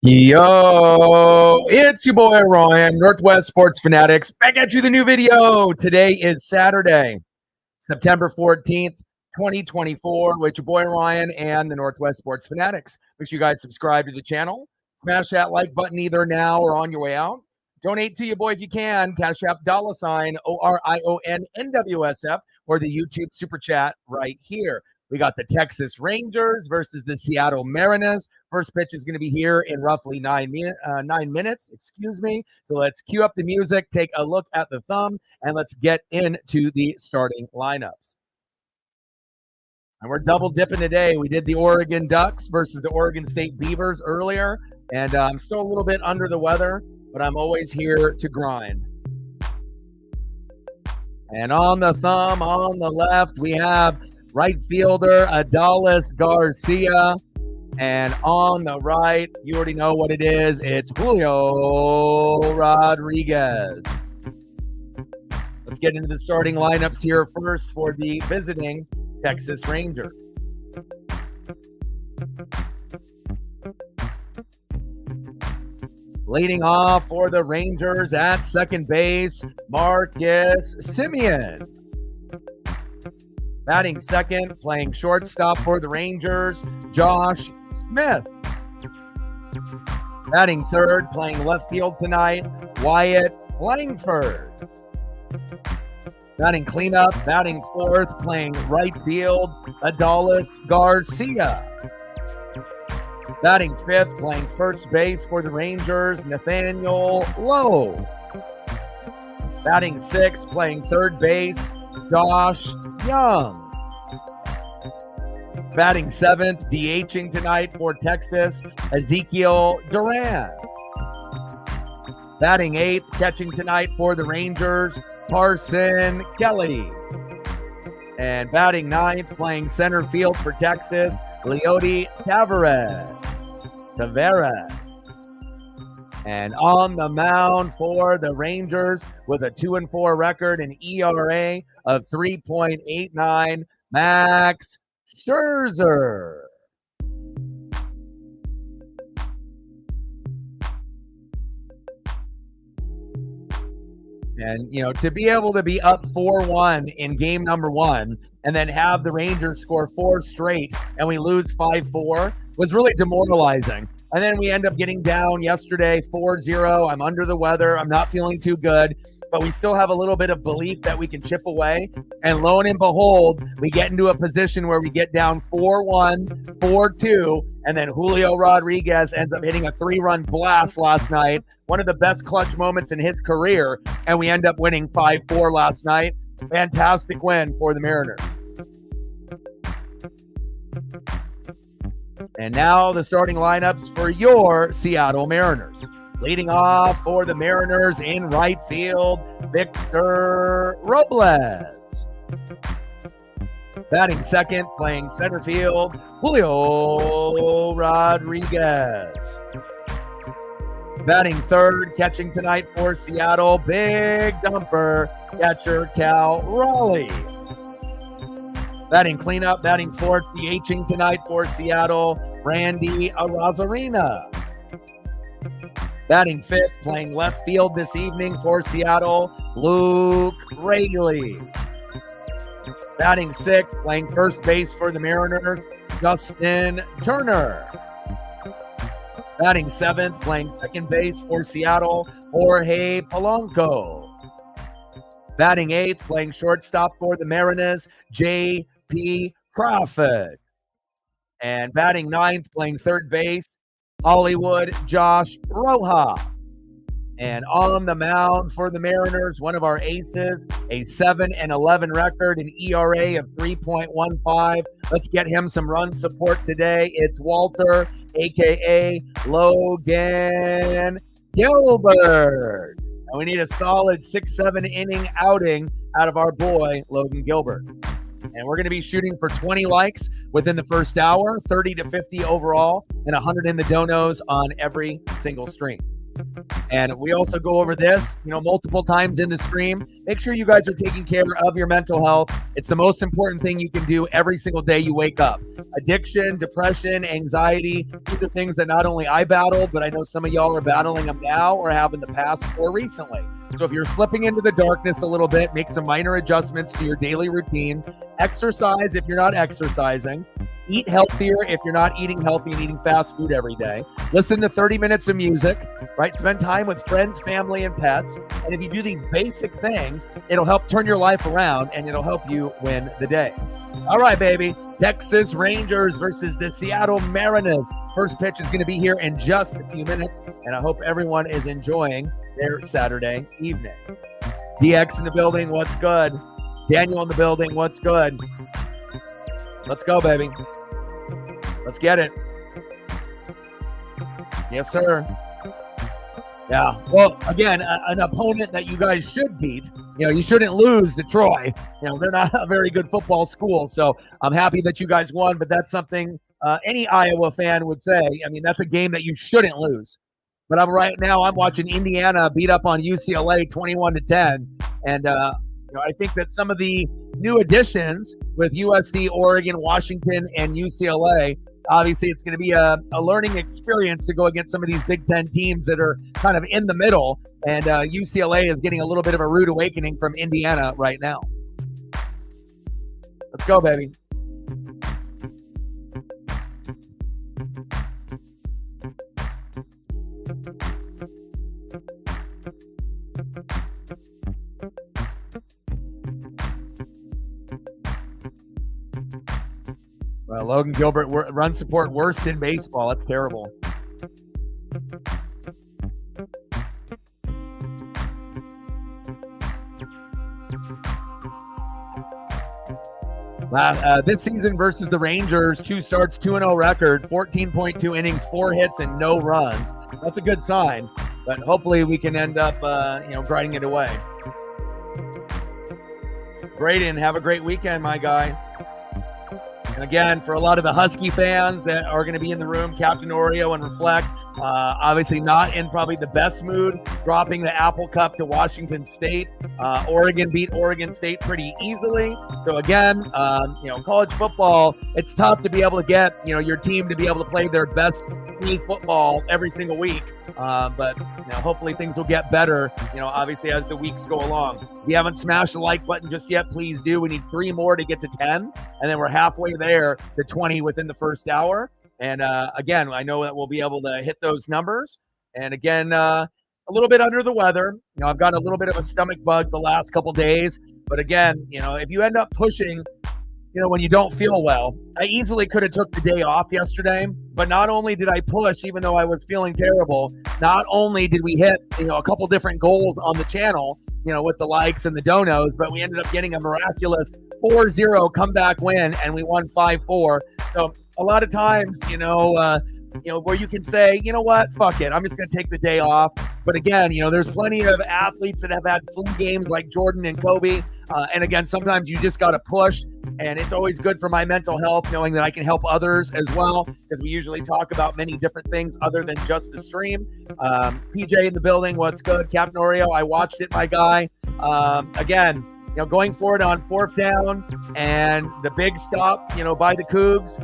Yo, it's your boy Ryan, Northwest Sports Fanatics, back at you with a new video. Today is Saturday, September 14th, 2024, with your boy Ryan and the Northwest Sports Fanatics. Make sure you guys subscribe to the channel. Smash that like button either now or on your way out. Donate to your boy if you can. Cash App $ ORION NWSF or the YouTube Super Chat right here. We got the Texas Rangers versus the Seattle Mariners. First pitch is going to be here in roughly 9 minutes. So let's cue up the music, take a look at the thumb, and let's get into the starting lineups. And we're double dipping today. We did the Oregon Ducks versus the Oregon State Beavers earlier, and I'm still a little bit under the weather, but I'm always here to grind. And on the thumb, on the left, we have right fielder Adolis Garcia. And on the right, you already know what it is. It's Julio Rodriguez. Let's get into the starting lineups here first for the visiting Texas Rangers. Leading off for the Rangers at second base, Marcus Semien. Batting second, playing shortstop for the Rangers, Josh Smith. Batting third, playing left field tonight, Wyatt Langford. Batting cleanup, batting fourth, playing right field, Adolis Garcia. Batting fifth, playing first base for the Rangers, Nathaniel Lowe. Batting sixth, playing third base, Josh Young. Batting seventh, DHing tonight for Texas, Ezekiel Duran. Batting eighth, catching tonight for the Rangers, Carson Kelly. And batting ninth, playing center field for Texas, Leody Taveras. And on the mound for the Rangers with a 2-4 record and ERA of 3.89, Max Scherzer. And, to be able to be up 4-1 in game number one and then have the Rangers score 4 straight and we lose 5-4 was really demoralizing. And then we end up getting down yesterday 4-0. I'm under the weather. I'm not feeling too good, but we still have a little bit of belief that we can chip away. And lo and behold, we get into a position where we get down 4-1, 4-2, and then Julio Rodriguez ends up hitting a 3-run blast last night, one of the best clutch moments in his career, and we end up winning 5-4 last night. Fantastic win for the Mariners. And now the starting lineups for your Seattle Mariners. Leading off for the Mariners in right field, Victor Robles. Batting second, playing center field, Julio Rodriguez. Batting third, catching tonight for Seattle, big dumper, catcher Cal Raleigh. Batting cleanup, batting fourth, DHing tonight for Seattle, Randy Arozarena. Batting fifth, playing left field this evening for Seattle, Luke Raley. Batting sixth, playing first base for the Mariners, Justin Turner. Batting seventh, playing second base for Seattle, Jorge Polanco. Batting eighth, playing shortstop for the Mariners, J.P. Crawford. And batting ninth, playing third base, Hollywood Josh Rojas. And on the mound for the Mariners, one of our aces, a 7-11 record, an ERA of 3.15. Let's get him some run support today. It's Walter, a.k.a. Logan Gilbert. And we need a solid 6-7 inning outing out of our boy, Logan Gilbert. And we're going to be shooting for 20 likes within the first hour, 30 to 50 overall, and 100 in the donos on every single stream. And we also go over this, multiple times in the stream. Make sure you guys are taking care of your mental health. It's the most important thing you can do every single day you wake up. Addiction, depression, anxiety, these are things that not only I battled, but I know some of y'all are battling them now or have in the past or recently. So if you're slipping into the darkness a little bit, make some minor adjustments to your daily routine. Exercise if you're not exercising. Eat healthier if you're not eating healthy and eating fast food every day. Listen to 30 minutes of music, right? Spend time with friends, family, and pets. And if you do these basic things, it'll help turn your life around and it'll help you win the day. All right, baby. Texas Rangers versus the Seattle Mariners. First pitch is going to be here in just a few minutes, and I hope everyone is enjoying their Saturday evening. DX in the building, what's good? Daniel in the building, what's good? Let's go, baby. Let's get it. Yes, sir. Yeah. Well, again, an opponent that you guys should beat. You shouldn't lose to Troy. They're not a very good football school. So I'm happy that you guys won, but that's something any Iowa fan would say. I mean, that's a game that you shouldn't lose. But I'm watching Indiana beat up on UCLA 21-10. And, I think that some of the new additions with USC, Oregon, Washington, and UCLA, obviously it's going to be a learning experience to go against some of these Big Ten teams that are kind of in the middle. And UCLA is getting a little bit of a rude awakening from Indiana right now. Let's go, baby. Well, Logan Gilbert, run support worst in baseball. That's terrible. This season versus the Rangers, 2 starts, 2-0 record, 14.2 innings, 4 hits, and no runs. That's a good sign, but hopefully we can end up, grinding it away. Braden, have a great weekend, my guy. And again, for a lot of the Husky fans that are going to be in the room, Captain Oreo and Reflect, obviously not in probably the best mood, dropping the Apple Cup to Washington State. Oregon beat Oregon State pretty easily. So again, college football, it's tough to be able to get, your team to be able to play their best football every single week. But hopefully things will get better, obviously as the weeks go along. If you haven't smashed the like button just yet, please do. We need 3 more to get to 10, and then we're halfway there to 20 within the first hour. And again, I know that we'll be able to hit those numbers. And again, a little bit under the weather. I've got a little bit of a stomach bug the last couple days. But again, if you end up pushing, when you don't feel well, I easily could have took the day off yesterday. But not only did I push, even though I was feeling terrible, not only did we hit, a couple different goals on the channel, with the likes and the donos, but we ended up getting a miraculous 4-0 comeback win, and we won 5-4. So a lot of times, where you can say, you know what, fuck it, I'm just going to take the day off. But again, there's plenty of athletes that have had flu games like Jordan and Kobe. And again, sometimes you just got to push. And it's always good for my mental health knowing that I can help others as well, because we usually talk about many different things other than just the stream. PJ in the building, what's good? Captain Oreo, I watched it, my guy. Again, going forward on 4th down and the big stop, by the Cougs.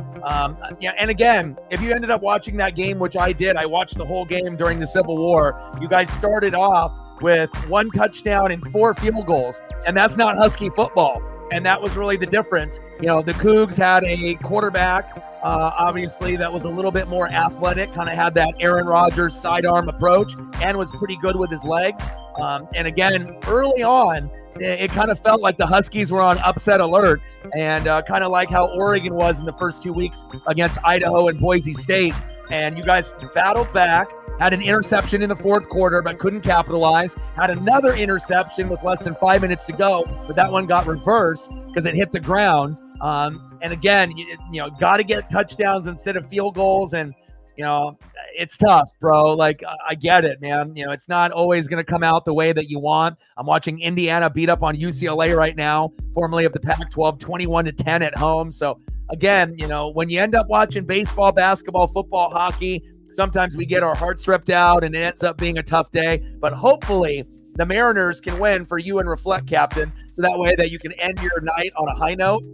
And again, if you ended up watching that game, which I did, I watched the whole game during the Civil War. You guys started off with 1 touchdown and 4 field goals, and that's not Husky football. And that was really the difference. The Cougs had a quarterback, obviously, that was a little bit more athletic, kind of had that Aaron Rodgers sidearm approach and was pretty good with his legs. And again, early on, it kind of felt like the Huskies were on upset alert, and kind of like how Oregon was in the first 2 weeks against Idaho and Boise State. And you guys battled back, had an interception in the 4th quarter, but couldn't capitalize, had another interception with less than 5 minutes to go, but that one got reversed because it hit the ground. And again, got to get touchdowns instead of field goals. And, it's tough, bro. Like, I get it, man. It's not always going to come out the way that you want. I'm watching Indiana beat up on UCLA right now, formerly of the Pac-12, 21-10 at home. So again, when you end up watching baseball, basketball, football, hockey, sometimes we get our hearts ripped out and it ends up being a tough day. But hopefully the Mariners can win for you and Reflect, Captain, so that way that you can end your night on a high note.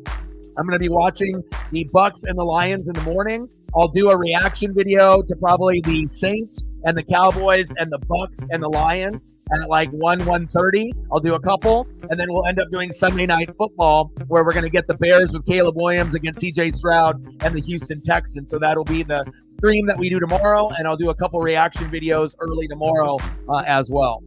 I'm going to be watching the Bucks and the Lions in the morning. I'll do a reaction video to probably the Saints and the Cowboys and the Bucks and the Lions at like 1:30. I'll do a couple, and then we'll end up doing Sunday Night Football, where we're going to get the Bears with Caleb Williams against CJ Stroud and the Houston Texans. So that'll be the stream that we do tomorrow, and I'll do a couple reaction videos early tomorrow as well.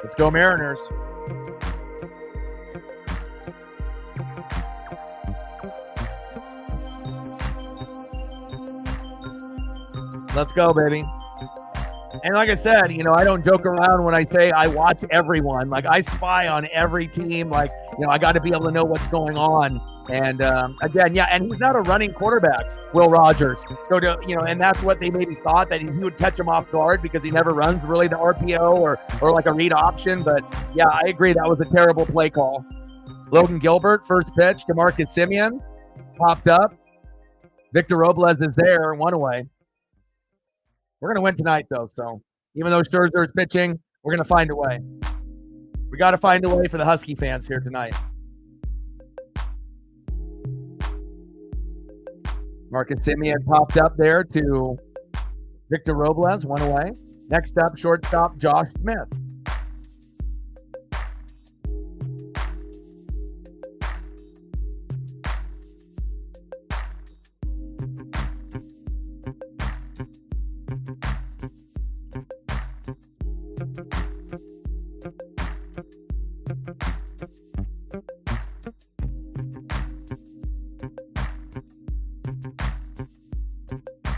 Let's go Mariners. Let's go, baby. And like I said, you know, I don't joke around when I say I watch everyone. Like, I spy on every team. Like, you know, I got to be able to know what's going on. And again, yeah, and he's not a running quarterback, Will Rogers. So, and that's what they maybe thought, that he would catch him off guard because he never runs really the RPO or like a read option. But yeah, I agree. That was a terrible play call. Logan Gilbert, first pitch to Marcus Semien, popped up. Victor Robles is there, one away. We're going to win tonight, though. So even though Scherzer is pitching, we're going to find a way. We got to find a way for the Husky fans here tonight. Marcus Semien popped up there to Victor Robles, one away. Next up, shortstop Josh Smith.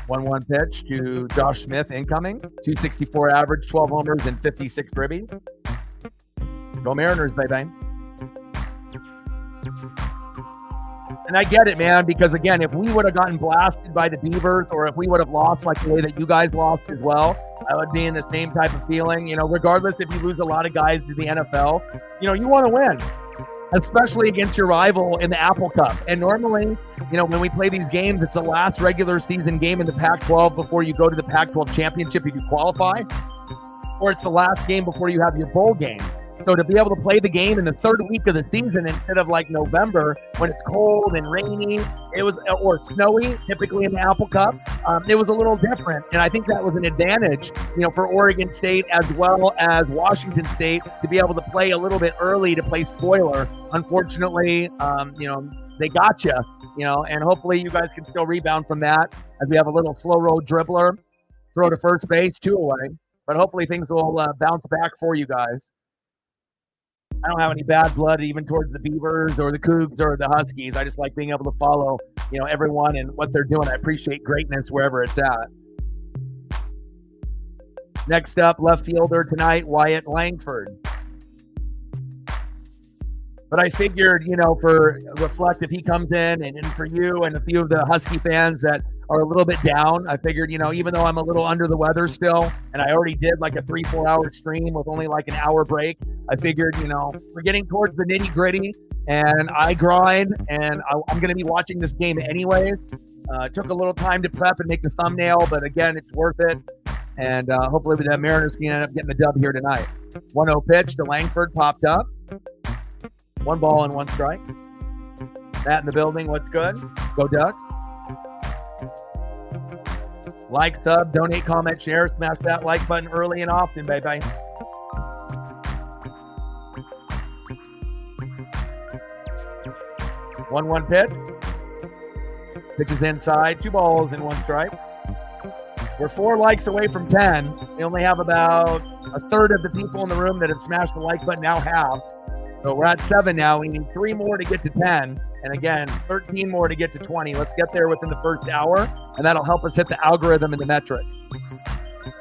One pitch to Josh Smith incoming. 264 average, 12 homers, and 56 ribbies. Go Mariners, baby. And I get it, man, because again, if we would have gotten blasted by the Beavers, or if we would have lost like the way that you guys lost as well, I would be in the same type of feeling. You know, regardless if you lose a lot of guys to the NFL, you know, you want to win, especially against your rival in the Apple Cup. And normally, you know, when we play these games, it's the last regular season game in the Pac-12 before you go to the Pac-12 championship if you qualify, or it's the last game before you have your bowl game. So to be able to play the game in the third week of the season instead of like November when it's cold and rainy, or snowy, typically in the Apple Cup, it was a little different. And I think that was an advantage, you know, for Oregon State as well as Washington State to be able to play a little bit early to play spoiler. Unfortunately, you know, they got you, you know, and hopefully you guys can still rebound from that as we have a little slow roll dribbler, throw to first base, 2 away. But hopefully things will bounce back for you guys. I don't have any bad blood even towards the Beavers or the Cougs or the Huskies. I just like being able to follow, you know, everyone and what they're doing. I appreciate greatness wherever it's at. Next up, left fielder tonight, Wyatt Langford. But I figured, you know, for Reflect, if he comes in and for you and a few of the Husky fans that are a little bit down, I figured, you know, even though I'm a little under the weather still, and I already did like a 3-4 hour stream with only like an hour break, I figured, you know, we're getting towards the nitty gritty and I grind and I'm going to be watching this game anyways. Took a little time to prep and make the thumbnail, but again, it's worth it. And hopefully the Mariners can end up getting the dub here tonight. 1-0 pitch to Langford, popped up. 1 ball and 1 strike. Matt in the building, what's good? Go Ducks. Like, sub, donate, comment, share, smash that like button early and often, baby. One pitch. Pitches inside, 2 balls and 1 strike. We're 4 likes away from 10. We only have about a third of the people in the room that have smashed the like button now have. So we're at 7 now. We need 3 more to get to 10. And again, 13 more to get to 20. Let's get there within the first hour, and that'll help us hit the algorithm and the metrics.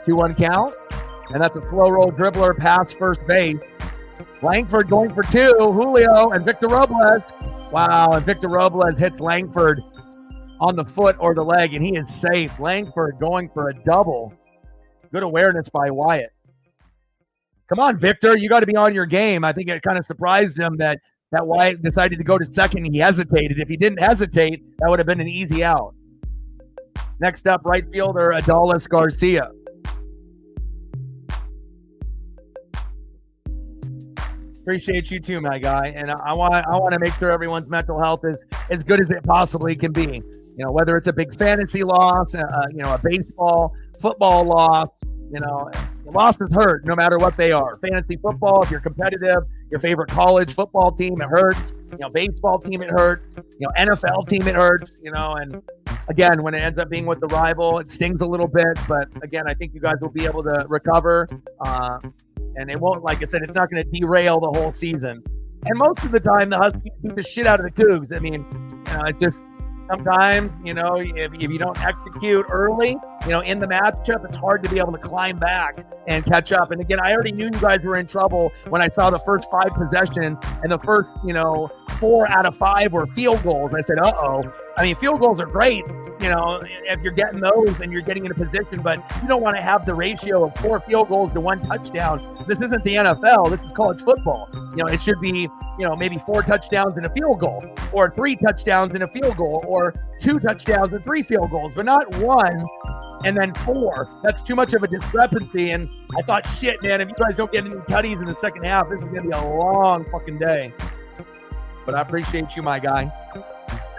2-1 count, and that's a slow roll dribbler past first base. Langford going for 2. Julio and Victor Robles. Wow, and Victor Robles hits Langford on the foot or the leg, and he is safe. Langford going for a double. Good awareness by Wyatt. Come on, Victor, you got to be on your game. I think it kind of surprised him that Wyatt decided to go to second. He hesitated. If he didn't hesitate, that would have been an easy out. Next up, right fielder Adolis Garcia. Appreciate you too, my guy. And I want to make sure everyone's mental health is as good as it possibly can be. You know, whether it's a big fantasy loss, a baseball, football loss, losses hurt no matter what they are. Fantasy football, if you're competitive, your favorite college football team, it hurts. Baseball team, it hurts. NFL team, it hurts. And again, when it ends up being with the rival, it stings a little bit. But again, I think you guys will be able to recover. And it won't, like I said, it's not going to derail the whole season. And most of the time, the Huskies beat the shit out of the Cougs. I mean, it's just sometimes, if you don't execute early, in the matchup, it's hard to be able to climb back and catch up. And again, I already knew you guys were in trouble when I saw the first 5 possessions and the first, 4 out of 5 were field goals. I said, uh-oh. I mean, field goals are great, if you're getting those and you're getting in a position, but you don't want to have the ratio of 4 field goals to 1 touchdown. This isn't the NFL. This is college football. It should be, maybe 4 touchdowns and a field goal, or 3 touchdowns and a field goal, or 2 touchdowns and 3 field goals, but not 1 and then 4. That's too much of a discrepancy. And I thought, shit, man, if you guys don't get any tutties in the second half, this is going to be a long fucking day. But I appreciate you, my guy.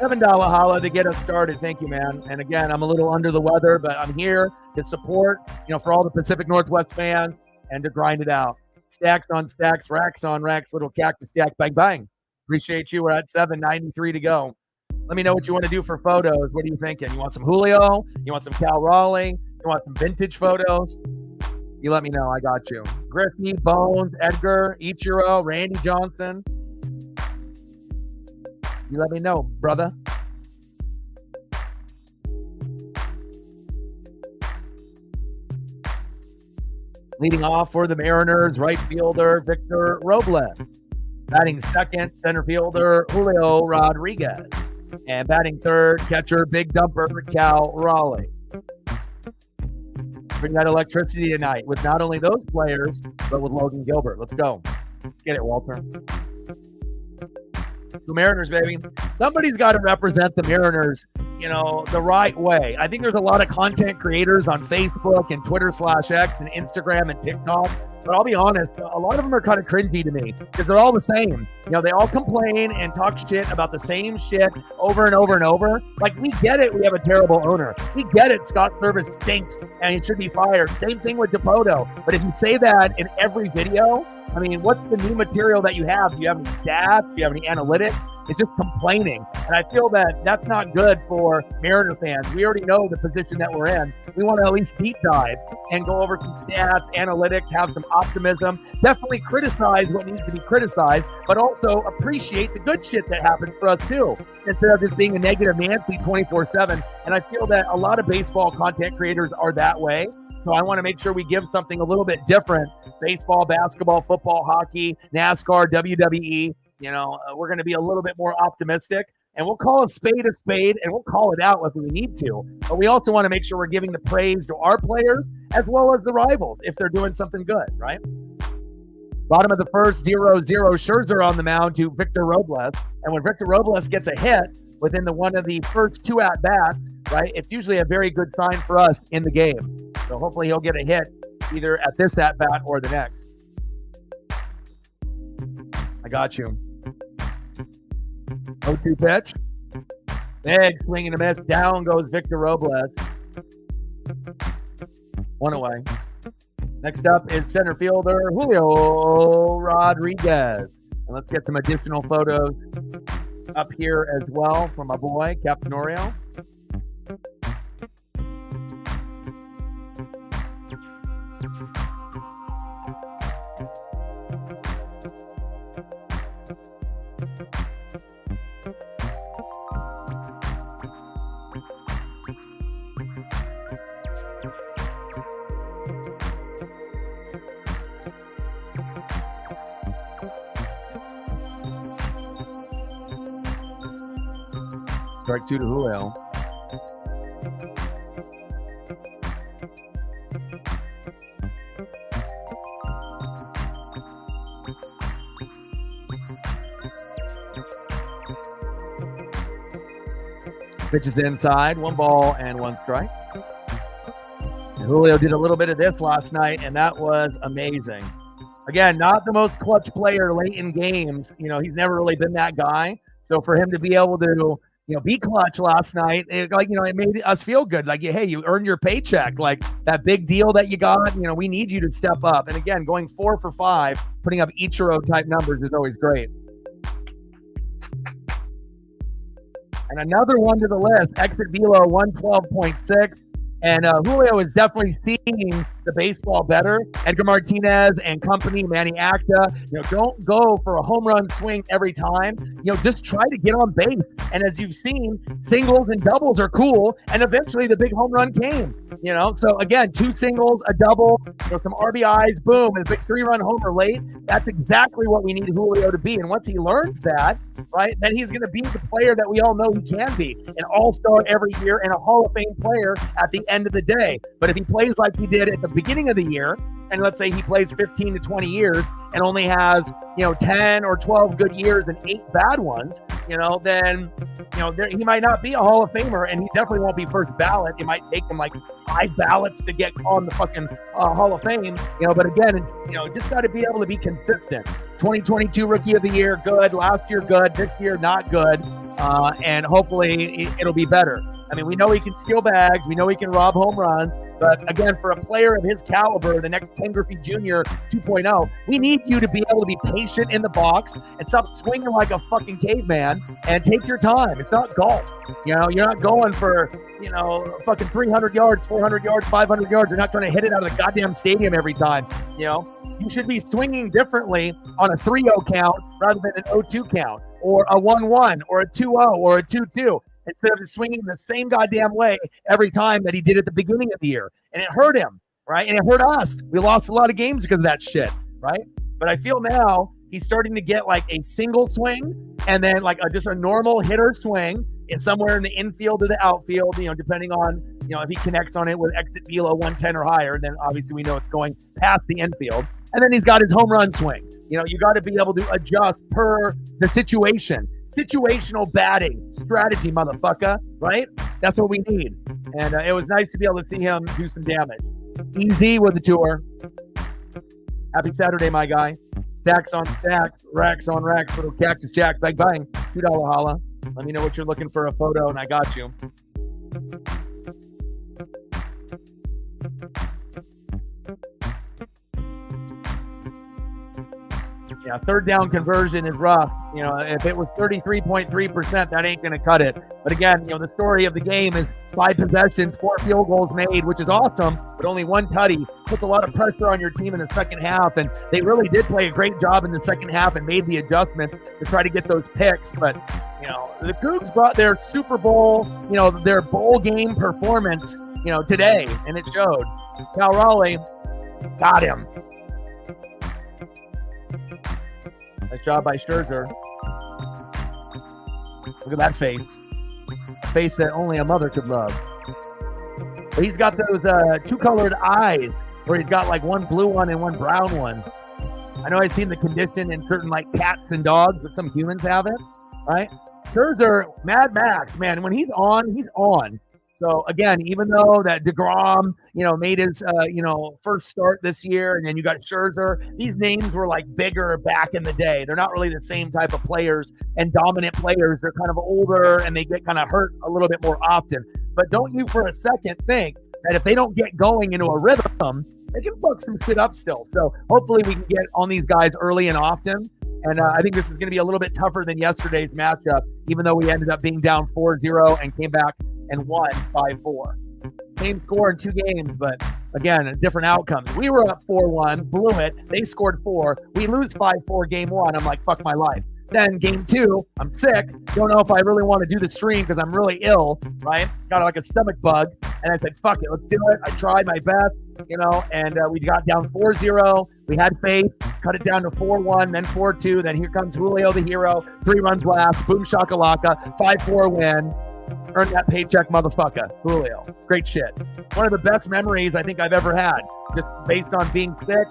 $7 holla to get us started. Thank you, man. And again, I'm a little under the weather, but I'm here to support, for all the Pacific Northwest fans and to grind it out. Stacks on stacks, racks on racks, little cactus stack, bang, bang. Appreciate you. We're at 7:93 to go. Let me know what you want to do for photos. What are you thinking? You want some Julio? You want some Cal Raleigh? You want some vintage photos? You let me know. I got you. Griffey, Bones, Edgar, Ichiro, Randy Johnson. You let me know, brother. Leading off for the Mariners, right fielder Victor Robles. Batting second, center fielder Julio Rodriguez. And batting third, catcher Big Dumper Cal Raleigh. Bring that electricity tonight with not only those players, but with Logan Gilbert. Let's go. Let's get it, Walter. The Mariners, baby. Somebody's got to represent the Mariners, the right way. I think there's a lot of content creators on Facebook and Twitter/X and Instagram and TikTok. But I'll be honest, a lot of them are kind of cringy to me because they're all the same. They all complain and talk shit about the same shit over and over and over. Like, we get it. We have a terrible owner. We get it. Scott Service stinks and he should be fired. Same thing with DePoto. But if you say that in every video, I mean, what's the new material that you have? Do you have any stats? Do you have any analytics? It's just complaining. And I feel that that's not good for Mariner fans. We already know the position that we're in. We want to at least deep dive and go over some stats, analytics, have some optimism. Definitely criticize what needs to be criticized, but also appreciate the good shit that happens for us too, instead of just being a negative Nancy 24/7. And I feel that a lot of baseball content creators are that way. So I want to make sure we give something a little bit different. Baseball, basketball, football, hockey, NASCAR, WWE. We're going to be a little bit more optimistic, and we'll call a spade, and we'll call it out if we need to. But we also want to make sure we're giving the praise to our players as well as the rivals if they're doing something good, right? Bottom of the first, 0-0 Scherzer on the mound to Victor Robles. And when Victor Robles gets a hit within one of the first 2 at-bats, right, it's usually a very good sign for us in the game. So hopefully he'll get a hit either at this at-bat or the next. I got you. 0-2 pitch. Big swing and a miss. Down goes Victor Robles. 1 away. Next up is center fielder Julio Rodriguez. And let's get some additional photos up here as well from my boy, Captain Oreo. Strike 2 to Julio. Pitches inside, 1 ball and 1 strike. And Julio did a little bit of this last night, and that was amazing. Again, not the most clutch player late in games. You know, he's never really been that guy. So for him to be able to, you know, be clutch last night, it made us feel good. Like, hey, you earned your paycheck. Like that big deal that you got, you know, we need you to step up. And again, going 4 for 5, putting up Ichiro type numbers is always great. And another one to the list, exit velo 112.6. And Julio is definitely seeing the baseball better. Edgar Martinez and company, Manny Acta, you know, don't go for a home run swing every time. You know, just try to get on base. And as you've seen, singles and doubles are cool. And eventually the big home run came, you know. So again, 2 singles, a double, you know, some RBIs, boom, and a big 3-run homer late. That's exactly what we need Julio to be. And once he learns that, right, then he's going to be the player that we all know he can be. An all-star every year and a Hall of Fame player at the end of the day. But if he plays like he did at the beginning of the year, and let's say he plays 15 to 20 years and only has, you know, 10 or 12 good years and 8 bad ones, you know, then, you know, he might not be a Hall of Famer, and he definitely won't be first ballot. It might take him like 5 ballots to get on the fucking Hall of Fame, you know, but again, it's, you know, just got to be able to be consistent. 2022 Rookie of the Year, good. Last year, good. This year, not good. And hopefully it'll be better. I mean, we know he can steal bags. We know he can rob home runs. But again, for a player of his caliber, the next Ken Griffey Jr. 2.0, we need you to be able to be patient in the box and stop swinging like a fucking caveman and take your time. It's not golf. You know, you're not going for, you know, fucking 300 yards, 400 yards, 500 yards. You're not trying to hit it out of the goddamn stadium every time. You know, you should be swinging differently on a 3-0 count rather than an 0-2 count, or a 1-1 or a 2-0 or a 2-2. Instead of swinging the same goddamn way every time that he did at the beginning of the year. And it hurt him, right? And it hurt us. We lost a lot of games because of that shit, right? But I feel now he's starting to get like a single swing and then like just a normal hitter swing and somewhere in the infield or the outfield, you know, depending on, you know, if he connects on it with exit velo 110 or higher, then obviously we know it's going past the infield. And then he's got his home run swing. You know, you got to be able to adjust per the situation. Situational batting strategy, motherfucker, right? That's what we need. And it was nice to be able to see him do some damage. Easy with the tour. Happy Saturday, my guy. Stacks on stacks, racks on racks, little cactus jack, bang, bang. $2 holla. Let me know what you're looking for, a photo, and I got you. Yeah, third down conversion is rough. You know, if it was 33.3%, that ain't going to cut it. But again, you know, the story of the game is 5 possessions, 4 field goals made, which is awesome, but only 1 tutty. Puts a lot of pressure on your team in the second half, and they really did play a great job in the second half and made the adjustments to try to get those picks. But, you know, the Cougs brought their Super Bowl, you know, their bowl game performance, you know, today, and it showed. Cal Raleigh got him. Nice job by Scherzer. Look at that face. A face that only a mother could love. But he's got those 2-colored eyes where he's got like one blue one and one brown one. I know I've seen the condition in certain like cats and dogs, but some humans have it, right? Scherzer, Mad Max, man, when he's on, he's on. So again, even though that DeGrom, you know, made his, you know, first start this year, and then you got Scherzer, these names were like bigger back in the day. They're not really the same type of players and dominant players. They're kind of older and they get kind of hurt a little bit more often. But don't you for a second think that if they don't get going into a rhythm, they can fuck some shit up still. So hopefully we can get on these guys early and often. And I think this is going to be a little bit tougher than yesterday's matchup, even though we ended up being down 4-0 and came back and won 5-4. Same score in 2 games, but again, different outcomes. We were up 4-1, blew it. They scored 4. We lose 5-4 game 1. I'm like, fuck my life. Then game 2, I'm sick. Don't know if I really want to do the stream because I'm really ill, right? Got like a stomach bug. And I said, fuck it, let's do it. I tried my best, you know, and we got down 4-0. We had faith, cut it down to 4-1, then 4-2. Then here comes Julio the hero. 3 runs last, boom shakalaka, 5-4 win. Earn that paycheck, motherfucker. Julio. Great shit. One of the best memories I think I've ever had, just based on being sick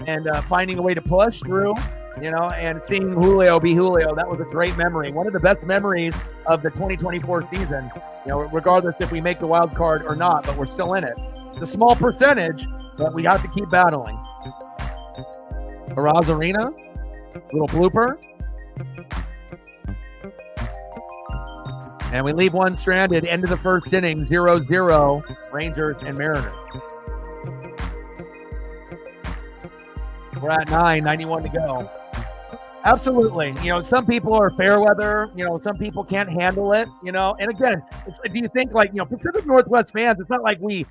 and finding a way to push through, and seeing Julio be Julio. That was a great memory. One of the best memories of the 2024 season, regardless if we make the wild card or not, but we're still in it. It's a small percentage, but we have to keep battling. Rojas Arena, little blooper. And we leave one stranded. End of the first inning, 0-0, Rangers and Mariners. We're at 9:91 to go. Absolutely. Some people are fair weather. Some people can't handle it, And again, do you think Pacific Northwest fans, it's not like we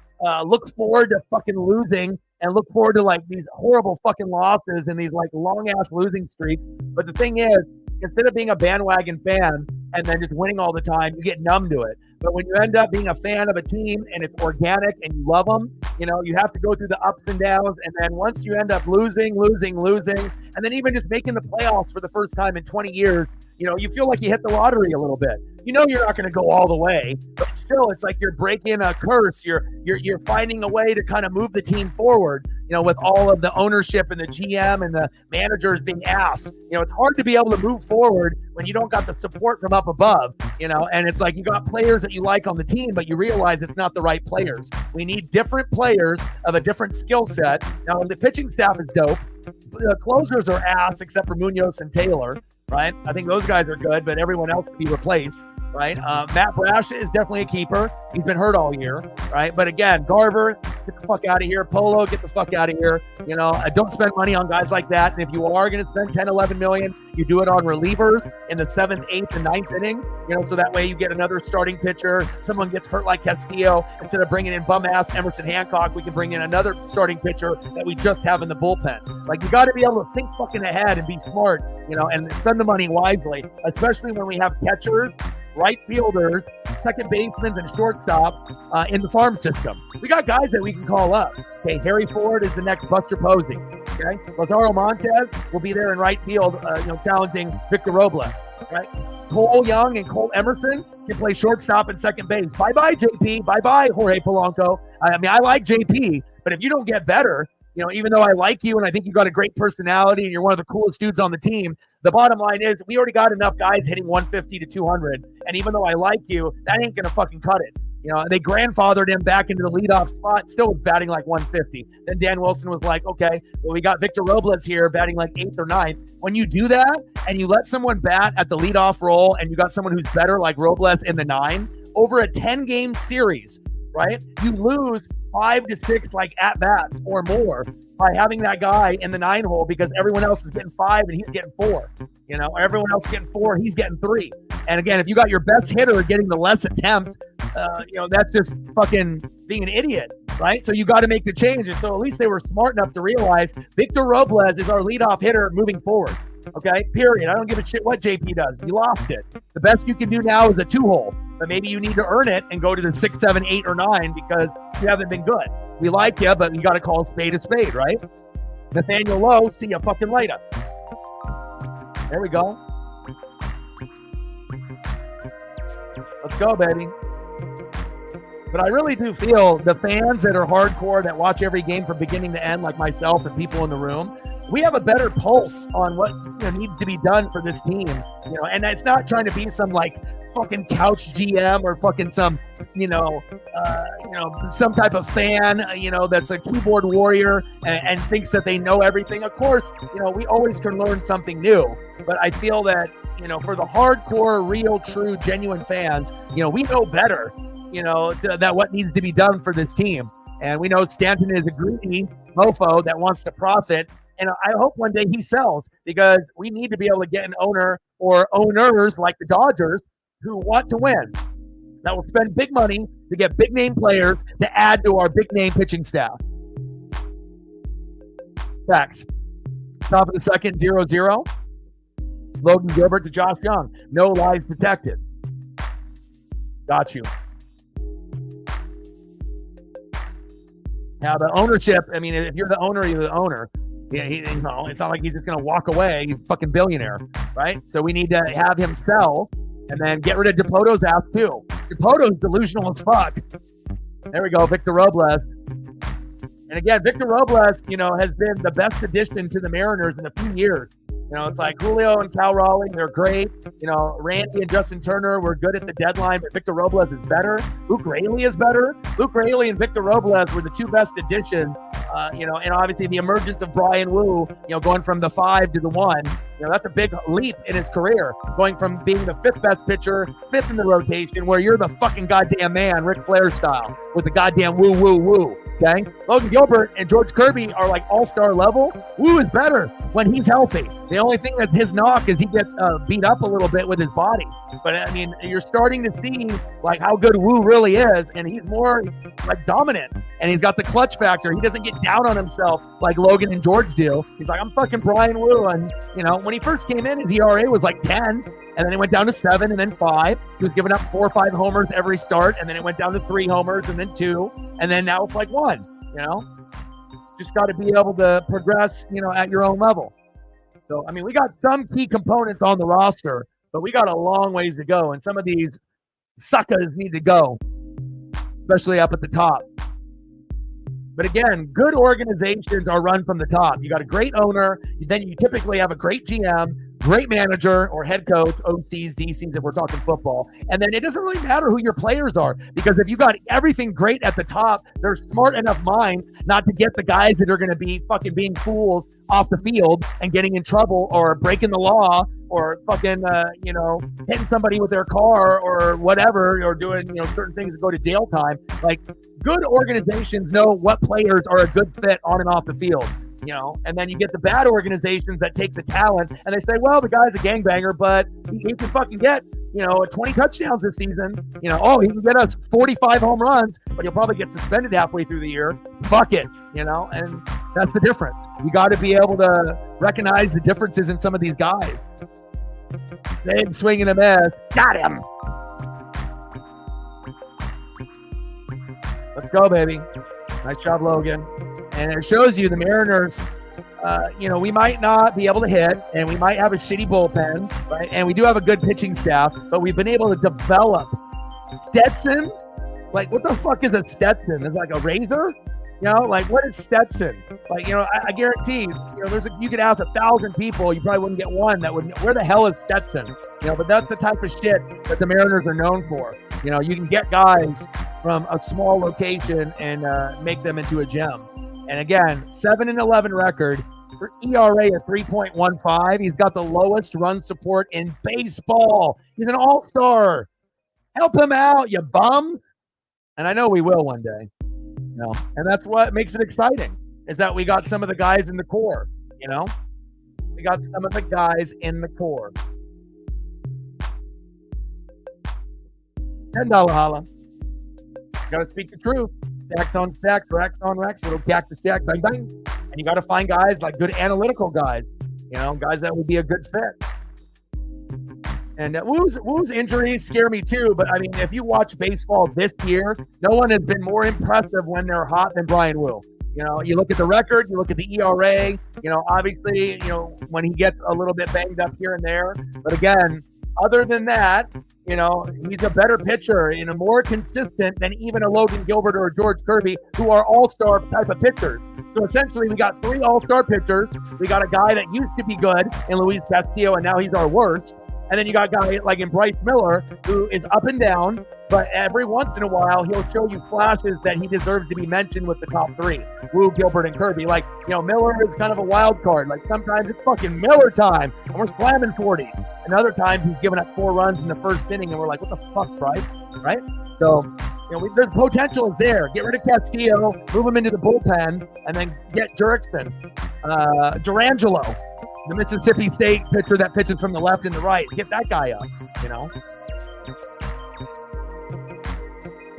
look forward to fucking losing and look forward to these horrible fucking losses and these long-ass losing streaks. But the thing is, instead of being a bandwagon fan and then just winning all the time, you get numb to it. But when you end up being a fan of a team and it's organic and you love them, you have to go through the ups and downs. And then once you end up losing, and then even just making the playoffs for the first time in 20 years, you feel like you hit the lottery a little bit. You're not going to go all the way, but still, it's like you're breaking a curse. You're finding a way to kind of move the team forward, with all of the ownership and the GM and the managers being asked. It's hard to be able to move forward when you don't got the support from up above, and it's like you got players that you like on the team, but you realize it's not the right players. We need different players of a different skill set. Now, the pitching staff is dope. The closers are ass except for Munoz and Taylor, right? I think those guys are good, but everyone else can be replaced, right? Matt Brash is definitely a keeper. He's been hurt all year, right? But again, Garver, get the fuck out of here. Polo, get the fuck out of here. Don't spend money on guys like that. And if you are going to spend 10, 11 million, you do it on relievers in the 7th, 8th, and 9th inning, so that way you get another starting pitcher. Someone gets hurt like Castillo. Instead of bringing in bum-ass Emerson Hancock, we can bring in another starting pitcher that we just have in the bullpen. You got to be able to think fucking ahead and be smart, and spend the money wisely, especially when we have catchers, right fielders, second basemen, and shortstops in the farm system. We got guys that we can call up. Okay, Harry Ford is the next Buster Posey. Okay, Lazaro Montez will be there in right field, challenging Victor Robles. Right, Cole Young and Cole Emerson can play shortstop and second base. Bye-bye, JP. Bye-bye, Jorge Polanco. I like JP, but if you don't get better, even though I like you and I think you got a great personality and you're one of the coolest dudes on the team, the bottom line is we already got enough guys hitting 150 to 200. And even though I like you, that ain't going to fucking cut it. They grandfathered him back into the leadoff spot, still was batting like 150. Then Dan Wilson was like, okay, well, we got Victor Robles here batting like 8th or 9th. When you do that and you let someone bat at the leadoff role and you got someone who's better like Robles in the 9, over a 10-game series, right, you lose 5 to 6 at-bats or more by having that guy in the 9 hole because everyone else is getting 5 and he's getting 4. Everyone else getting 4, he's getting 3. And again, if you got your best hitter getting the less attempts, that's just fucking being an idiot, right? So you got to make the change. And so at least they were smart enough to realize Victor Robles is our leadoff hitter moving forward. Okay, period. I don't give a shit what JP does. You lost it. The best you can do now is a 2-hole, but maybe you need to earn it and go to the 6, 7, 8, or 9 because you haven't been good. We like you, but you got to call a spade, right? Nathaniel Lowe, see you fucking later. There we go. Let's go, baby. But I really do feel the fans that are hardcore, that watch every game from beginning to end, like myself and people in the room, we have a better pulse on what needs to be done for this team. And it's not trying to be some fucking couch GM or fucking some some type of fan that's a keyboard warrior and thinks that they know everything. Of course, we always can learn something new, but I feel that for the hardcore, real, true, genuine fans, we know better, that what needs to be done for this team. And we know Stanton is a greedy mofo that wants to profit. And I hope one day he sells because we need to be able to get an owner or owners like the Dodgers who want to win, that will spend big money to get big name players to add to our big name pitching staff. Facts. Top of the second, 0-0. Logan Gilbert to Josh Young. No lives detected. Got you. Now the ownership, if you're the owner, you're the owner. Yeah, it's not like he's just going to walk away. He's a fucking billionaire, right? So we need to have him sell And then get rid of DePoto's ass too. DePoto's delusional as fuck. There we go, Victor Robles. And again, Victor Robles, has been the best addition to the Mariners in a few years. It's like Julio and Cal Raleigh, they're great. Randy and Justin Turner were good at the deadline, but Victor Robles is better. Luke Raley is better. Luke Raley and Victor Robles were the two best additions. And obviously the emergence of Brian Wu, going from the 5 to the 1, that's a big leap in his career, going from being the 5th best pitcher, 5th in the rotation, where you're the fucking goddamn man, Ric Flair style, with the goddamn woo, woo, woo. Okay? Logan Gilbert and George Kirby are like all-star level. Wu is better when he's healthy. The only thing that's his knock is he gets beat up a little bit with his body. But, I mean, you're starting to see, like, how good Wu really is, and he's more, like, dominant. And he's got the clutch factor. He doesn't get down on himself like Logan and George do. He's like, I'm fucking Brian Wu. And, when he first came in, his ERA was like 10, and then it went down to 7 and then 5. He was giving up 4 or 5 homers every start, and then it went down to 3 homers and then 2, and then now it's like 1, Just got to be able to progress, at your own level. So, I mean, we got some key components on the roster, but we got a long ways to go, and some of these suckers need to go, especially up at the top. But again, good organizations are run from the top. You got a great owner, then you typically have a great GM, great manager or head coach, OCs, DCs if we're talking football. And then it doesn't really matter who your players are, because if you got everything great at the top, they're smart enough minds not to get the guys that are going to be fucking being fools off the field and getting in trouble or breaking the law or fucking, hitting somebody with their car or whatever, or doing, certain things that go to jail time. Like, good organizations know what players are a good fit on and off the field. And then you get the bad organizations that take the talent and they say, well, the guy's a gangbanger, but he can fucking get, 20 touchdowns this season. He can get us 45 home runs, but he'll probably get suspended halfway through the year. Fuck it, and that's the difference. You got to be able to recognize the differences in some of these guys. Big swing and a miss. Got him. Let's go, baby. Nice job, Logan. And it shows you the Mariners, we might not be able to hit, and we might have a shitty bullpen, right? And we do have a good pitching staff, but we've been able to develop. Stetson? Like, what the fuck is a Stetson? It's like a razor? What is Stetson? Like, I guarantee, you could ask 1,000 people, you probably wouldn't get one that would, where the hell is Stetson? But that's the type of shit that the Mariners are known for. You can get guys from a small location and make them into a gem. And again, 7-11 record for ERA of 3.15. He's got the lowest run support in baseball. He's an all-star. Help him out, you bums. And I know we will one day. And that's what makes it exciting, is that we got some of the guys in the core. We got some of the guys in the core. $10 holla. Got to speak the truth. Stacks on stacks, racks on racks, little cactus stack, bang, bang. And you got to find guys like good analytical guys, guys that would be a good fit. And Wu's injuries scare me too, but I mean, if you watch baseball this year, no one has been more impressive when they're hot than Brian Wu. You look at the record, you look at the ERA, obviously, when he gets a little bit banged up here and there. But again, other than that, he's a better pitcher and a more consistent than even a Logan Gilbert or a George Kirby, who are all-star type of pitchers. So essentially, we got 3 all-star pitchers. We got a guy that used to be good in Luis Castillo, and now he's our worst. And then you got a guy like in Bryce Miller, who is up and down, but every once in a while, he'll show you flashes that he deserves to be mentioned with the top 3, Wu, Gilbert, and Kirby. Like, Miller is kind of a wild card. Like, sometimes it's fucking Miller time, and we're slamming 40s. And other times, he's giving up 4 runs in the first inning, and we're like, what the fuck, Bryce? Right? So, there's potential is there. Get rid of Castillo, move him into the bullpen, and then get Jurickson. Durangelo, the Mississippi State pitcher that pitches from the left and the right. Get that guy up,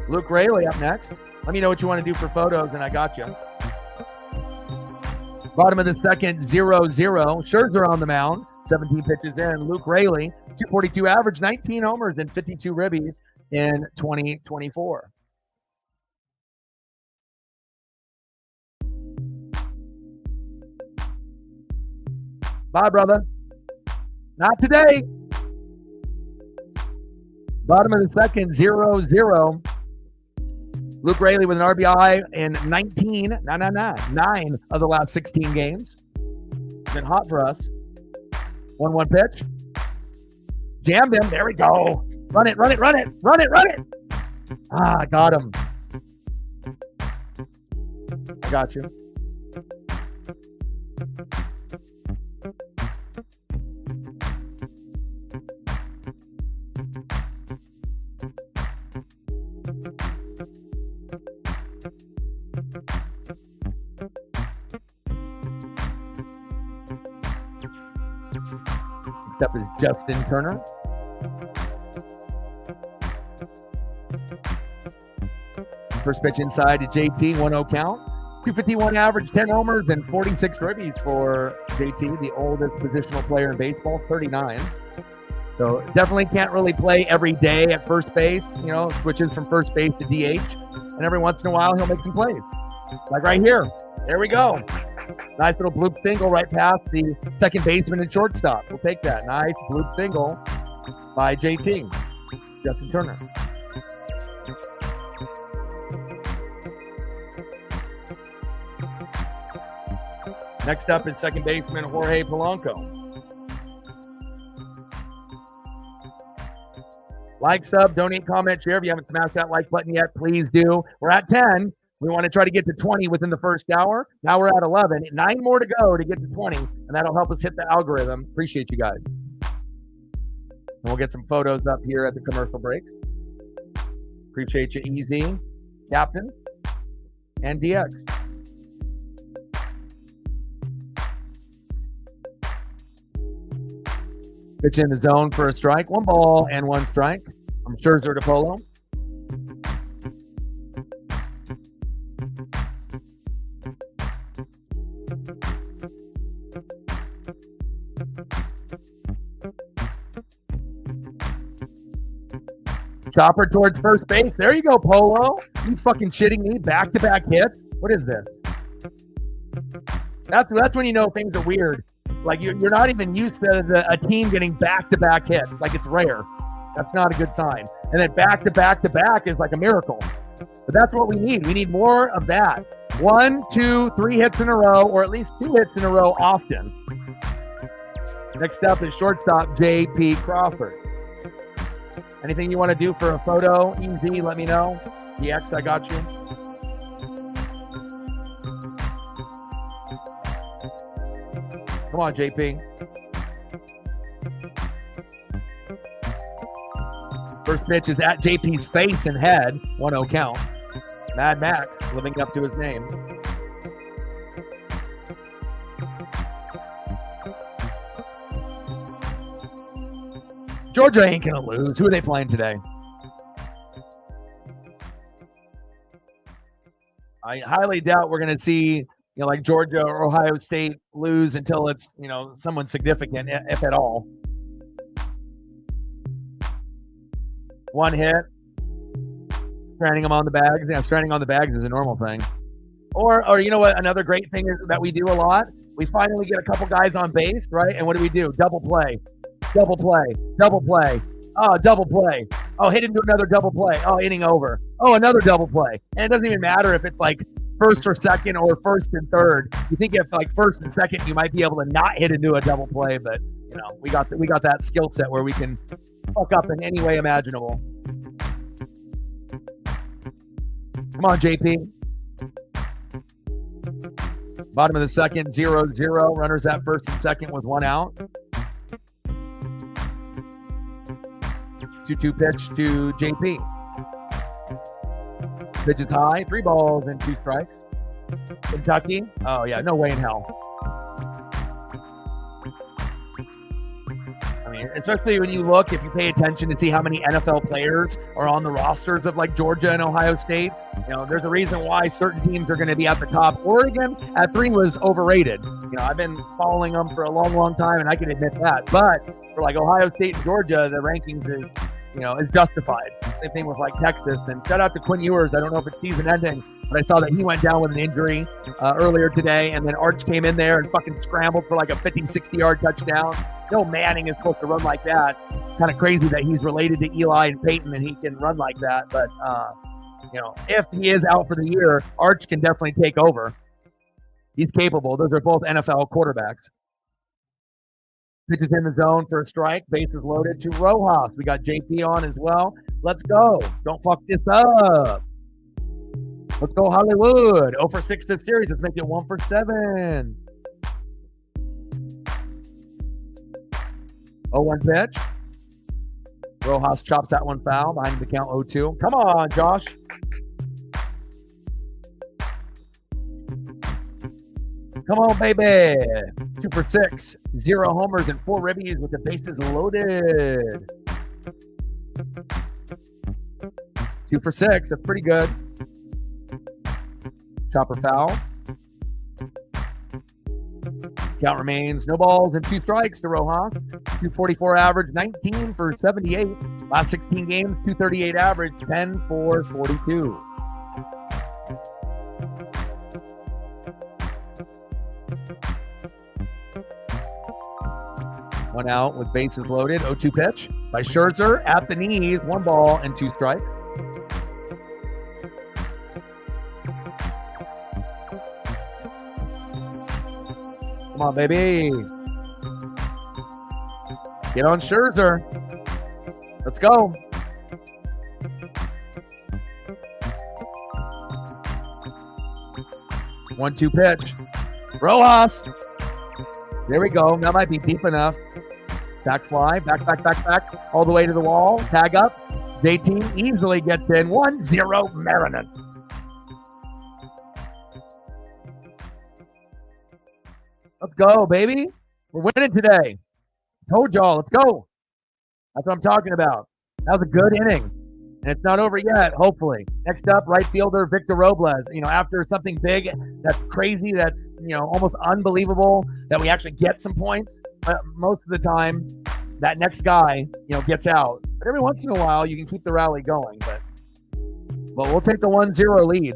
Luke Raley up next. Let me know what you want to do for photos, and I got you. Bottom of the second, 0-0. Scherzer on the mound, 17 pitches in. Luke Raley, 242 average, 19 homers, and 52 ribbies in 2024. Bye, brother. Not today. Bottom of the second, 0-0. Luke Raley with an RBI in 9 of the last 16 games. Been hot for us. 1-1 pitch. Jammed him. There we go. Run it. Ah, got him. I got you. Next up is Justin Turner. First pitch inside to JT, 1-0 count. 251 average, 10 homers, and 46 ribbies for JT, the oldest positional player in baseball, 39. So definitely can't really play every day at first base. You know, switches from first base to DH. And every once in a while, he'll make some plays. Like right here. There we go. Nice little bloop single right past the second baseman and shortstop. We'll take that. Nice bloop single by JT, Justin Turner. Next up is second baseman Jorge Polanco. Like, sub, donate, comment, share. If you haven't smashed that like button yet, please do. We're at 10. We want to try to get to 20 within the first hour. Now we're at 11. 9 more to go to get to 20, and that'll help us hit the algorithm. Appreciate you guys. And we'll get some photos up here at the commercial break. Appreciate you, EZ, Captain, and DX. Pitch in the zone for a strike. 1 ball and 1 strike from Scherzer to Polo. Chopper towards first base. There you go, Polo. You fucking shitting me? Back-to-back hits? What is this? That's when you know things are weird. Like, you're not even used to a team getting back-to-back hits. Like, it's rare. That's not a good sign. And then back-to-back-to-back is like a miracle. But that's what we need. We need more of that. 1, 2, 3 hits in a row, or at least 2 hits in a row often. Next up is shortstop J.P. Crawford. Anything you want to do for a photo, EZ, let me know. DX, I got you. Come on, JP. First pitch is at JP's face and head. 1-0 count. Mad Max living up to his name. Georgia ain't going to lose. Who are they playing today? I highly doubt we're going to see, like Georgia or Ohio State lose until it's, someone significant, if at all. 1 hit. Stranding them on the bags. Yeah, stranding on the bags is a normal thing. Or you know what? Another great thing is that we do a lot. We finally get a couple guys on base, right? And what do? Double play. Double play. Double play. Oh, double play. Oh, hit into another double play. Oh, inning over. Oh, another double play. And it doesn't even matter if it's like first or second or first and third. You think if like first and second, you might be able to not hit into a double play, but we got that skill set where we can fuck up in any way imaginable. Come on, JP. Bottom of the second, 0-0. Runners at first and second with 1 out. 2-2 pitch to JP. Pitch is high. 3 balls and 2 strikes. Kentucky. Oh, yeah. No way in hell. I mean, especially when you look, if you pay attention and see how many NFL players are on the rosters of like Georgia and Ohio State, there's a reason why certain teams are going to be at the top. Oregon at 3 was overrated. I've been following them for a long, long time, and I can admit that. But for like Ohio State and Georgia, the rankings is is justified. Same thing with like Texas. And shout out to Quinn Ewers. I don't know if it's season ending, but I saw that he went down with an injury earlier today. And then Arch came in there and fucking scrambled for like a 50, 60-yard touchdown. No Manning is supposed to run like that. Kind of crazy that he's related to Eli and Peyton and he can run like that. But, if he is out for the year, Arch can definitely take over. He's capable. Those are both NFL quarterbacks. Pitches in the zone for a strike. Bases loaded to Rojas. We got JP on as well. Let's go. Don't fuck this up. Let's go Hollywood. 0 for 6 this series. Let's make it 1 for 7. 0-1 pitch. Rojas chops that one foul. Behind the count 0-2. Come on, Josh. Come on, baby. 2 for 6. 0 homers and 4 ribbies with the bases loaded. 2 for 6. That's pretty good. Chopper foul. Count remains no balls and 2 strikes to Rojas. 244 average, 19 for 78. Last 16 games, 238 average, 10 for 42. One out with bases loaded. 0-2 pitch by Scherzer at the knees. 1 ball and 2 strikes. Come on, baby. Get on Scherzer. Let's go. One-two pitch. Rojas. There we go. That might be deep enough. Back fly. Back. All the way to the wall. Tag up. JT easily gets in. 1-0 Mariners. Let's go, baby. We're winning today. Told y'all. Let's go. That's what I'm talking about. That was a good inning. And it's not over yet, hopefully. Next up, right fielder Victor Robles. After something big that's crazy, that's, almost unbelievable that we actually get some points. But most of the time, that next guy, gets out. But every once in a while, you can keep the rally going. But we'll take the 1-0 lead.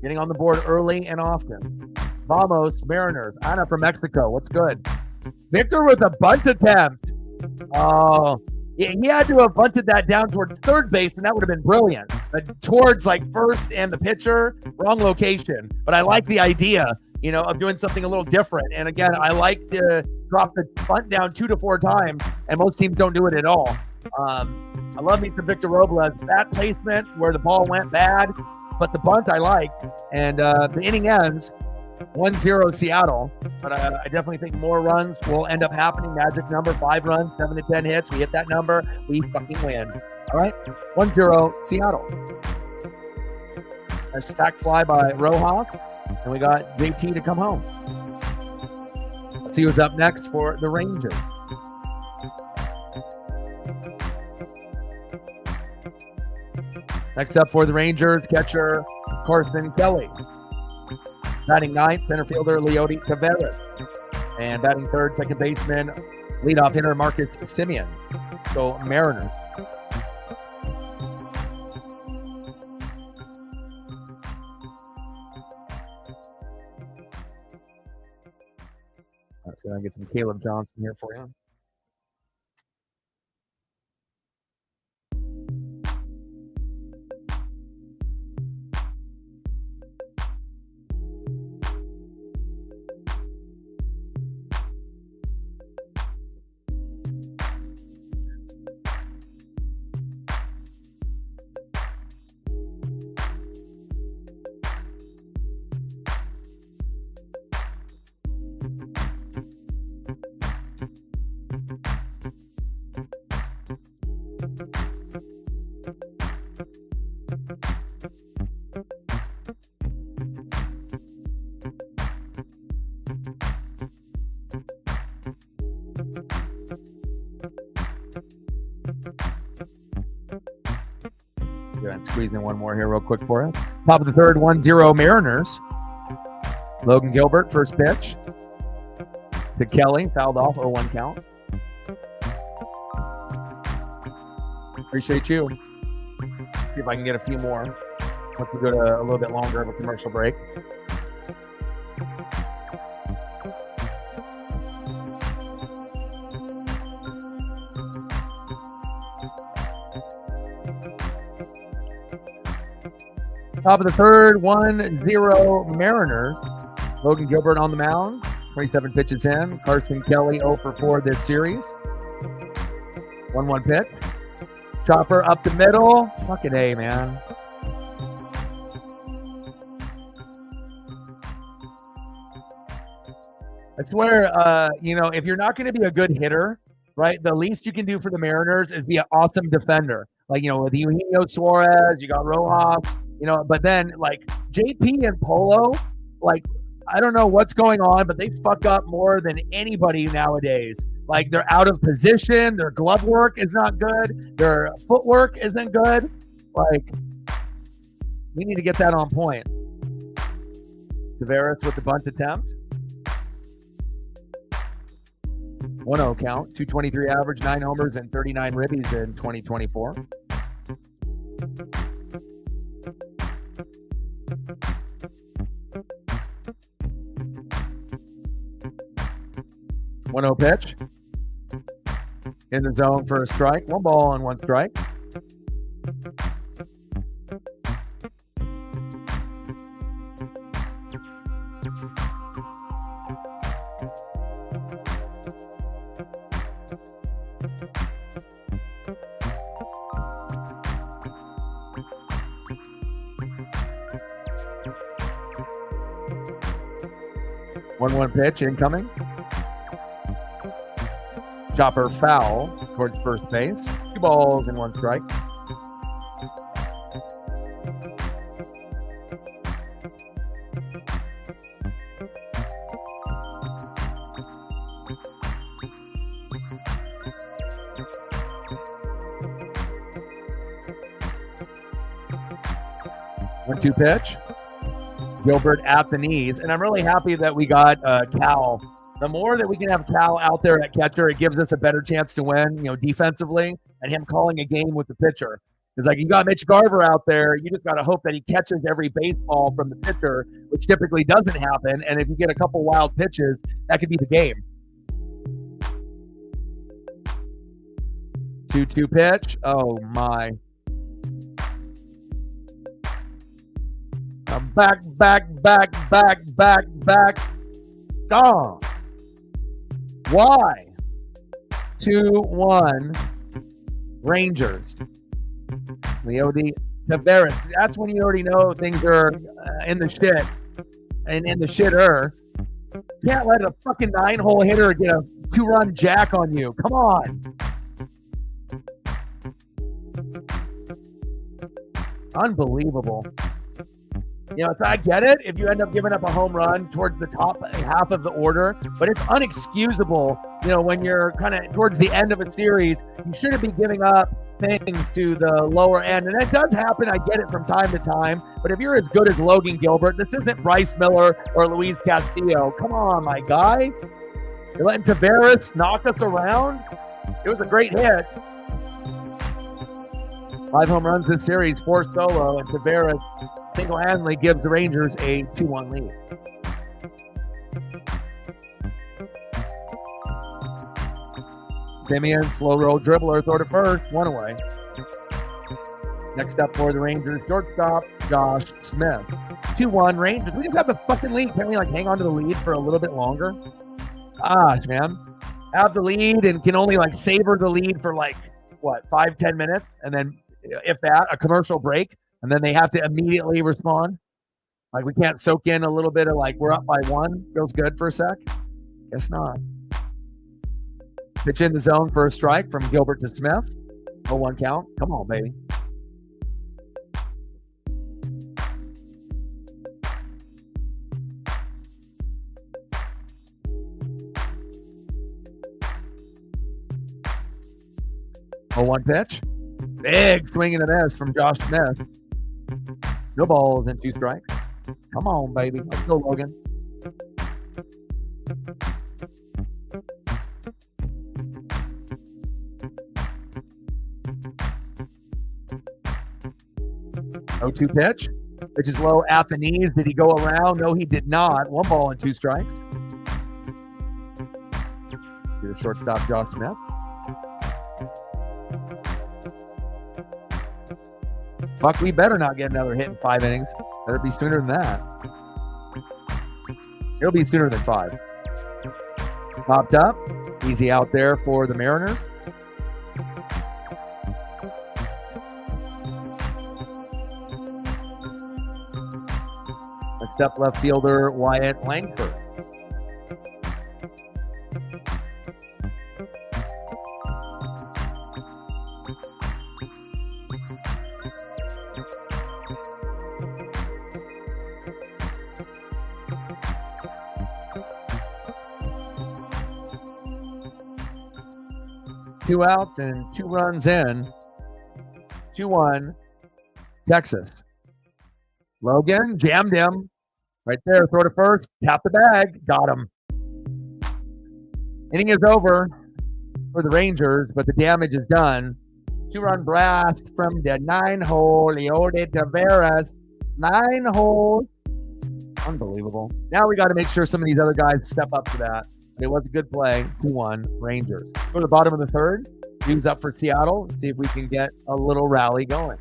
Getting on the board early and often. Vamos, Mariners. Ana from Mexico. What's good? Victor with a bunt attempt. Oh, he had to have bunted that down towards third base, and that would have been brilliant. But towards first and the pitcher, wrong location. But I like the idea, of doing something a little different. And again, I like to drop the bunt down 2 to 4 times, and most teams don't do it at all. I love me some Victor Robles. That placement where the ball went bad, but the bunt I liked. And the inning ends 1-0 Seattle, but I definitely think more runs will end up happening. Magic number, 5 runs, 7 to 10 hits. We hit that number, we fucking win. All right, 1-0 Seattle. A stack fly by Rojas, and we got JT to come home. Let's see who's up next for the Rangers. Next up for the Rangers, catcher Carson Kelly. Batting 9th, center fielder Leody Taveras. And batting 3rd, second baseman, leadoff hitter Marcus Semien. So, Mariners. Let's go and get some Caleb Johnson here for you. Squeeze in one more here real quick for us. Top of the 3rd, 1-0 Mariners. Logan Gilbert, first pitch to Kelly, fouled off, 0-1 count. Appreciate you. See if I can get a few more. Once we go to a little bit longer of a commercial break. Top of the third, 1-0 Mariners. Logan Gilbert on the mound. 27 pitches in. Carson Kelly 0 for 4 this series. 1-1 pitch. Chopper up the middle. Fucking A, man. I swear, if you're not going to be a good hitter, right, the least you can do for the Mariners is be an awesome defender. Like, with Eugenio Suarez, you got Rojas, but then, like, JP and Polo, like, I don't know what's going on, but they fuck up more than anybody nowadays. Like, they're out of position. Their glove work is not good. Their footwork isn't good. Like, we need to get that on point. Taveras with the bunt attempt. 1-0 count. 223 average, 9 homers, and 39 ribbies in 2024. One-0 pitch. In the zone for a strike. 1 ball and 1 strike. One pitch incoming. Chopper foul towards first base. 2 balls and 1 strike. One-two pitch. Gilbert at the knees, and I'm really happy that we got Cal. The more that we can have Cal out there at catcher, it gives us a better chance to win, defensively, and him calling a game with the pitcher. It's like, you got Mitch Garver out there, you just got to hope that he catches every baseball from the pitcher, which typically doesn't happen, and if you get a couple wild pitches, that could be the game. 2-2 pitch. Oh, my. Back. Gone. Why? 2-1 Rangers. Leody Taveras. That's when you already know things are in the shit and in the shitter. Can't let a fucking 9-hole hitter get a 2-run jack on you. Come on. Unbelievable. I get it if you end up giving up a home run towards the top half of the order, but it's unexcusable, when you're kind of towards the end of a series, you shouldn't be giving up things to the lower end. And it does happen, I get it, from time to time, but if you're as good as Logan Gilbert, this isn't Bryce Miller or Luis Castillo. Come on, my guy. You're letting Taveras knock us around? It was a great hit. 5 home runs this series, 4 solo, and Taveras single-handedly gives the Rangers a 2-1 lead. Simeon, slow roll dribbler, throw to first, 1 away. Next up for the Rangers, shortstop, Josh Smith. 2-1 Rangers. We just have the fucking lead. Can't we hang on to the lead for a little bit longer? Gosh, man. Have the lead and can only savor the lead for 5-10 minutes, and then if that, a commercial break, and then they have to immediately respond. We can't soak in a little bit of we're up by 1. Feels good for a sec. Guess not. Pitch in the zone for a strike from Gilbert to Smith. 0-1 count. Come on, baby. Oh, 1 pitch. Big swing and a miss from Josh Smith. No balls and 2 strikes. Come on, baby. Let's go, Logan. 0-2 pitch. Pitch is low at the knees. Did he go around? No, he did not. 1 ball and 2 strikes. To the shortstop, Josh Smith. Fuck, we better not get another hit in 5 innings. Better be sooner than that. It'll be sooner than 5. Popped up. Easy out there for the Mariners. Next up, left fielder Wyatt Langford. Two outs and 2 runs in. 2-1, Texas. Logan jammed him. Right there, throw to first, tap the bag, got him. Inning is over for the Rangers, but the damage is done. 2-run blast from the 9-hole, Leody Taveras. 9-hole. Unbelievable. Now we got to make sure some of these other guys step up to that. It was a good play. 2-1 Rangers. Go to the bottom of the third. Dude's up for Seattle. See if we can get a little rally going.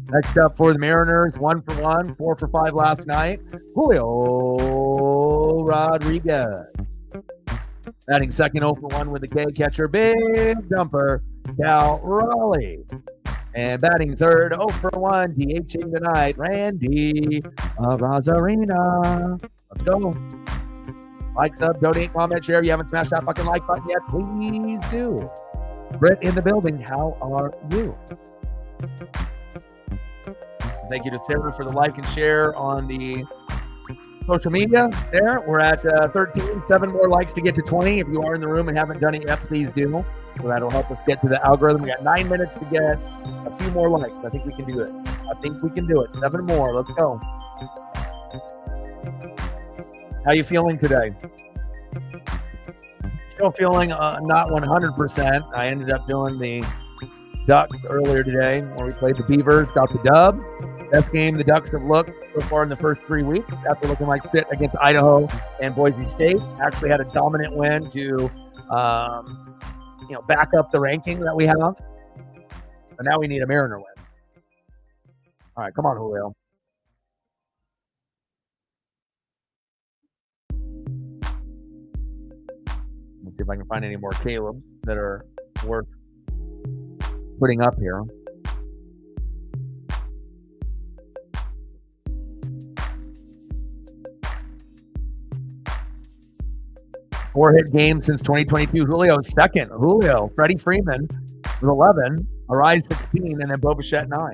Next up for the Mariners, 1 for 1, 4 for 5 last night. Julio Rodriguez. Batting second, 0 for 1 with the K catcher. Big dumper, Cal Raleigh. And batting third, 0 for 1, DHing tonight, Randy Rosarina. Let's go. Like, sub, donate, comment, share. If you haven't smashed that fucking like button yet, please do. Britt in the building, how are you? Thank you to Sarah for the like and share on the social media there. We're at 13, 7 more likes to get to 20. If you are in the room and haven't done it yet, please do. So that'll help us get to the algorithm. We got 9 minutes to get a few more likes. I think we can do it. 7 more. Let's go. How you feeling today? Still feeling not 100%. I ended up doing the Ducks earlier today where we played the Beavers, got the dub. Best game the Ducks have looked so far in the first 3 weeks after looking like shit against Idaho and Boise State. Actually had a dominant win to back up the ranking that we have. But now we need a Mariner win. All right, come on, Julio. Let's see if I can find any more Calebs that are worth putting up here. Four-hit game since 2022. Julio's second. Freddie Freeman with 11, Arise 16, and then Bo Bichette 9.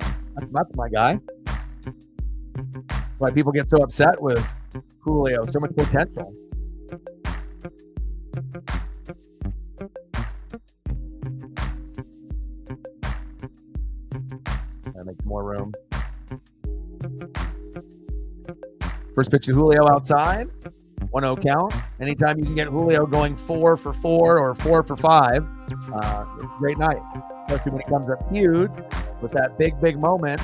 That's my guy. That's why people get so upset with Julio. So much potential. Gotta make more room. First pitch to Julio outside. 1-0 count. Anytime you can get Julio going 4 for 4 or 4 for 5, it's a great night. Especially when he comes up huge with that big moment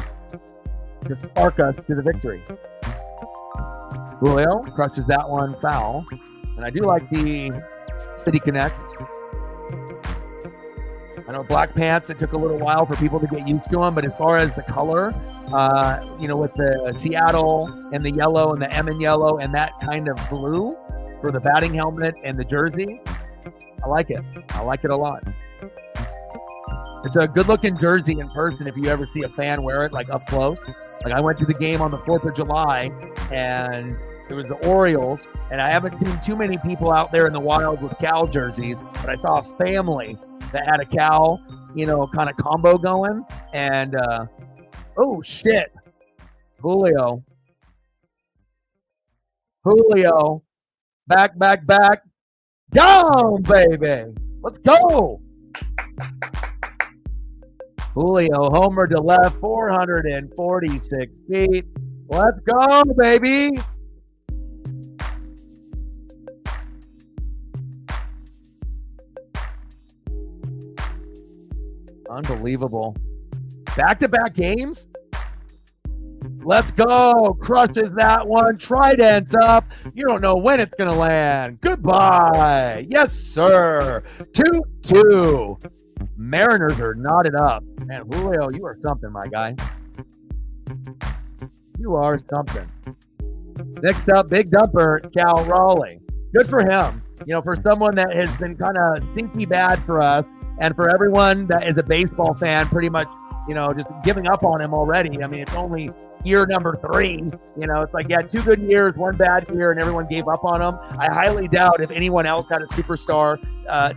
to spark us to the victory. Julio crushes that one foul. And I do like the City Connects. I know black pants, it took a little while for people to get used to them, but as far as the color, with the Seattle and the yellow and the M and yellow and that kind of blue for the batting helmet and the jersey, I like it. I like it a lot. It's a good-looking jersey in person if you ever see a fan wear it, like up close. Like I went to the game on the 4th of July, and it was the Orioles, and I haven't seen too many people out there in the wild with Cal jerseys, but I saw a family that had a Cal, kind of combo going, and oh shit, Julio, back, down, baby, let's go. Julio homer to left, 446 feet. Let's go, baby. Unbelievable. Back-to-back games? Let's go. Crushes that one. Trident's up. You don't know when it's going to land. Goodbye. Yes, sir. 2-2. Mariners are knotted up. Man, Julio, you are something, my guy. You are something. Next up, big dumper, Cal Raleigh. Good for him. You know, for someone that has been kind of stinky bad for us, and for everyone that is a baseball fan, pretty much, you know, just giving up on him already. I mean, it's only year number 3. You know, it's like, yeah, 2 good years, 1 bad year, and everyone gave up on him. I highly doubt if anyone else had a superstar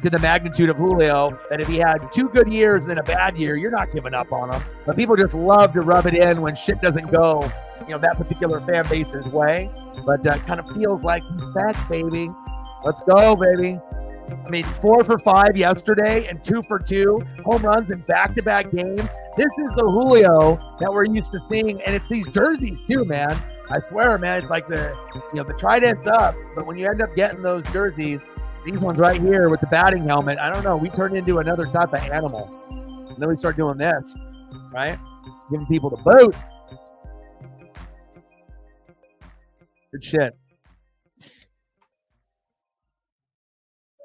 to the magnitude of Julio, that if he had 2 good years and then a bad year, you're not giving up on him. But people just love to rub it in when shit doesn't go, you know, that particular fan base's way. But kind of feels like he's back, baby. Let's go, baby. I mean, 4 for 5 yesterday and 2 for 2 home runs in back-to-back games. This is the Julio that we're used to seeing, and it's these jerseys too, man. I swear, man, it's like the Trident's up, but when you end up getting those jerseys, these ones right here with the batting helmet, I don't know, we turned into another type of animal. And then we start doing this, right? Giving people the boot. Good shit.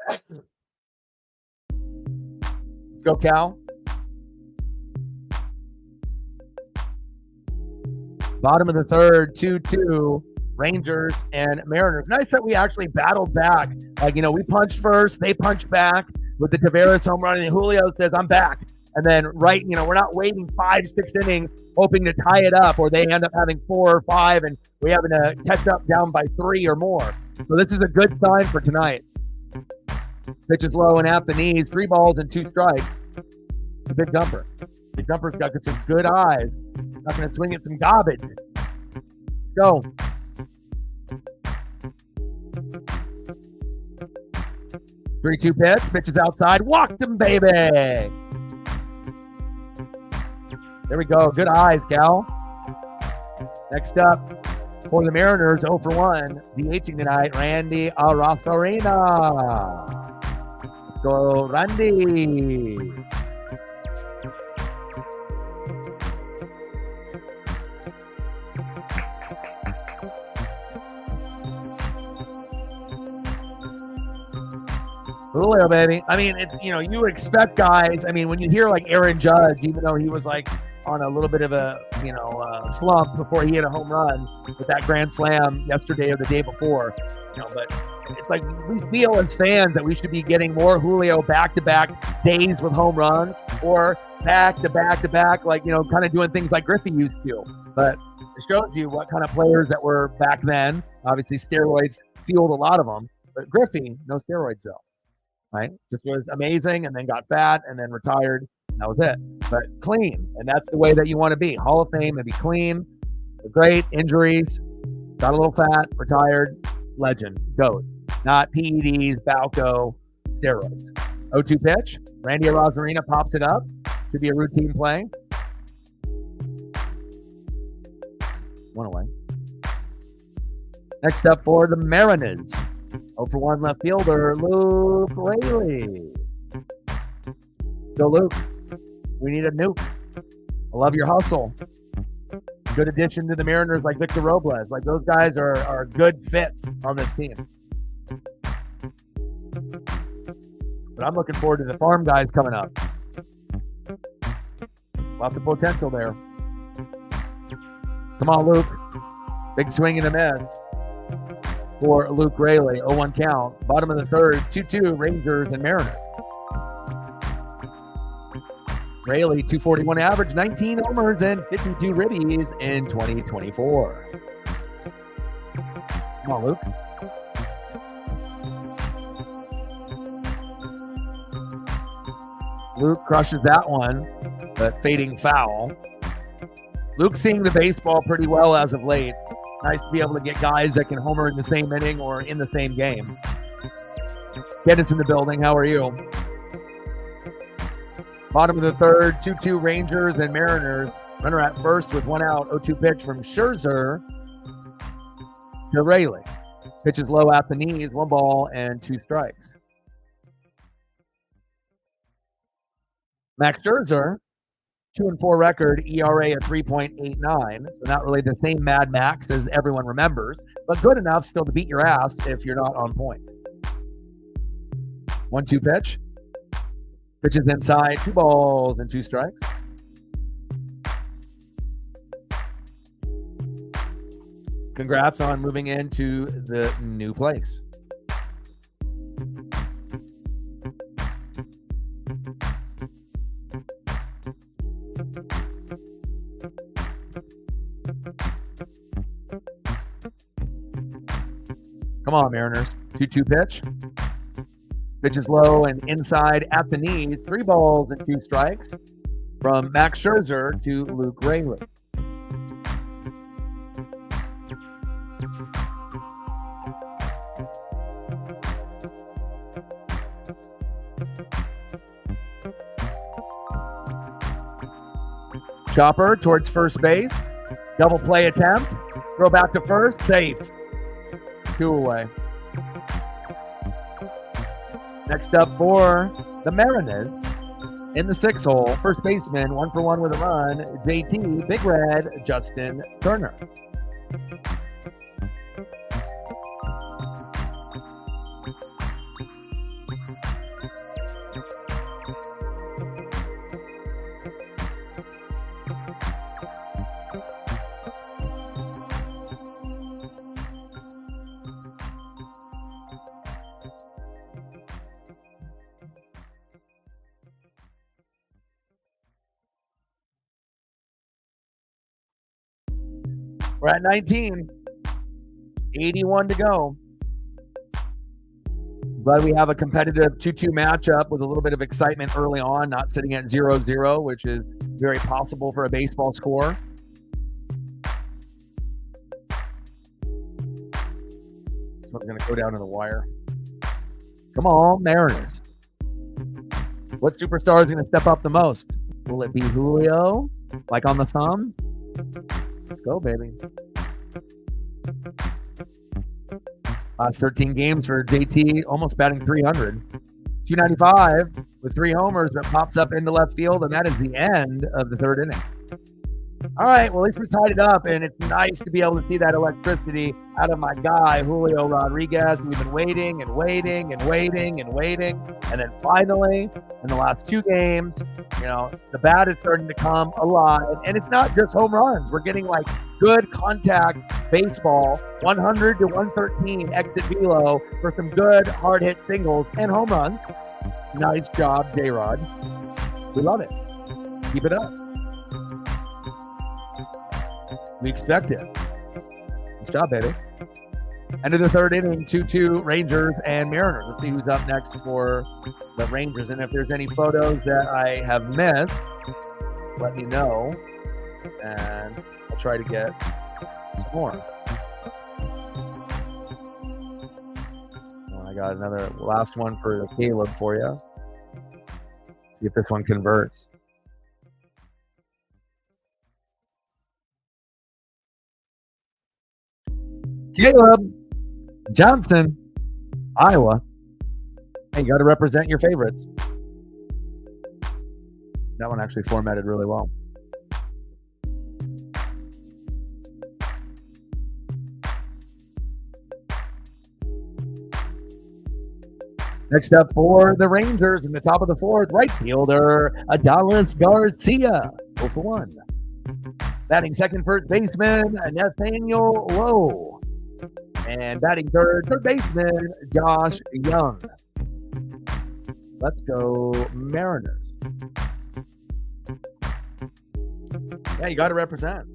Let's go, Cal. Bottom of the third, 2-2, Rangers and Mariners. Nice that we actually battled back. Like, you know, we punched first, they punched back with the Taveras home run, and Julio says, I'm back. And then, right, you know, we're not waiting 5-6 innings hoping to tie it up, or they end up having 4 or 5, and we having to catch up down by 3 or more. So this is a good sign for tonight. Pitch is low and at the knees. 3 balls and 2 strikes. It's a big dumper. The dumper's got some good eyes. Not going to swing at some garbage. Let's go. Three-two pitch. Pitch is outside. Walked him, baby. There we go. Good eyes, Cal. Next up for the Mariners, 0 for 1. DHing tonight, Randy Arozarena. Let's go, Randy. Julio, baby. I mean, it's, you know, you expect guys. I mean, when you hear like Aaron Judge, even though he was like on a little bit of a, you know, slump before he hit a home run with that grand slam yesterday or the day before, you know, but it's like we feel as fans that we should be getting more Julio back-to-back days with home runs, or back-to-back, like, you know, kind of doing things like Griffey used to. But it shows you what kind of players that were back then. Obviously, steroids fueled a lot of them, but Griffey, no steroids though. Right? Just was amazing, and then got fat, and then retired. That was it. But clean, and that's the way that you want to be. Hall of Fame and be clean. Great. Injuries. Got a little fat. Retired. Legend. GOAT. Not PEDs, Balco, steroids. 0-2 pitch. Randy Arozarena pops it up. Should be a routine play. 1 away. Next up for the Mariners. 0 for 1 left fielder, Luke Raleigh. Go, Luke. We need a nuke. I love your hustle. Good addition to the Mariners, like Victor Robles. Like, those guys are good fits on this team. But I'm looking forward to the farm guys coming up. Lots of potential there. Come on, Luke. Big swing and a miss for Luke Raleigh. 0-1 count. Bottom of the third, 2-2 Rangers and Mariners. Raleigh, 241 average, 19 homers, and 52 ribbies in 2024. Come on, Luke. Luke crushes that one, but fading foul. Luke's seeing the baseball pretty well as of late. Nice to be able to get guys that can homer in the same inning or in the same game. Kenneth's in the building. How are you? Bottom of the third, 2-2 Rangers and Mariners. Runner at first with 1 out. 0-2 pitch from Scherzer to Raleigh. Pitch is low at the knees. 1 ball and 2 strikes. Max Scherzer, 2-4 record, ERA at 3.89. So not really the same Mad Max as everyone remembers, but good enough still to beat your ass if you're not on point. 1-2 pitch. Pitches inside, 2 balls and 2 strikes. Congrats on moving into the new place. Come on, Mariners. 2-2 pitch. Pitch is low and inside at the knees. 3 balls and 2 strikes from Max Scherzer to Luke Raley. Chopper towards first base. Double play attempt. Throw back to first. Safe. 2 away. Next up for the Mariners in the 6 hole, first baseman, 1 for 1 with a run, JT, Big Red, Justin Turner. We're at 19. 81 to go. But we have a competitive 2-2 matchup with a little bit of excitement early on, not sitting at 0-0, which is very possible for a baseball score. This one's going to go down to the wire. Come on, Mariners. What superstar is going to step up the most? Will it be Julio, like on the thumb? Let's go, baby. Last 13 games for JT, almost batting 300. 295 with 3 homers, but pops up into left field, and that is the end of the 3rd inning. All right, well, at least we tied it up, and it's nice to be able to see that electricity out of my guy, Julio Rodriguez. We've been waiting and waiting and waiting and waiting, and then finally, in the last 2 games, the bat is starting to come alive, and it's not just home runs. We're getting, good contact baseball, 100 to 113 exit velo for some good hard-hit singles and home runs. Nice job, J-Rod. We love it. Keep it up. We expect it. Good job, baby. End of the 3rd inning, 2-2 Rangers and Mariners. Let's see who's up next for the Rangers. And if there's any photos that I have missed, let me know. And I'll try to get some more. Well, I got another last one for Caleb for you. See if this one converts. Caleb Johnson, Iowa. Hey, you got to represent your favorites. That one actually formatted really well. Next up for the Rangers in the top of the 4th, right fielder Adolis Garcia, 0 for 1. Batting second, first baseman Nathaniel Lowe. And batting third baseman Josh Young. Let's go Mariners. Yeah, you got to represent.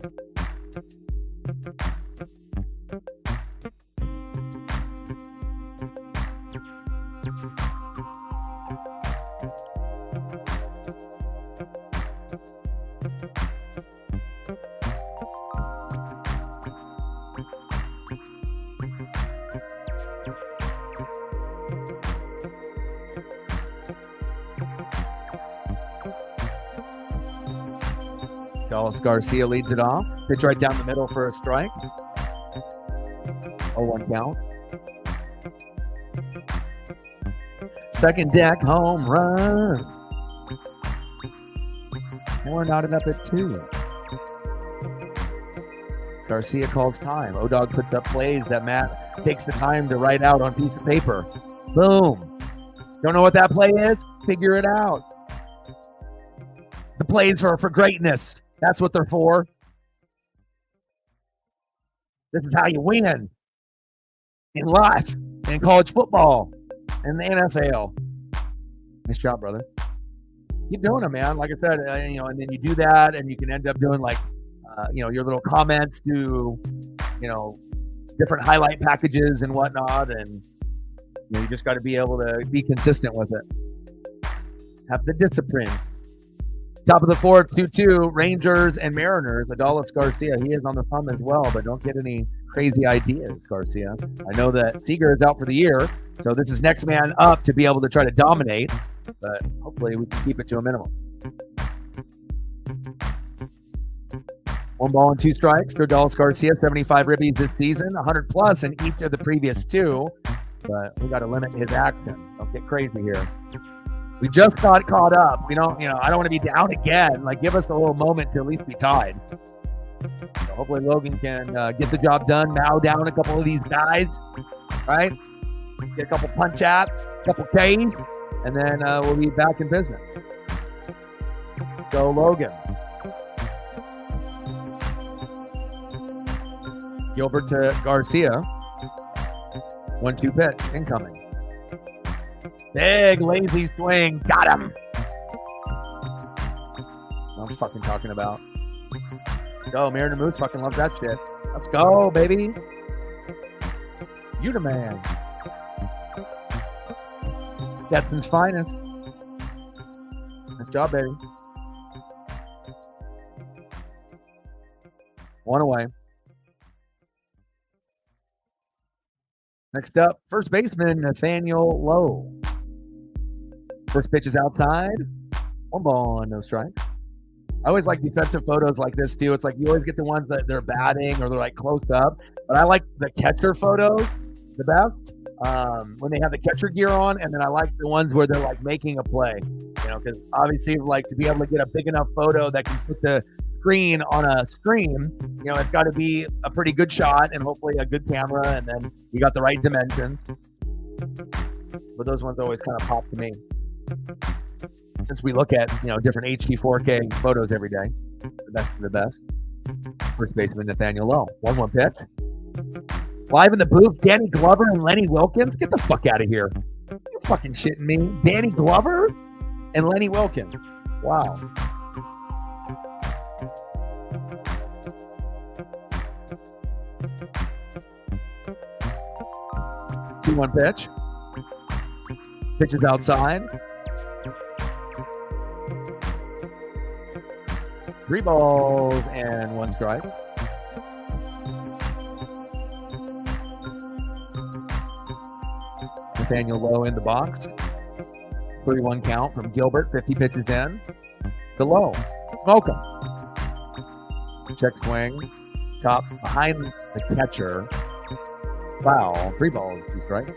Adolis Garcia leads it off. Pitch right down the middle for a strike. 0-1 count. Second deck home run. We're knotted up at 2. Garcia calls time. O-Dog puts up plays that Matt takes the time to write out on a piece of paper. Boom. Don't know what that play is? Figure it out. The plays are for greatness. That's what they're for. This is how you win in life, in college football, in the NFL. Nice job, brother. Keep doing it, man. Like I said, and then you do that, and you can end up doing like, your little comments to, different highlight packages and whatnot, and you just got to be able to be consistent with it. Have the discipline. Top of the 4th, 2-2, Rangers and Mariners. Adolis Garcia, he is on the thumb as well, but don't get any crazy ideas, Garcia. I know that Seager is out for the year, so this is next man up to be able to try to dominate, but hopefully we can keep it to a minimum. 1 ball and 2 strikes for Adolis Garcia, 75 ribbies this season, 100 plus in each of the previous 2, but we got to limit his action. Don't get crazy here. We just got caught up. We don't, I don't want to be down again. Like, give us a little moment to at least be tied. So hopefully Logan can get the job done, mow down a couple of these guys, right? Get a couple punch outs, a couple Ks, and then we'll be back in business. So Logan. Gilbert to Garcia. 1-2 pitch, incoming. Big lazy swing, got him. I'm fucking talking about. Go, Mariner Moose fucking loves that shit. Let's go, baby. You the man. Stetson's finest. Nice job, baby. 1 away. Next up, first baseman Nathaniel Lowe. First pitch is outside. 1 ball and no strikes. I always like defensive photos like this too. It's like you always get the ones that they're batting or they're like close up. But I like the catcher photos the best when they have the catcher gear on. And then I like the ones where they're like making a play. Because obviously like to be able to get a big enough photo that can put the screen on a screen, it's got to be a pretty good shot and hopefully a good camera. And then you got the right dimensions. But those ones always kind of pop to me. Since we look at, different HD 4K photos every day. The best of the best. First baseman Nathaniel Lowe. 1-1 pitch. Live in the booth, Danny Glover and Lenny Wilkins. Get the fuck out of here. You're fucking shitting me. Danny Glover and Lenny Wilkins. Wow. One pitch. Pitch is outside. 3 balls and 1 strike. Nathaniel Lowe in the box. 3-1 count from Gilbert. 50 pitches in. To Lowe. Smoke him. Check swing. Chop behind the catcher. Foul. 3 balls, 2 strikes.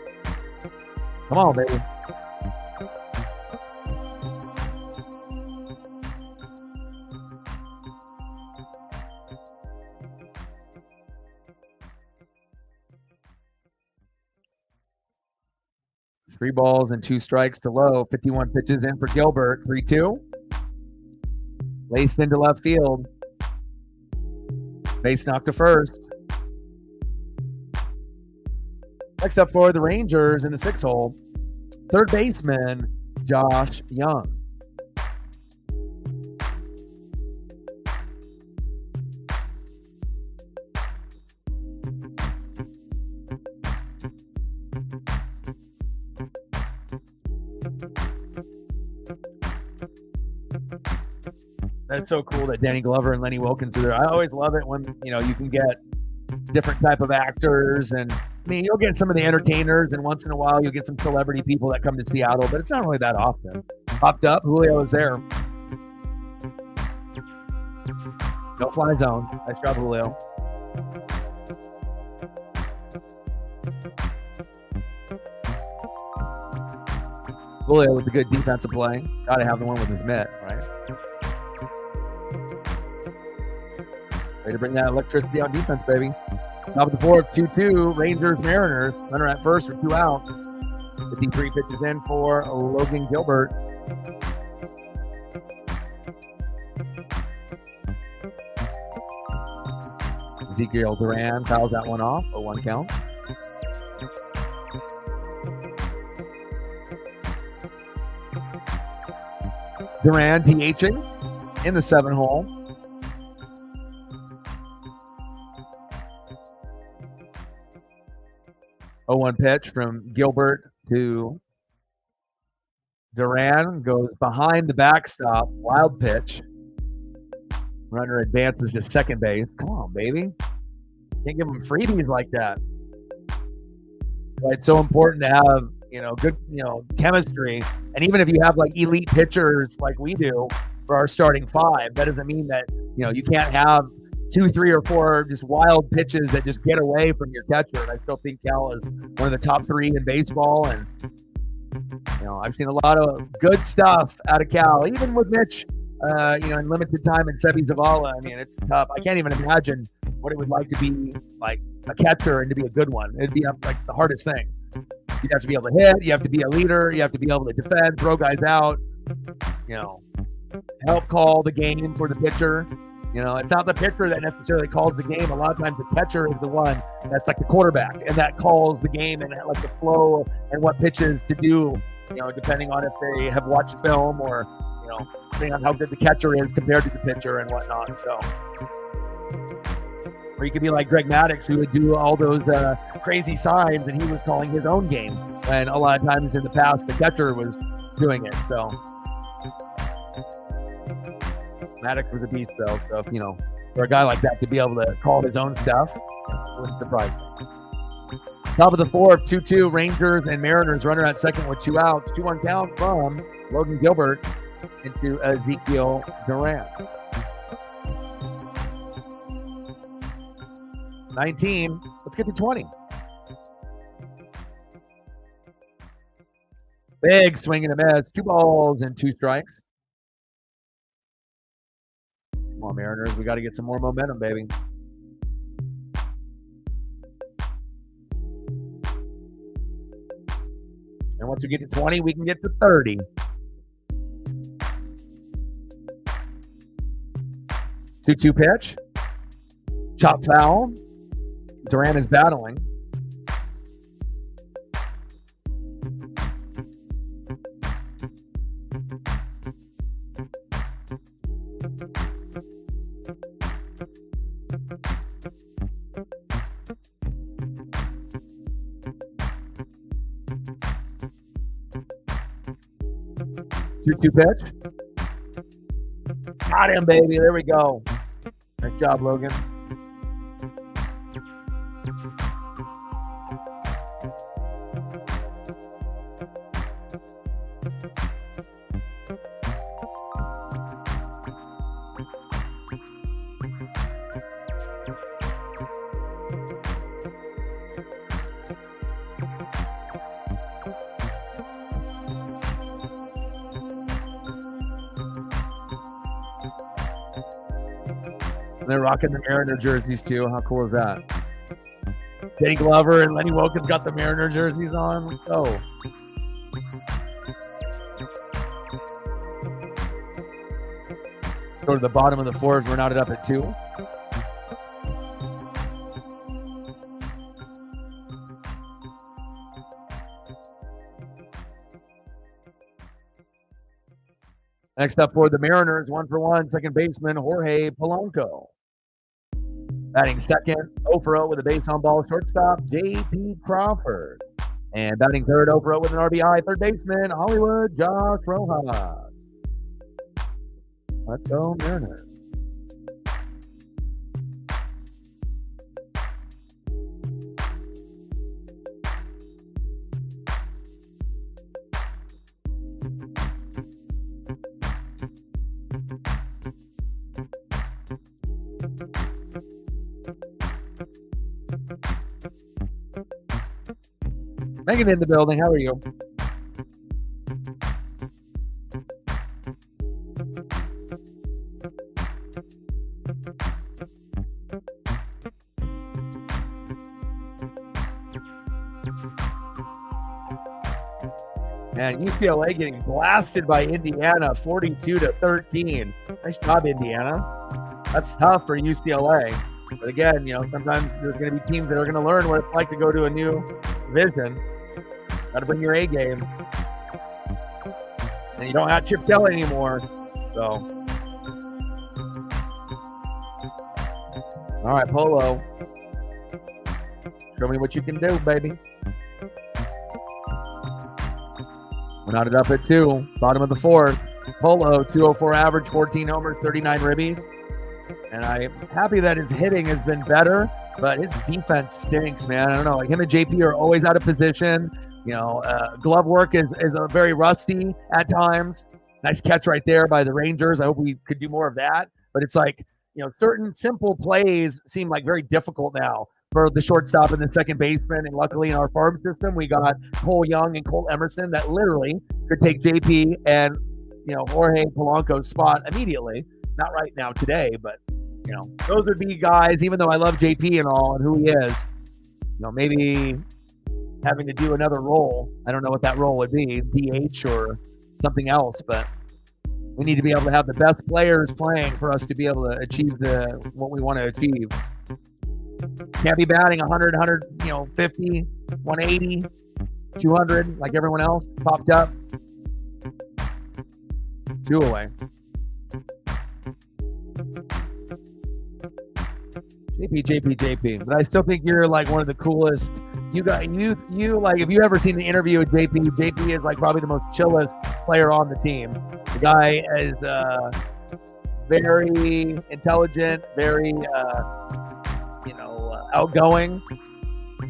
Come on, baby. Three balls and 2 strikes to Lowe. 51 pitches in for Gilbert. 3-2. Laced into left field. Base knock to first. Next up for the Rangers in the 6 hole, third baseman Josh Young. That's so cool that Danny Glover and Lenny Wilkins are there. I always love it when, you can get different type of actors, and you'll get some of the entertainers, and once in a while you'll get some celebrity people that come to Seattle, but it's not really that often. Popped up, Julio was there. No fly zone. Nice job, Julio. Julio with a good defensive play. Got to have the one with his mitt, right? Ready to bring that electricity on defense, baby. Top of the fourth, 2-2, Rangers, Mariners. Runner at first with 2 outs. 53 pitches in for Logan Gilbert. Ezekiel Duran fouls that one off, a 1 count. Duran DHing in the 7 hole. Oh, 1 pitch from Gilbert to Duran, goes behind the backstop, wild pitch. Runner advances to second base. Come on, baby. Can't give him freebies like that. So it's so important to have, good, chemistry. And even if you have like elite pitchers like we do for our starting 5, that doesn't mean that, you can't have 2, 3, or 4 just wild pitches that just get away from your catcher. And I still think Cal is one of the top 3 in baseball. And, I've seen a lot of good stuff out of Cal, even with Mitch, in limited time and Sebi Zavala. I mean, it's tough. I can't even imagine what it would like to be like a catcher and to be a good one. It'd be like the hardest thing. You'd have to be able to hit. You have to be a leader. You have to be able to defend, throw guys out, help call the game for the pitcher. It's not the pitcher that necessarily calls the game. A lot of times the catcher is the one that's like the quarterback and that calls the game and like the flow and what pitches to do, depending on if they have watched film or, depending on how good the catcher is compared to the pitcher and whatnot. So, or you could be like Greg Maddux, who would do all those crazy signs and he was calling his own game. And a lot of times in the past, the catcher was doing it. So Maddux was a beast, though. So, for a guy like that to be able to call his own stuff, wouldn't surprise me. Top of the fourth, 2-2, Rangers and Mariners. Runner at second with 2 outs. 2-1 count from Logan Gilbert into Ezekiel Duran. 19. Let's get to 20. Big swing and a miss. 2 balls and 2 strikes. Come on, Mariners. We got to get some more momentum, baby. And once we get to 20, we can get to 30. Two-two pitch. Chop foul. Duran is battling. Two-two pitch. Got him, baby. There we go. Nice job, Logan. And they're rocking the Mariner jerseys too. How cool is that? Danny Glover and Lenny Wilkins got the Mariner jerseys on. Let's go. Let's go to the bottom of the fourth. We're knotted up at 2. Next up for the Mariners, 1-for-1, second baseman Jorge Polanco. Batting second, 0-for-0 with a base on ball shortstop, J.P. Crawford. And batting third, 0-for-0 with an RBI, third baseman, Hollywood Josh Rojas. Let's go, Mariners. Megan in the building. How are you? And UCLA getting blasted by Indiana, 42-13. Nice job, Indiana. That's tough for UCLA. But again, sometimes there's going to be teams that are going to learn what it's like to go to a new division. Got to bring your A game. And you don't have Chip Kelly anymore. So, all right, Polo. Show me what you can do, baby. We're knotted up at 2. Bottom of the 4th. Polo, 204 average, 14 homers, 39 ribbies. And I'm happy that his hitting has been better, but his defense stinks, man. I don't know. Like him and JP are always out of position. Glove work is very rusty at times. Nice catch right there by the Rangers. I hope we could do more of that. But it's like, certain simple plays seem like very difficult now for the shortstop and the second baseman. And luckily in our farm system, we got Cole Young and Cole Emerson that literally could take JP and, Jorge Polanco's spot immediately. Not right now today, but, those would be guys, even though I love JP and all and who he is, maybe having to do another role. I don't know what that role would be, DH or something else, but we need to be able to have the best players playing for us to be able to achieve what we want to achieve. Can't be batting 100, 150, 180, 200 like everyone else. Popped up. 2 away. JP. But I still think you're like one of the coolest. You like, if you ever seen the interview with JP is like probably the most chillest player on the team. The guy is very intelligent, very outgoing.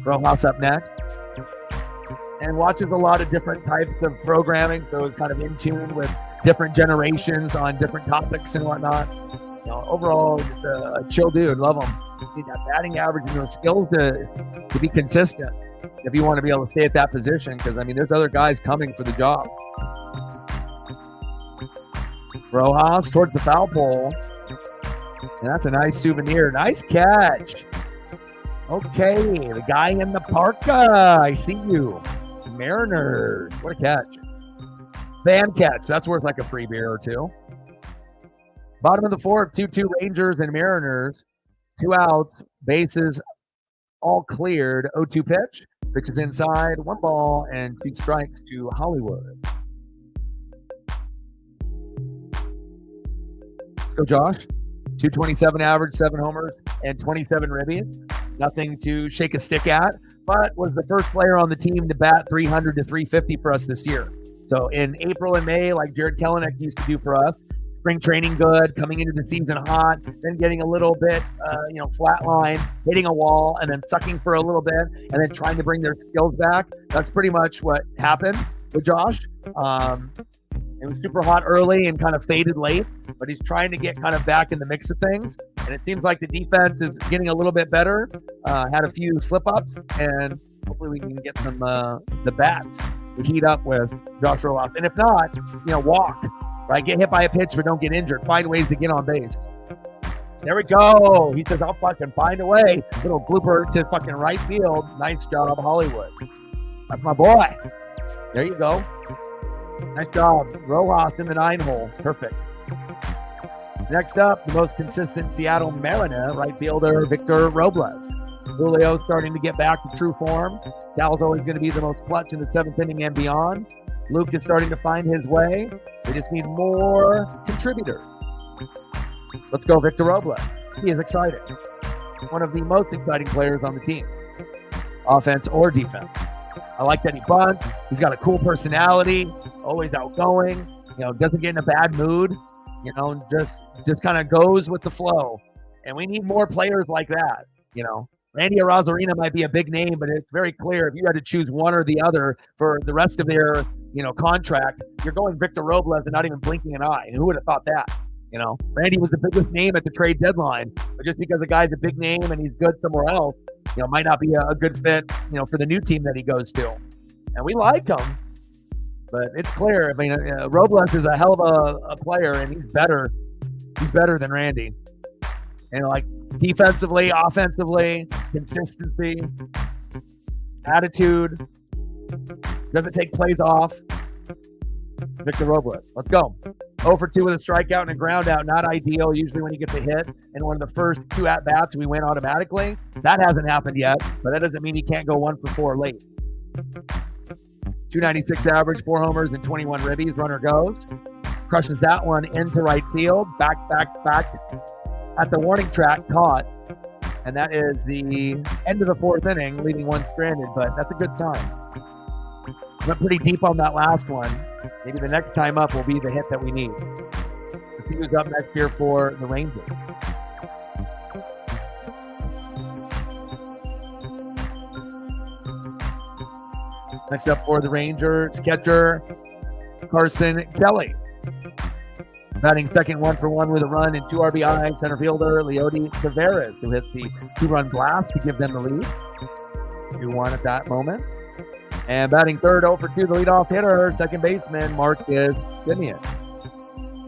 Rojas up next. And watches a lot of different types of programming, so is kind of in tune with different generations on different topics and whatnot. Overall, just a chill dude. Love him. Need that batting average and skills to be consistent if you want to be able to stay at that position, because, there's other guys coming for the job. Rojas towards the foul pole. And that's a nice souvenir. Nice catch. Okay, the guy in the parka. I see you. Mariners. What a catch. Fan catch. That's worth like a free beer or two. Bottom of the 4th, 2-2 Rangers and Mariners. 2 outs, bases all cleared. 0-2 pitch. Pitch is inside. 1 ball and 2 strikes to Hollywood. Let's go, Josh. 227 average, 7 homers, and 27 ribbies. Nothing to shake a stick at, but was the first player on the team to bat 300 to 350 for us this year. So in April and May, like Jared Kelenic used to do for us, spring training good, coming into the season hot, then getting a little bit, flatline, hitting a wall, and then sucking for a little bit, and then trying to bring their skills back. That's pretty much what happened with Josh. It was super hot early and kind of faded late, but he's trying to get kind of back in the mix of things. And it seems like the defense is getting a little bit better. Had a few slip-ups, and hopefully we can get some the bats to heat up with Josh Rojas. And if not, walk. Right, get hit by a pitch, but don't get injured. Find ways to get on base. There we go. He says, I'll fucking find a way. Little blooper to fucking right field. Nice job, Hollywood. That's my boy. There you go. Nice job. Rojas in the 9-hole. Perfect. Next up, the most consistent Seattle Mariner, right fielder Victor Robles. Julio starting to get back to true form. Cal's always going to be the most clutch in the 7th inning and beyond. Luke is starting to find his way. We just need more contributors. Let's go, Victor Robles. He is exciting. One of the most exciting players on the team, offense or defense. I like that he bunts. He's got a cool personality, always outgoing, doesn't get in a bad mood, just kind of goes with the flow. And we need more players like that, Randy Arozarena might be a big name, but it's very clear if you had to choose one or the other for the rest of their, contract, you're going Victor Robles and not even blinking an eye. Who would have thought that? Randy was the biggest name at the trade deadline, but just because a guy's a big name and he's good somewhere else, might not be a good fit, for the new team that he goes to. And we like him, but it's clear. Robles is a hell of a player, and he's better. He's better than Randy. Defensively, offensively, consistency, attitude, doesn't take plays off. Victor Robles. Let's go. 0 for 2 with a strikeout and a ground out. Not ideal. Usually when you get the hit in one of the first 2 at-bats, we win automatically. That hasn't happened yet, but that doesn't mean he can't go 1 for 4 late. 296 average, 4 homers, and 21 ribbies. Runner goes. Crushes that one into right field. Back at the warning track, caught. And that is the end of the 4th inning, leaving 1 stranded, but that's a good sign. Went pretty deep on that last one. Maybe the next time up will be the hit that we need. Let's see who's up next here for the Rangers. Next up for the Rangers, catcher Carson Kelly. Batting second, 1 for 1 with a run and 2 RBI. Center fielder Leody Taveras, who hit the 2-run blast to give them the lead. 2-1 at that moment. And batting third, 0 for 2, the leadoff hitter, second baseman Marcus Semien.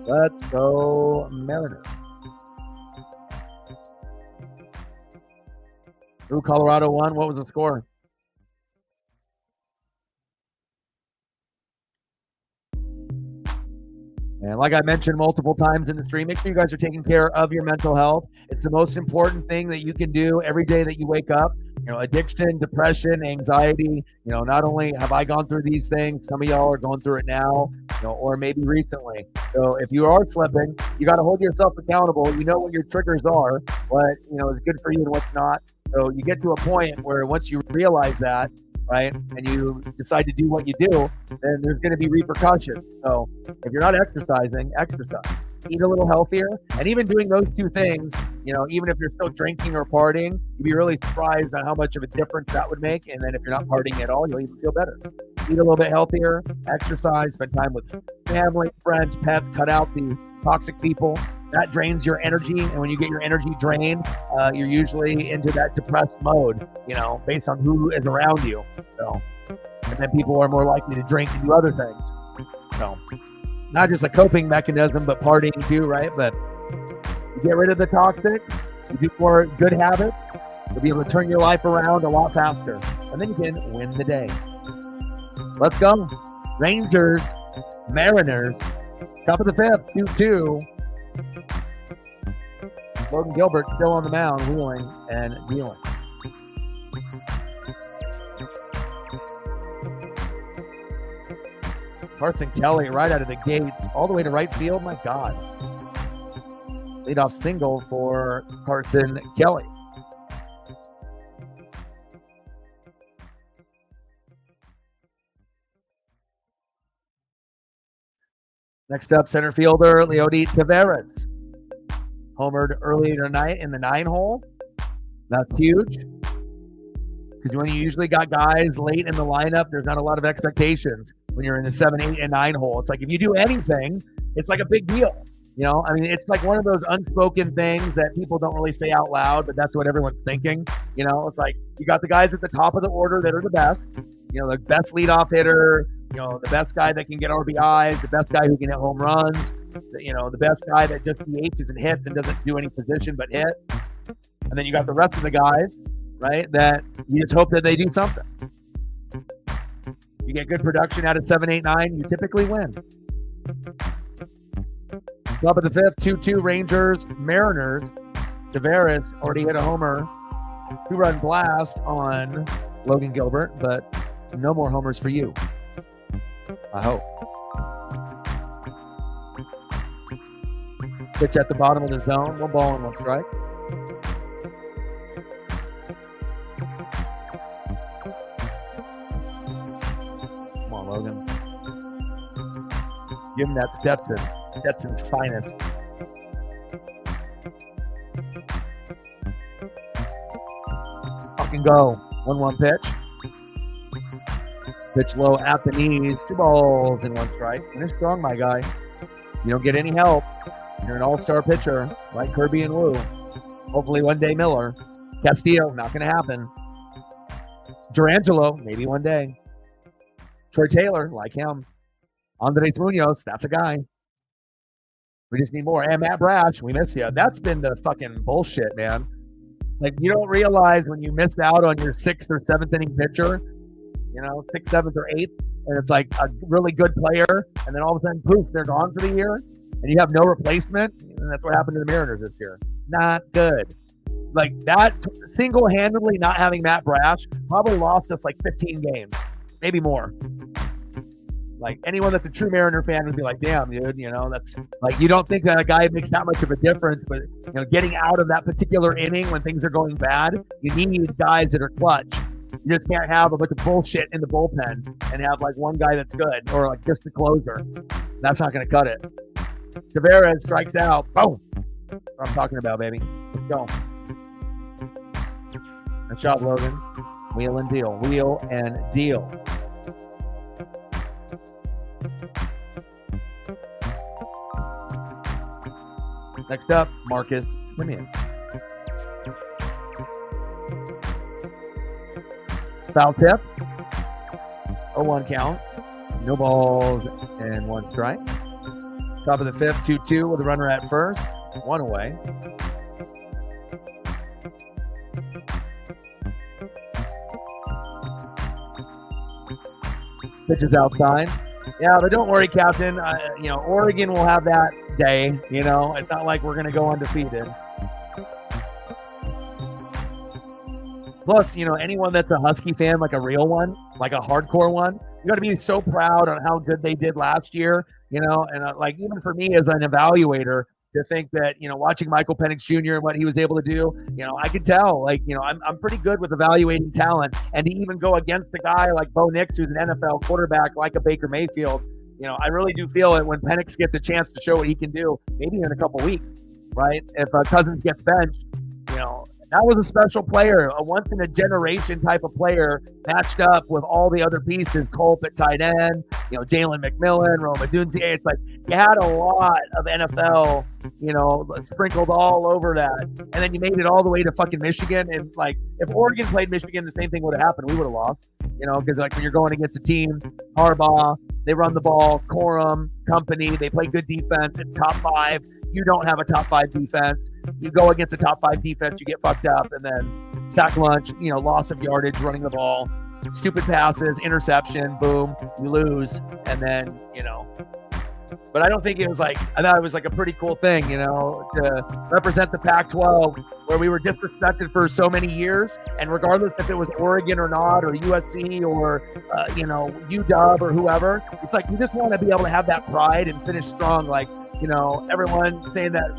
Let's go Mariners. Ooh, Colorado won. What was the score? And like I mentioned multiple times in the stream, make sure you guys are taking care of your mental health. It's the most important thing that you can do every day that you wake up. You know, addiction, depression, anxiety. You know, not only have I gone through these things, some of y'all are going through it now, you know, or maybe recently. So if you are slipping, you got to hold yourself accountable. You know what your triggers are, what, you know, is good for you and what's not. So you get to a point where once you realize that, right, and you decide to do what you do, then there's going to be repercussions. So if you're not exercising, exercise. Eat a little healthier. And even doing those 2 things, you know, even if you're still drinking or partying, you'd be really surprised on how much of a difference that would make. And then if you're not partying at all, you'll even feel better. Eat a little bit healthier, exercise, spend time with family, friends, pets, cut out the toxic people. That drains your energy, and when you get your energy drained, you're usually into that depressed mode, you know, based on who is around you. So, and then people are more likely to drink and do other things. So, not just a coping mechanism, but partying too, right? But you get rid of the toxic, you do more good habits, you'll be able to turn your life around a lot faster, and then you can win the day. Let's go. Rangers, Mariners, top of the 5th, 2-2. Logan Gilbert still on the mound, wheeling and dealing. Carson Kelly right out of the gates, all the way to right field. My God. Leadoff single for Carson Kelly. Next up, center fielder Leody Taveras. Homered earlier tonight in the 9-hole. That's huge. Because when you usually got guys late in the lineup, there's not a lot of expectations when you're in the 7, 8, and 9-hole. It's like if you do anything, it's like a big deal. You know, I mean, it's like one of those unspoken things that people don't really say out loud, but that's what everyone's thinking. You know, it's like you got the guys at the top of the order that are the best. You know, the best leadoff hitter, you know, the best guy that can get RBIs, the best guy who can hit home runs, you know, the best guy that just DHs and hits and doesn't do any position but hit. And then you got the rest of the guys, right, that you just hope that they do something. You get good production out of 7, 8, 9, you typically win. Top of the 5th, 2-2 Rangers, Mariners. Taveras already hit a homer, 2-run blast on Logan Gilbert, but no more homers for you. I hope. Pitch at the bottom of the zone. 1 ball and 1 strike. Come on, Logan. Give him that Stetson. Stetson's finest. Fucking go. 1-1 pitch. Pitch low at the knees. 2 balls and 1 strike. Finish strong, my guy. You don't get any help. You're an all-star pitcher like Kirby and Wu. Hopefully one day Miller. Castillo, not going to happen. Durangelo, maybe one day. Troy Taylor, like him. Andres Munoz, that's a guy. We just need more. And Matt Brash, we miss you. That's been the fucking bullshit, man. Like, you don't realize when you miss out on your 6th or 7th inning pitcher, you know, 6th, 7th, or 8th, and it's like a really good player, and then all of a sudden, poof, they're gone for the year, and you have no replacement, and that's what happened to the Mariners this year. Not good. Like that, single-handedly not having Matt Brash probably lost us like 15 games, maybe more. Like anyone that's a true Mariner fan would be like, damn, dude, that's like, you don't think that a guy makes that much of a difference, but getting out of that particular inning when things are going bad, you need guys that are clutch. You just can't have a bunch of bullshit in the bullpen and have like one guy that's good or like just the closer. That's not going to cut it. Taveras strikes out. Boom. That's what I'm talking about, baby. Let's go. Nice shot, Logan. Wheel and deal. Wheel and deal. Next up, Marcus Semien. Foul tip. 0-1 count. No balls and one strike. Top of the fifth, 2-2 with a runner at first. One away. Pitches outside. Yeah, but don't worry, Captain. Oregon will have that day. It's not like we're going to go undefeated. Plus, anyone that's a Husky fan, like a real one, like a hardcore one, you got to be so proud on how good they did last year, and like even for me as an evaluator to think that, watching Michael Penix Jr. and what he was able to do, I could tell, like, I'm pretty good with evaluating talent, and to even go against a guy like Bo Nix, who's an NFL quarterback like a Baker Mayfield, I really do feel it when Penix gets a chance to show what he can do, maybe in a couple weeks, right? If Cousins gets benched, that was a special player, a once-in-a-generation type of player matched up with all the other pieces, Culp at tight end, Jalen McMillan, Rome Odunze. It's like you had a lot of NFL, sprinkled all over that. And then you made it all the way to fucking Michigan. And, like, if Oregon played Michigan, the same thing would have happened. We would have lost, because, like, when you're going against a team, Harbaugh, they run the ball, Corum, company, they play good defense, it's top five. You don't have a top five defense. You go against a top five defense, you get fucked up, and then sack lunch, loss of yardage, running the ball, stupid passes, interception, boom, you lose, and then, But I don't think it was like, I thought it was like a pretty cool thing, to represent the Pac-12 where we were disrespected for so many years. And regardless if it was Oregon or not, or USC or, UW or whoever, it's like, you just want to be able to have that pride and finish strong. Like, everyone saying that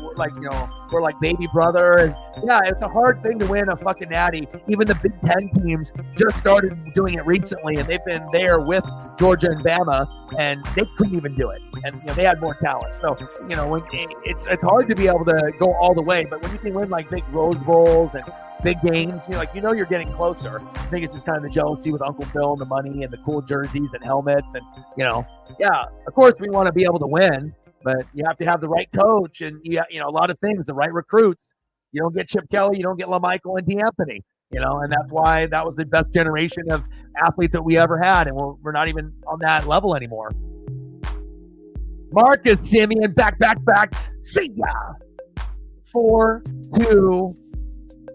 we're like baby brother. And yeah, it's a hard thing to win a fucking natty. Even the Big Ten teams just started doing it recently, and they've been there with Georgia and Bama, and they couldn't even do it. And they had more talent. So, when it's hard to be able to go all the way, but when you can win like big Rose Bowls and big games, you're getting closer. I think it's just kind of the jealousy with Uncle Phil and the money and the cool jerseys and helmets. And, yeah, of course we want to be able to win, but you have to have the right coach and, a lot of things, the right recruits. You don't get Chip Kelly, you don't get LaMichael and D'Anthony, and that's why that was the best generation of athletes that we ever had. And we're not even on that level anymore. Marcus Semien, back. See ya. 4-2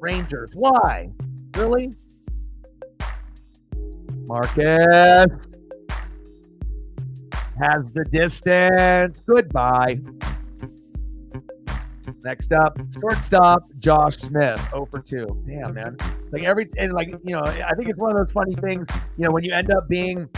Rangers. Why? Really? Marcus has the distance. Goodbye. Next up, shortstop Josh Smith, 0-2. Damn, man. I think it's one of those funny things, when you end up being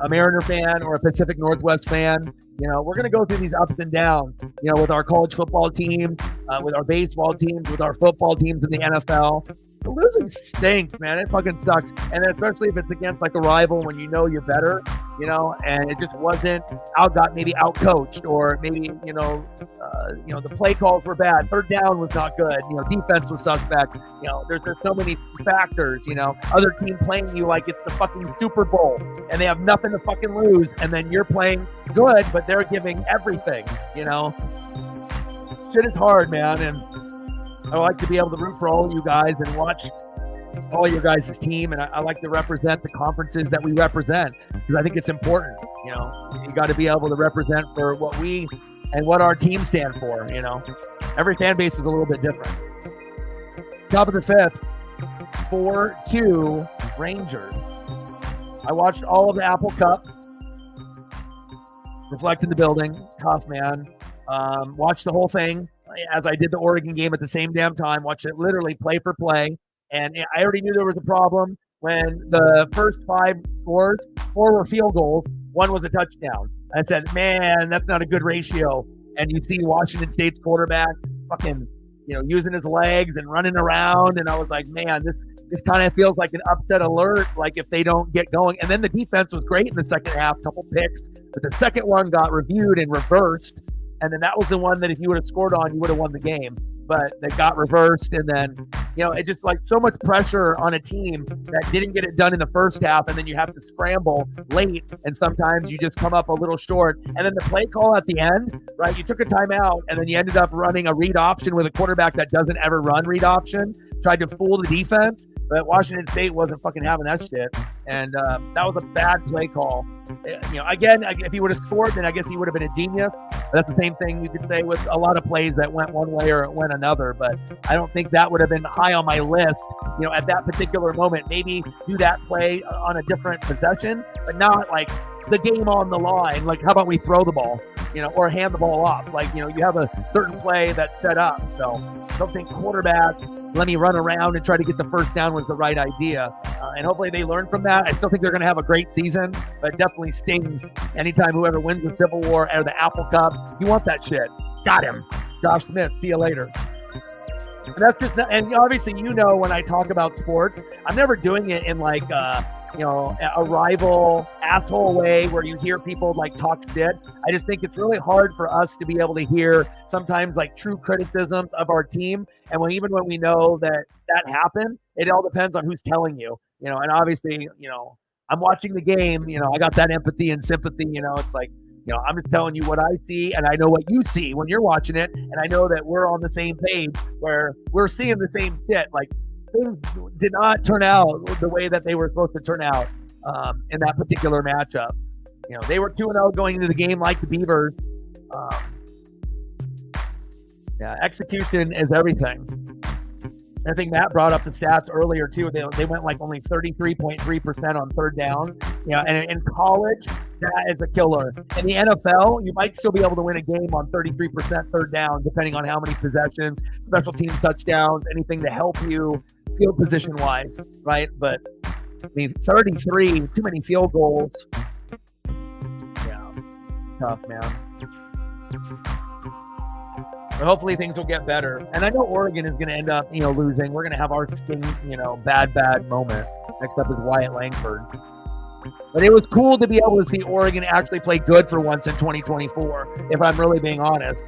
a Mariner fan or a Pacific Northwest fan, we're going to go through these ups and downs, with our college football teams, with our baseball teams, with our football teams in the NFL. The losing stinks, man. It fucking sucks. And especially if it's against like a rival when you're better, and it just wasn't maybe out-coached, or maybe, the play calls were bad. Third down was not good. Defense was suspect. There's so many factors, other team playing you like it's the fucking Super Bowl and they have nothing to fucking lose. And then you're playing good, but they're giving everything, Shit is hard, man. And I like to be able to root for all of you guys and watch all your guys' team. And I like to represent the conferences that we represent, because I think it's important. You got to be able to represent for what we and what our team stand for. Every fan base is a little bit different. Top of the fifth, 4-2 Rangers. I watched all of the Apple Cup. Reflect in the building. Tough, man. Watched the whole thing as I did the Oregon game at the same damn time. Watched it literally play for play. And I already knew there was a problem when the first 5 scores, 4 were field goals, 1 was a touchdown. I said, man, that's not a good ratio. And you see Washington State's quarterback fucking, using his legs and running around. And I was like, man, this kind of feels like an upset alert, like if they don't get going. And then the defense was great in the second half, couple picks. But the second one got reviewed and reversed. And then that was the one that if you would have scored on, you would have won the game. But they got reversed. And then, it just like so much pressure on a team that didn't get it done in the first half. And then you have to scramble late. And sometimes you just come up a little short. And then the play call at the end, right? You took a timeout and then you ended up running a read option with a quarterback that doesn't ever run read option. Tried to fool the defense. But Washington State wasn't fucking having that shit. And that was a bad play call. Again, if he would have scored, then I guess he would have been a genius. But that's the same thing you could say with a lot of plays that went one way or it went another. But I don't think that would have been high on my list, at that particular moment. Maybe do that play on a different possession, but not like the game on the line. Like, how about we throw the ball, or hand the ball off? Like, you have a certain play that's set up. So I don't think quarterback, let me run around and try to get the first down was the right idea. And hopefully they learn from that. I still think they're going to have a great season, but it definitely stings anytime whoever wins the Civil War or the Apple Cup. You want that shit. Got him. Josh Smith. See you later. And that's just, and obviously, when I talk about sports, I'm never doing it in like, a rival asshole way where you hear people like talk shit. I just think it's really hard for us to be able to hear sometimes like true criticisms of our team. And even when we know that happened, it all depends on who's telling you, and obviously, I'm watching the game, I got that empathy and sympathy, it's like, I'm just telling you what I see, and I know what you see when you're watching it, and I know that we're on the same page where we're seeing the same shit. Like, things did not turn out the way that they were supposed to turn out in that particular matchup. They were 2-0 going into the game like the Beavers. Execution is everything. I think Matt brought up the stats earlier too. They went like only 33.3% on third down. And in college, that is a killer. In the NFL, you might still be able to win a game on 33% third down, depending on how many possessions, special teams touchdowns, anything to help you field position wise, right? But 33, too many field goals. Yeah, tough, man. But hopefully things will get better. And I know Oregon is going to end up, losing. We're going to have our skin, bad moment. Next up is Wyatt Langford. But it was cool to be able to see Oregon actually play good for once in 2024, if I'm really being honest.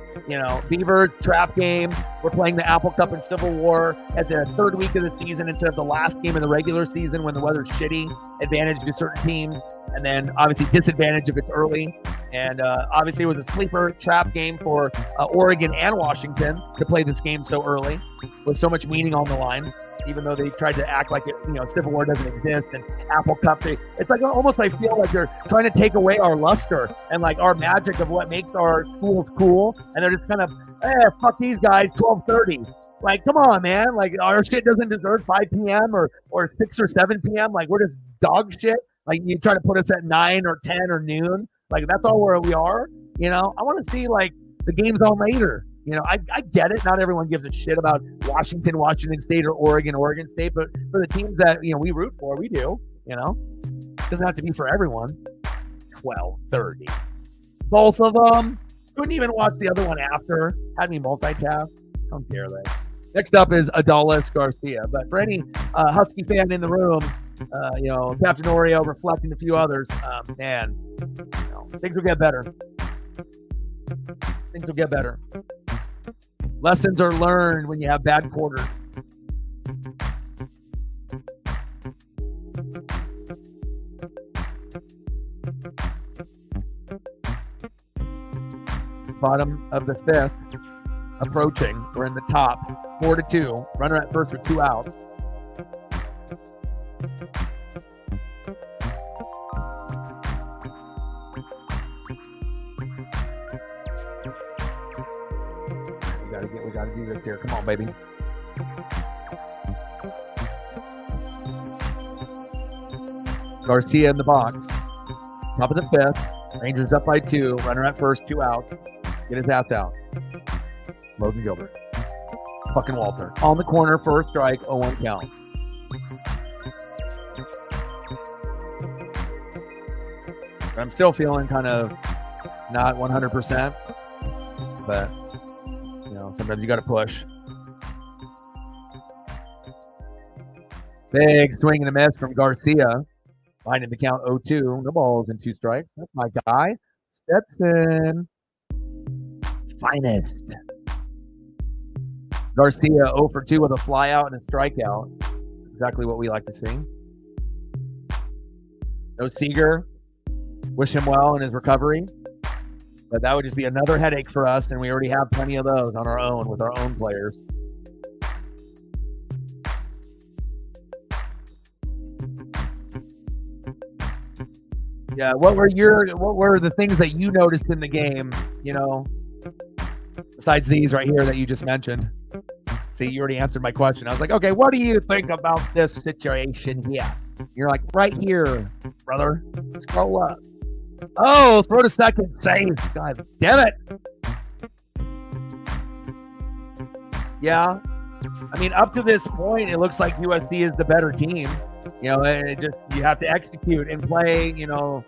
Beaver trap game. We're playing the Apple Cup and Civil War at the third week of the season instead of the last game of the regular season when the weather's shitty. Advantage to certain teams. And then obviously disadvantage if it's early. And obviously it was a sleeper trap game for Oregon and Washington to play this game so early with so much meaning on the line. Even though they tried to act like it, Civil War doesn't exist and Apple Cup, it's like almost I feel like they're trying to take away our luster and like our magic of what makes our schools cool. And they're just kind of, fuck these guys, 12:30. Like, come on, man. Like, our shit doesn't deserve 5 p.m. or 6 or 7 p.m. Like, we're just dog shit. Like, you try to put us at 9 or 10 or noon. Like, that's all where we are. I want to see like the games on later. I get it. Not everyone gives a shit about Washington State, or Oregon State, but for the teams that, we root for, we do, It doesn't have to be for everyone. 12:30. Both of them. Couldn't even watch the other one after. Had me multitask. How dare they? Next up is Adalis Garcia. But for any Husky fan in the room, Captain Oreo, reflecting a few others, man, things will get better. Things will get better. Lessons are learned when you have bad quarters. Bottom of the fifth, approaching. We're in the top, 4-2. Runner at first with 2 outs. We gotta do this here. Come on, baby. Garcia in the box. Top of the fifth. Rangers up by 2. Runner at first, 2 outs. Get his ass out. Logan Gilbert. Fucking Walter. On the corner, first strike, 0-1 count. I'm still feeling kind of not 100%, but, you know, sometimes you got to push. Big swing and a miss from Garcia. Finding the count 0-2. No balls and 2 strikes. That's my guy. Stetson. Finest. Garcia 0 for 2 with a flyout and a strikeout. Exactly what we like to see. No Seager. Wish him well in his recovery. But that would just be another headache for us, and we already have plenty of those on our own with our own players. Yeah, what were the things that you noticed in the game, you know, besides these right here that you just mentioned? See, you already answered my question. I was like, okay, what do you think about this situation here? You're like, right here, brother. Scroll up. Oh, throw to second. Save. God damn it. Yeah. I mean, up to this point, it looks like USC is the better team. You know, it just, you have to execute and play, you know.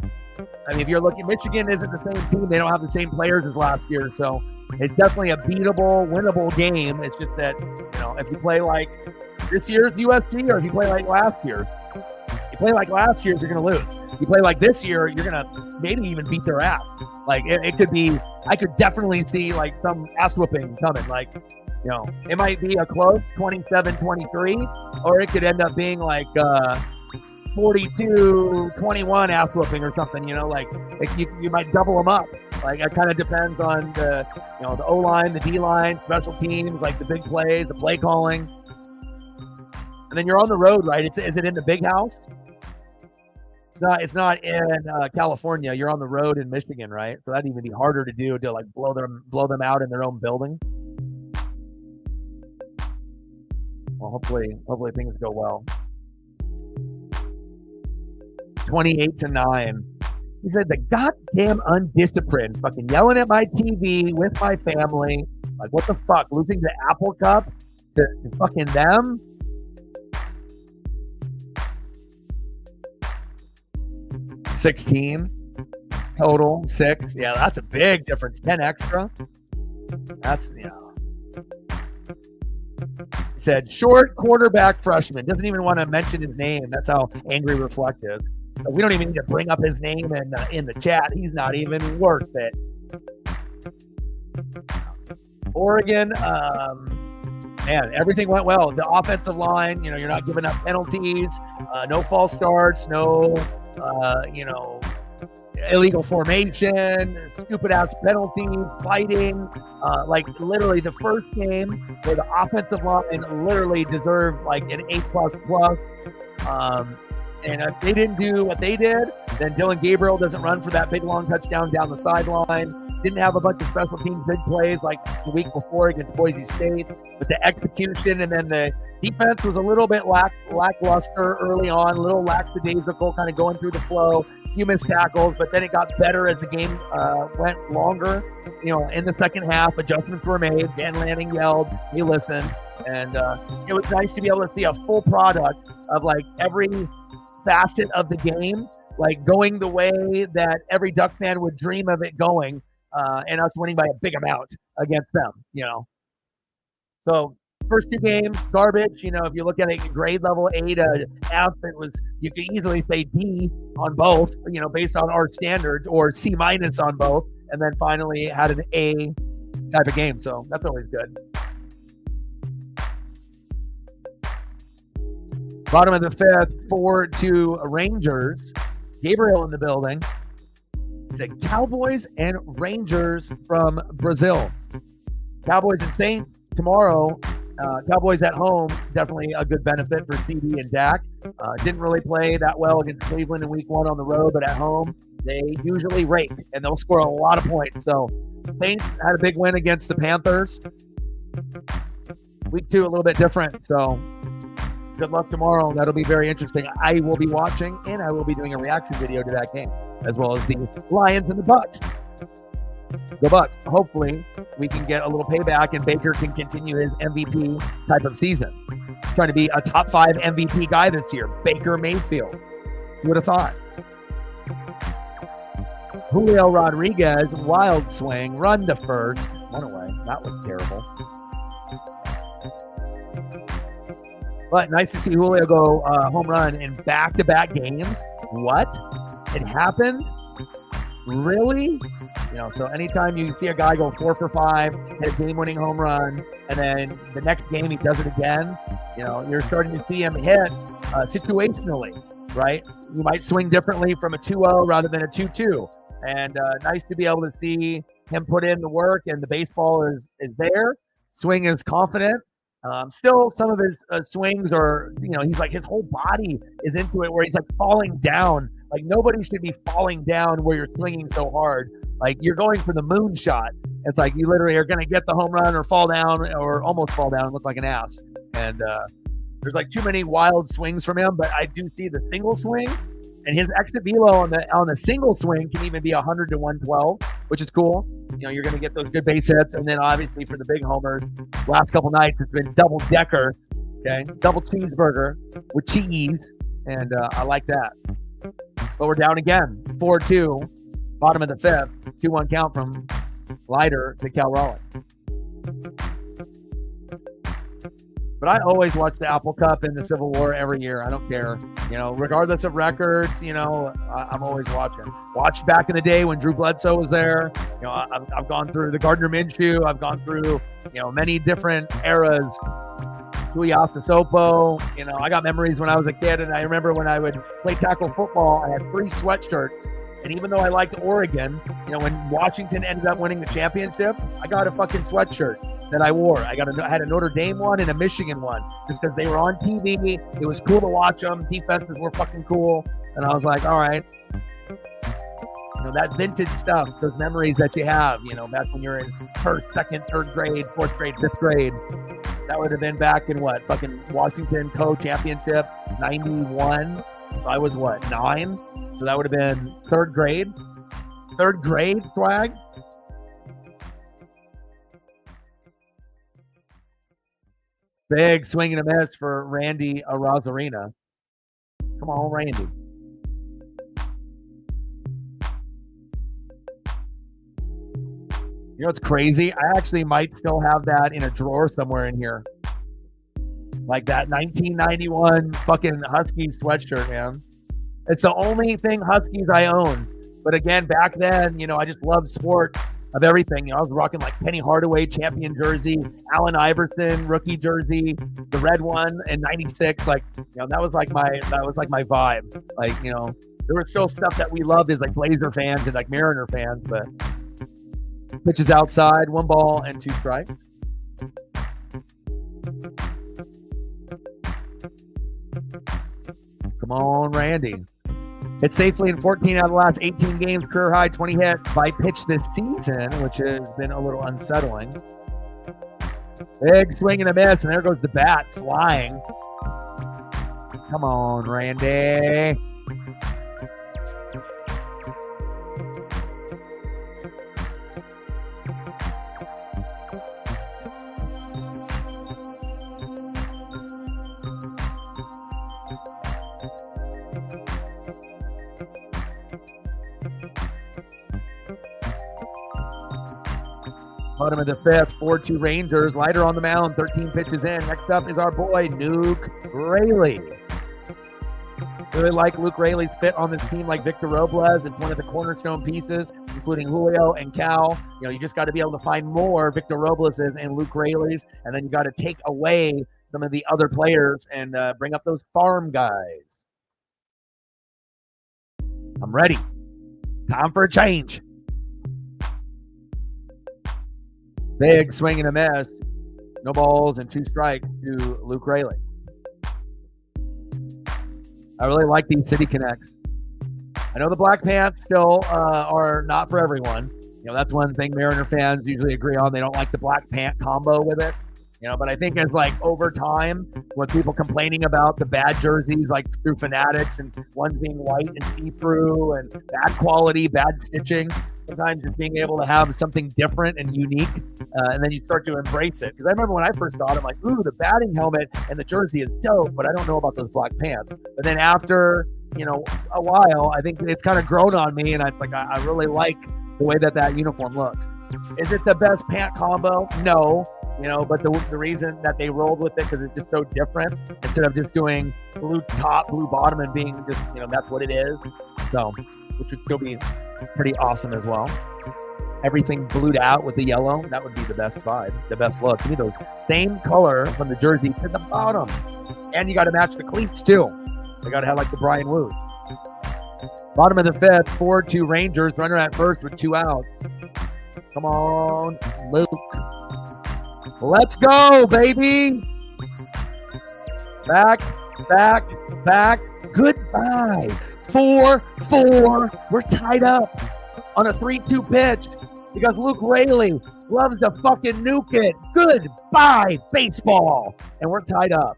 I mean, if you're looking, Michigan isn't the same team. They don't have the same players as last year. So it's definitely a beatable, winnable game. It's just that, you know, if you play like this year's USC or if you play like last year's, you play like last year's, you're going to lose. You play like this year, you're going to maybe even beat their ass. Like, it could be, I could definitely see like some ass whooping coming. Like, you know, it might be a close 27-23, or it could end up being like 42-21 ass whooping or something, you know, like you might double them up. Like, it kind of depends on the, you know, the O-line, the D-line, special teams, like the big plays, the play calling. And then you're on the road, right? Is it in the big house? It's not in California. You're on the road in Michigan, right? So that'd even be harder to do, to like blow them out in their own building. Well, hopefully things go well. 28-9. He said, the goddamn undisciplined, fucking yelling at my TV with my family. Like, what the fuck? Losing the Apple Cup to fucking them? $16 total, 6. Yeah, that's a big difference. 10 extra. That's, you know. He said, short quarterback freshman. Doesn't even want to mention his name. That's how angry Reflect is. So we don't even need to bring up his name in the chat. He's not even worth it. Oregon, man, everything went well. The offensive line, you know, you're not giving up penalties, no false starts, no, you know, illegal formation, stupid-ass penalties, fighting. Like, literally, the first game where the offensive line literally deserved, like, an A++. And if they didn't do what they did, then Dylan Gabriel doesn't run for that big, long touchdown down the sideline. Didn't have a bunch of special teams big plays like the week before against Boise State. But the execution and then the defense was a little bit lackluster early on, a little lackadaisical, kind of going through the flow, few missed tackles, but then it got better as the game went longer. You know, in the second half, adjustments were made. Dan Lanning yelled, he listened. And it was nice to be able to see a full product of, like, every facet of the game, like, going the way that every Duck fan would dream of it going, and us winning by a big amount against them, you know. So first 2 games, garbage. You know, if you look at a grade level A to F, it was, you could easily say D on both, you know, based on our standards, or C- on both, and then finally had an A type of game. So that's always good. Bottom of the 5th, 4-2 Rangers. Gabriel in the building. It's a Cowboys and Rangers from Brazil. Cowboys and Saints tomorrow. Cowboys at home, definitely a good benefit for CD and Dak. Didn't really play that well against Cleveland in week 1 on the road, but at home, they usually rake, and they'll score a lot of points. So Saints had a big win against the Panthers. Week 2, a little bit different. So Good luck tomorrow. That'll be very interesting. I will be watching, and I will be doing a reaction video to that game, as well as the Lions and the Bucks. The Bucks. Hopefully, we can get a little payback, and Baker can continue his MVP type of season. Trying to be a top 5 MVP guy this year. Baker Mayfield. Who would have thought? Julio Rodriguez, wild swing, run to first. One away. That was terrible. But nice to see Julio go home run in back-to-back games. What? It happened? Really? So anytime you see a guy go 4 for 5, hit a game-winning home run, and then the next game he does it again, you're starting to see him hit situationally, right? You might swing differently from a 2-0 rather than a 2-2. And nice to be able to see him put in the work, and the baseball is there. Swing is confident. Still, some of his swings are, he's like, his whole body is into it where he's like falling down. Like, nobody should be falling down where you're swinging so hard. Like, you're going for the moon shot. It's like you literally are going to get the home run or fall down or almost fall down and look like an ass. And there's like too many wild swings from him, but I do see the single swing. And his exit velo on the single swing can even be 100 to 112, which is cool. You're going to get those good base hits. And then obviously for the big homers, last couple nights it's been double decker, okay? Double cheeseburger with cheese. And I like that. But we're down again, 4-2, bottom of the 5th, 2-1 count from Leiter to Cal Raleigh. But I always watch the Apple Cup and the Civil War every year. I don't care. Regardless of records, I'm always watching. Watched back in the day when Drew Bledsoe was there. I've gone through the Gardner Minshew. I've gone through, many different eras. Tuiasosopo. I got memories when I was a kid, and I remember when I would play tackle football, I had 3 sweatshirts. And even though I liked Oregon, when Washington ended up winning the championship, I got a fucking sweatshirt that I wore. I had a Notre Dame one and a Michigan one, just because they were on TV. It was cool to watch them. Defenses were fucking cool. And I was like, all right. That vintage stuff, those memories that you have, back when you're in first, second, third grade, fourth grade, fifth grade. That would have been back in what? Fucking Washington co-championship, 91. So I was what, 9? So that would have been third grade. Third grade swag. Big swing and a miss for Randy Arozarena. Come on, Randy. What's crazy? I actually might still have that in a drawer somewhere in here. Like that 1991 fucking Huskies sweatshirt, man. It's the only thing Huskies I own. But again, back then, I just loved sport of everything. I was rocking like Penny Hardaway champion jersey, Allen Iverson rookie jersey, the red one in '96. Like, that was like my vibe. Like, there was still stuff that we loved as like Blazer fans and like Mariner fans, but pitches outside, 1 ball and 2 strikes. Come on, Randy. Hit safely in 14 out of the last 18 games, career high 20 hit by pitch this season, which has been a little unsettling. Big swing and a miss, and there goes the bat flying. Come on, Randy. Bottom of the 5th, 4-2 Rangers. Leiter on the mound, 13 pitches in. Next up is our boy, Luke Raley. Really like Luke Raley's fit on this team like Victor Robles. It's one of the cornerstone pieces, including Julio and Cal. You just got to be able to find more Victor Robleses and Luke Raley's, and then you got to take away some of the other players and bring up those farm guys. I'm ready. Time for a change. Big swing and a miss. No balls and 2 strikes to Luke Raley. I really like these City Connects. I know the Black Pants still are not for everyone. That's one thing Mariner fans usually agree on. They don't like the Black Pant combo with it. But I think as like over time, with people complaining about the bad jerseys, like through Fanatics and ones being white and see-through and bad quality, bad stitching, sometimes just being able to have something different and unique, and then you start to embrace it. Because I remember when I first saw it, I'm like, ooh, the batting helmet and the jersey is dope, but I don't know about those black pants. But then after, a while, I think it's kind of grown on me, and it's like I really like the way that uniform looks. Is it the best pant combo? No. But the reason that they rolled with it, because it's just so different, instead of just doing blue top, blue bottom, and being just, that's what it is. So, which would still be pretty awesome as well. Everything blued out with the yellow, that would be the best vibe, the best look. Give me those same color from the jersey to the bottom. And you got to match the cleats too. They got to have like the Brian Wu. Bottom of the fifth, 4-2 Rangers, runner at first with 2 outs. Come on, Luke. Let's go, baby. Back. Goodbye. 4-4. We're tied up on a 3-2 pitch because Luke Raley loves to fucking nuke it. Goodbye, baseball. And we're tied up.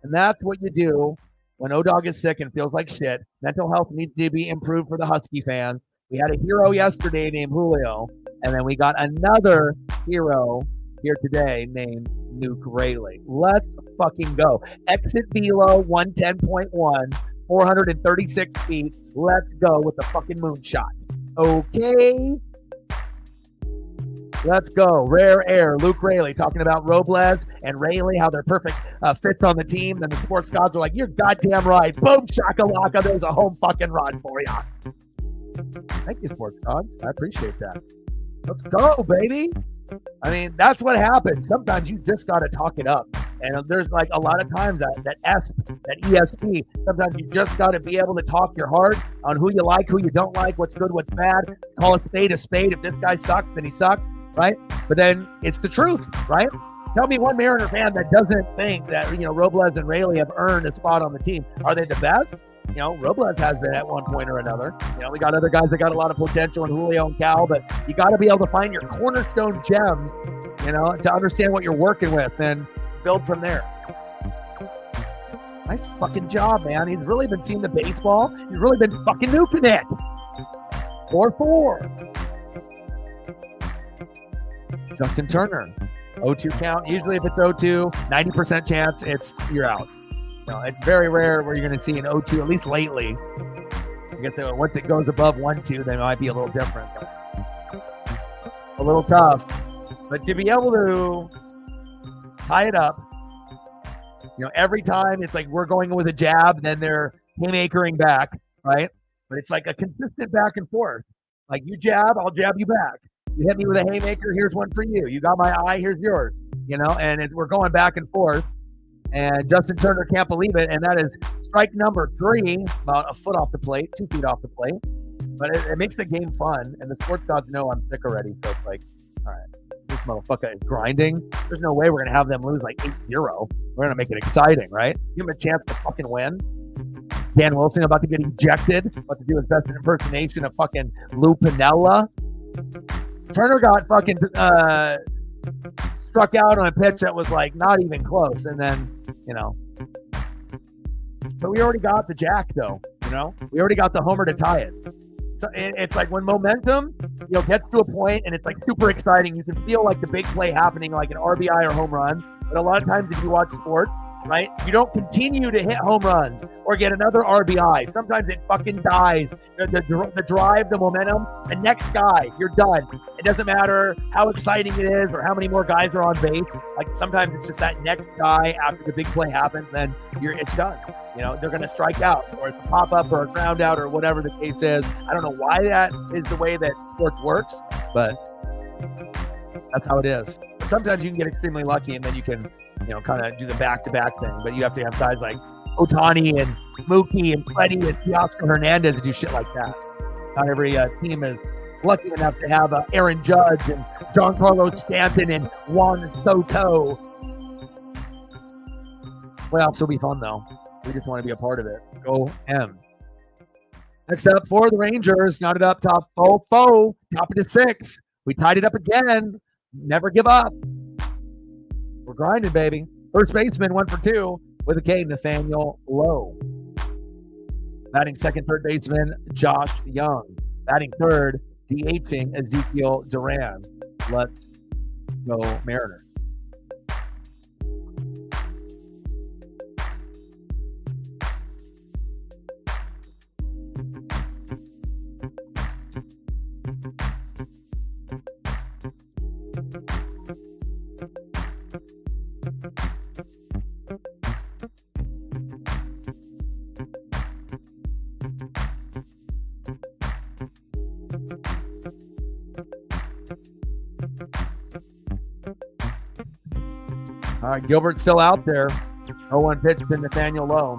And that's what you do when O-Dog is sick and feels like shit. Mental health needs to be improved for the Husky fans. We had a hero yesterday named Julio, and then we got another hero here today named Luke Raley. Let's fucking go. Exit velo 110.1, 436 feet. Let's go with the fucking moonshot. Okay. Let's go. Rare air. Luke Raley talking about Robles and Raley, how they're perfect fits on the team. Then the sports gods are like, you're goddamn right. Boom, shakalaka. There's a home fucking run for you. Thank you, sports gods. I appreciate that. Let's go, baby. I mean, that's what happens. Sometimes you just got to talk it up. And there's like a lot of times that ESP, sometimes you just got to be able to talk your heart on who you like, who you don't like, what's good, what's bad. Call a spade a spade. If this guy sucks, then he sucks, right? But then it's the truth, right? Tell me one Mariner fan that doesn't think that, Robles and Raley have earned a spot on the team. Are they the best? Robles has been at one point or another. We got other guys that got a lot of potential in Julio and Cal, but you got to be able to find your cornerstone gems, to understand what you're working with and build from there. Nice fucking job, man. He's really been seeing the baseball. He's really been fucking nuking it. 4-4. Justin Turner. 0-2 count. Usually if it's 0-2, 90% chance you're out. It's very rare where you're going to see an 0-2, at least lately. I guess once it goes above 1-2, then it might be a little different. A little tough. But to be able to tie it up, every time it's like we're going with a jab, then they're haymakering back, right? But it's like a consistent back and forth. Like you jab, I'll jab you back. You hit me with a haymaker, here's one for you. You got my eye, here's yours. And we're going back and forth. And Justin Turner can't believe it. And that is strike number 3, about a foot off the plate, 2 feet off the plate. But it makes the game fun. And the sports gods know I'm sick already. So it's like, all right, this motherfucker is grinding. There's no way we're going to have them lose like 8-0. We're going to make it exciting, right? Give him a chance to fucking win. Dan Wilson about to get ejected. About to do his best impersonation of fucking Lou Piniella. Turner got fucking struck out on a pitch that was like not even close, and then but we already got the jack though. We already got the homer to tie it. So it's like when momentum gets to a point and it's like super exciting, you can feel like the big play happening, like an RBI or home run. But a lot of times if you watch sports, right, you don't continue to hit home runs or get another RBI. Sometimes it fucking dies. The drive, the momentum, the next guy, you're done. It doesn't matter how exciting it is or how many more guys are on base. Like sometimes it's just that next guy after the big play happens, then it's done. They're going to strike out, or it's a pop-up or a ground out or whatever the case is. I don't know why that is the way that sports works, but that's how it is. But sometimes you can get extremely lucky and then you can kind of do the back-to-back thing. But you have to have guys like Ohtani and Mookie and Freddie and Teoscar Hernandez to do shit like that. Not every team is lucky enough to have Aaron Judge and Giancarlo Stanton and Juan Soto. Playoffs will be fun, though. We just want to be a part of it. Go M. Next up for the Rangers, knotted up top 4-4, top of the 6. We tied it up again. Never give up. We're grinding, baby. First baseman, 1 for 2 with a K, Nathaniel Lowe. Batting second, third baseman, Josh Young. Batting third, DHing, Ezekiel Duran. Let's go Mariners. All right, Gilbert's still out there. 0-1 pitch to Nathaniel Lowe.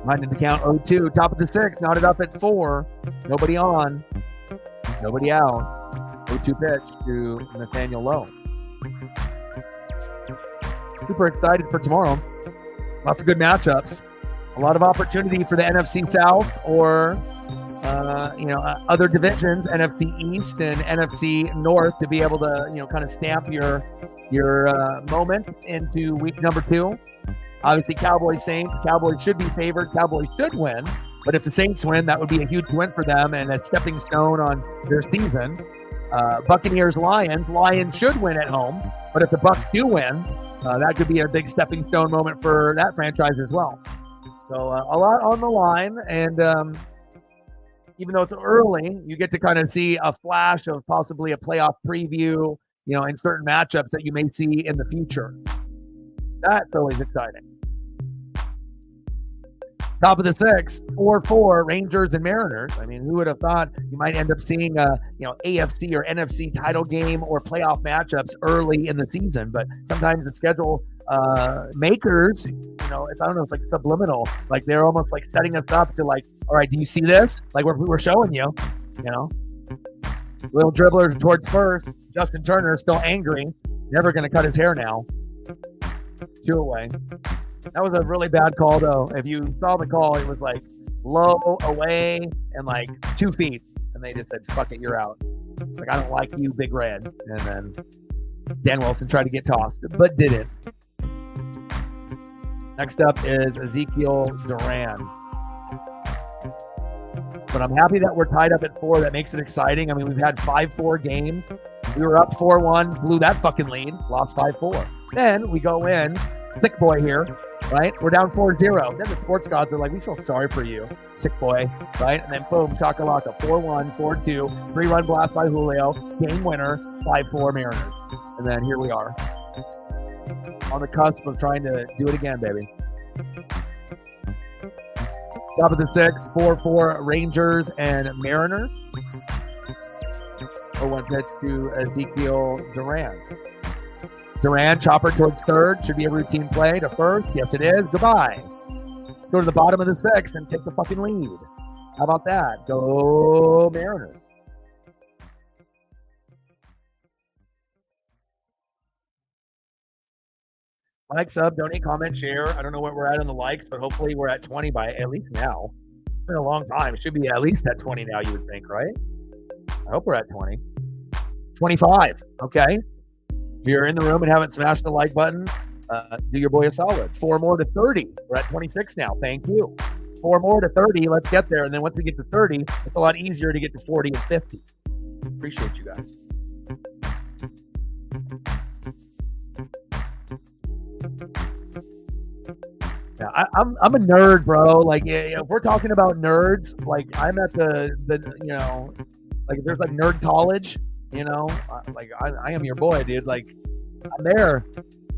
Minded the count 0-2. Top of the 6th. Knotted up at 4. Nobody on. Nobody out. 0-2 pitch to Nathaniel Lowe. Super excited for tomorrow. Lots of good matchups. A lot of opportunity for the NFC South or other divisions, NFC East and NFC North, to be able to kind of stamp your moment into week number 2. Obviously, Cowboys Saints. Cowboys should be favored. Cowboys should win. But if the Saints win, that would be a huge win for them and a stepping stone on their season. Buccaneers Lions. Lions should win at home. But if the Bucs do win, that could be a big stepping stone moment for that franchise as well. So a lot on the line, and even though it's early, you get to kind of see a flash of possibly a playoff preview, in certain matchups that you may see in the future. That's always exciting. Top of the 6th, 4-4, Rangers and Mariners. I mean, who would have thought you might end up seeing a AFC or NFC title game or playoff matchups early in the season? But sometimes the schedule makers, I don't know, it's like subliminal. Like they're almost like setting us up to like, all right, do you see this? Like we're showing you, Little dribbler towards first. Justin Turner still angry. Never going to cut his hair now. 2 away. That was a really bad call, though. If you saw the call, it was like low, away, and like 2 feet. And they just said, fuck it, you're out. Like, I don't like you, Big Red. And then Dan Wilson tried to get tossed, but didn't. Next up is Ezekiel Duran. But I'm happy that we're tied up at 4. That makes it exciting. I mean, we've had 5-4 games. We were up 4-1, blew that fucking lead, lost 5-4. Then we go in, sick boy here, right? We're down 4-0. Then the sports gods are like, we feel sorry for you, sick boy, right? And then boom, shakalaka, 4-1, 4-2, 3-run blast by Julio, game winner, 5-4 Mariners. And then here we are on the cusp of trying to do it again, baby. Top of the 6th, 4-4 Rangers and Mariners. 0-1 pitch to Ezekiel Duran. Duran, chopper towards third. Should be a routine play to first. Yes, it is. Goodbye. Let's go to the bottom of the 6th and take the fucking lead. How about that? Go Mariners. Like, sub, donate, comment, share. I don't know what we're at on the likes, but hopefully we're at 20 by at least now. It's been a long time. It should be at least at 20 now, you would think, right? I hope we're at 20. 25. Okay. If you're in the room and haven't smashed the like button, do your boy a solid. 4 more to 30. We're at 26 now. Thank you. 4 more to 30. Let's get there. And then once we get to 30, it's a lot easier to get to 40 and 50. Appreciate you guys. Yeah, I'm a nerd, bro. Like, if we're talking about nerds, like I'm at the like if there's like nerd college, like I am your boy, dude. Like I'm there.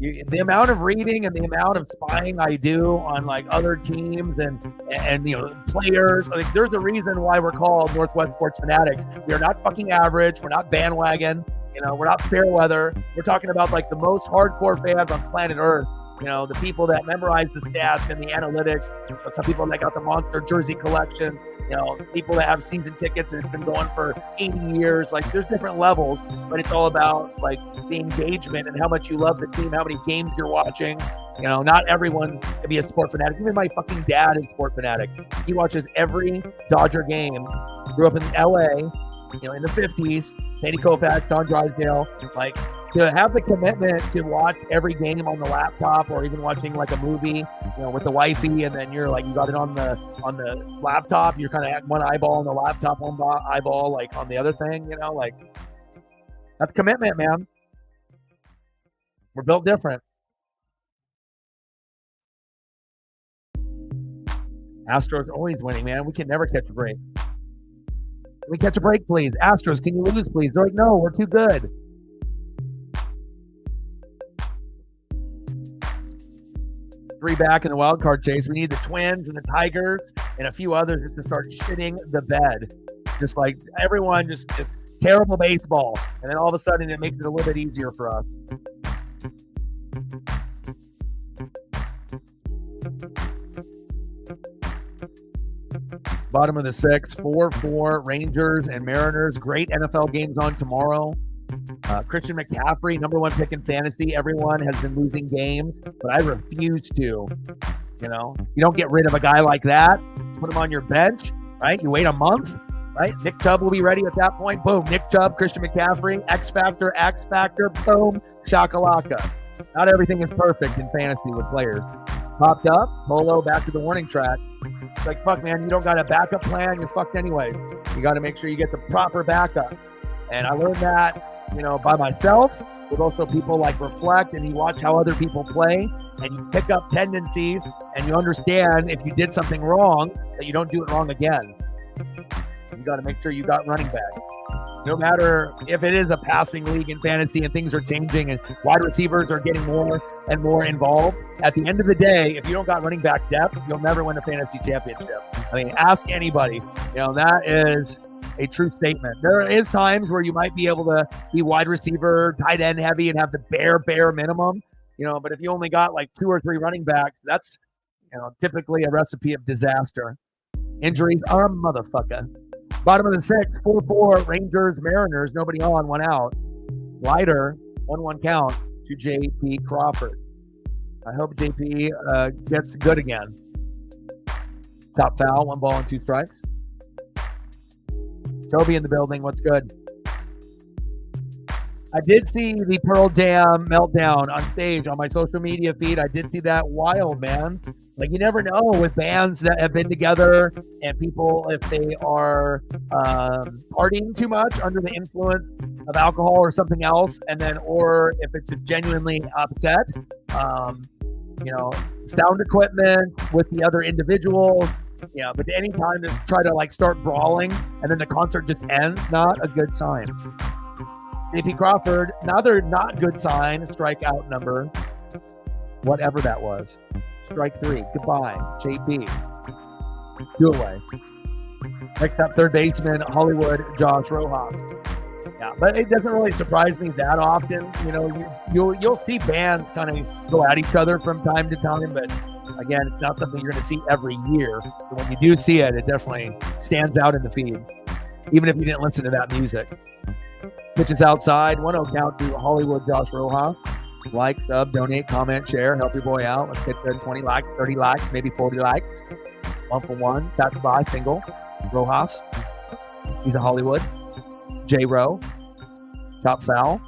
The amount of reading and the amount of spying I do on like other teams and players. Like there's a reason why we're called Northwest Sports Fanatics. We are not fucking average. We're not bandwagon. We're not fair weather. We're talking about like the most hardcore fans on planet Earth. The people that memorize the stats and the analytics, some people that got the monster jersey collections, people that have season tickets and it's been going for 80 years. Like there's different levels, but it's all about like the engagement and how much you love the team, how many games you're watching. Not everyone can be a sport fanatic. Even my fucking dad is a sport fanatic. He watches every Dodger game. Grew up in LA, in the 50s, Sandy Koufax, Don Drysdale, like to have the commitment to watch every game on the laptop or even watching like a movie, with the wifey, and then you're like, you got it on the laptop, you're kind of at one eyeball on the laptop, one eyeball like on the other thing, like that's commitment, man. We're built different. Astros always winning, man. We can never catch a break. Can we catch a break, please? Astros, can you lose, please? They're like, no, we're too good. Three back in the wild card chase. We need the Twins and the Tigers and a few others just to start shitting the bed. Just like everyone, just terrible baseball. And then all of a sudden it makes it a little bit easier for us. Bottom of the sixth, 4-4, Rangers and Mariners. Great NFL games on tomorrow. Christian McCaffrey, number one pick in fantasy. Everyone has been losing games, but I refuse to. You don't get rid of a guy like that. Put him on your bench, right? You wait a month, right? Nick Chubb will be ready at that point. Boom, Nick Chubb, Christian McCaffrey, X Factor, boom, shakalaka. Not everything is perfect in fantasy with players. Popped up, Polo back to the warning track. It's like, fuck, man, you don't got a backup plan. You're fucked anyways. You got to make sure you get the proper backup. And I learned that, by myself, with also people like reflect, and you watch how other people play, and you pick up tendencies, and you understand if you did something wrong, that you don't do it wrong again. You got to make sure you got running back. No matter if it is a passing league in fantasy and things are changing and wide receivers are getting more and more involved, at the end of the day, if you don't got running back depth, you'll never win a fantasy championship. I mean, ask anybody. That is a true statement. There is times where you might be able to be wide receiver, tight end heavy, and have the bare minimum, but if you only got like 2 or 3 running backs, that's, typically a recipe of disaster. Injuries are a motherfucker. Bottom of the sixth, 4-4, Rangers, Mariners, nobody on, one out. Lighter, 1-1 count to J.P. Crawford. I hope J.P. Gets good again. Top foul, 1 ball and 2 strikes. Toby in the building, what's good? I did see the Pearl Jam meltdown on stage on my social media feed. I did see that. Wild, man. Like, you never know with bands that have been together and people, if they are partying too much under the influence of alcohol or something else, and then, or if it's just genuinely upset, sound equipment with the other individuals. Yeah, but any time to try to like start brawling and then the concert just ends, not a good sign. JP Crawford, another not good sign, strikeout number, whatever that was. Strike 3, goodbye, JP. 2 away. Next up, third baseman, Hollywood, Josh Rojas. Yeah, but it doesn't really surprise me that often. You'll see bands kind of go at each other from time to time, but again, it's not something you're going to see every year. So when you do see it, it definitely stands out in the feed, even if you didn't listen to that music. Pitches outside, 1-0 count to Hollywood, Josh Rojas. Like, sub, donate, comment, share, help your boy out. Let's get to 20 likes, 30 likes, maybe 40 likes. 1 for 1, sacked by, single. Rojas, he's a Hollywood. J-Row, top foul.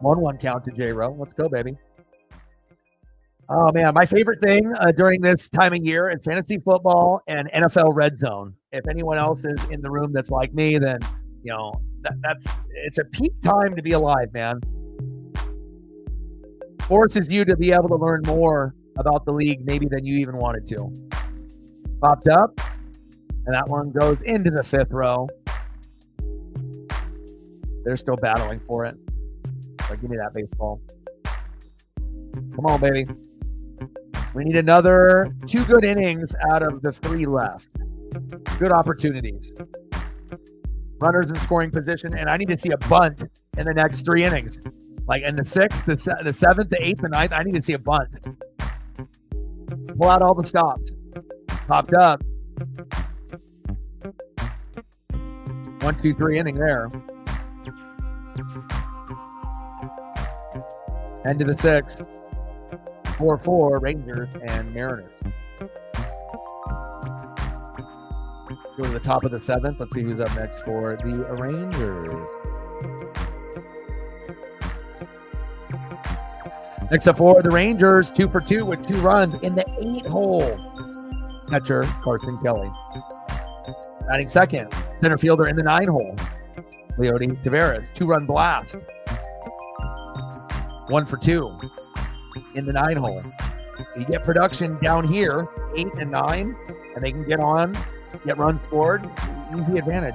1-1 count to J-Row. Let's go, baby. Oh, man, my favorite thing during this time of year is fantasy football and NFL Red Zone. If anyone else is in the room that's like me, then, it's a peak time to be alive, man. Forces you to be able to learn more about the league maybe than you even wanted to. Popped up, and that one goes into the 5th row. They're still battling for it. So give me that baseball. Come on, baby. We need another 2 good innings out of the 3 left. Good opportunities. Runners in scoring position, and I need to see a bunt in the next 3 innings. Like in the 6th, the 7th, the 8th, the 9th, I need to see a bunt. Pull out all the stops. Popped up. 1, 2, 3 inning there. End of the 6th. 4-4, Rangers and Mariners. Go to the top of the 7th. Let's see who's up next for the Rangers. Next up for the Rangers, 2 for 2 with 2 runs in the 8-hole. Catcher Carson Kelly. Batting second, center fielder in the 9-hole. Leody Taveras, 2-run blast. 1 for 2 in the 9-hole. You get production down here, 8 and 9, and they can get on, get runs scored. Easy advantage.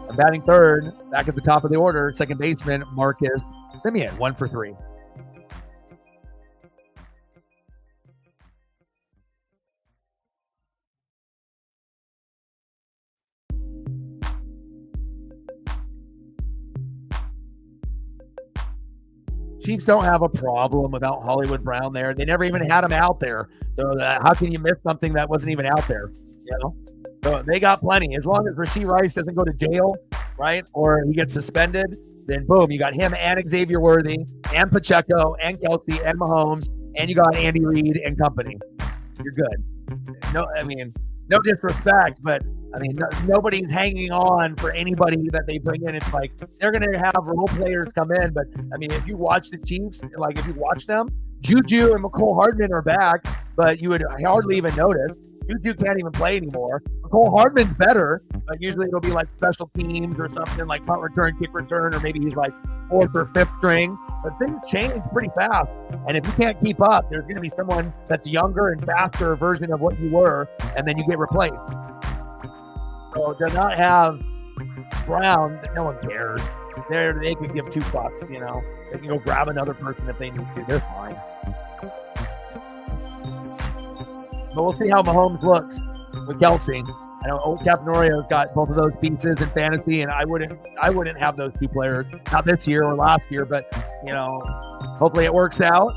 And batting third, back at the top of the order, second baseman Marcus Semien, 1 for 3. Chiefs don't have a problem without Hollywood Brown there. They never even had him out there. So how can you miss something that wasn't even out there? You know? So they got plenty. As long as Rashee Rice doesn't go to jail, right, or he gets suspended, then boom, you got him and Xavier Worthy and Pacheco and Kelsey and Mahomes, and you got Andy Reid and company. You're good. No disrespect, but nobody's hanging on for anybody that they bring in. It's like they're going to have role players come in, but if you watch the Chiefs, if you watch them, Juju and McCole Hardman are back, but you would hardly even notice. Juju can't even play anymore. McCole Hardman's better, but usually it'll be like special teams or something like punt return, kick return, or maybe he's like 4th or 5th string. But things change pretty fast. And if you can't keep up, there's going to be someone that's younger and faster version of what you were, and then you get replaced. So to not have Brown, no one cares. They could give 2 fucks, They can go grab another person if they need to. They're fine. But we'll see how Mahomes looks with Kelsey. I know old Capanorio's got both of those pieces in fantasy, and I wouldn't have those 2 players, not this year or last year, but hopefully it works out.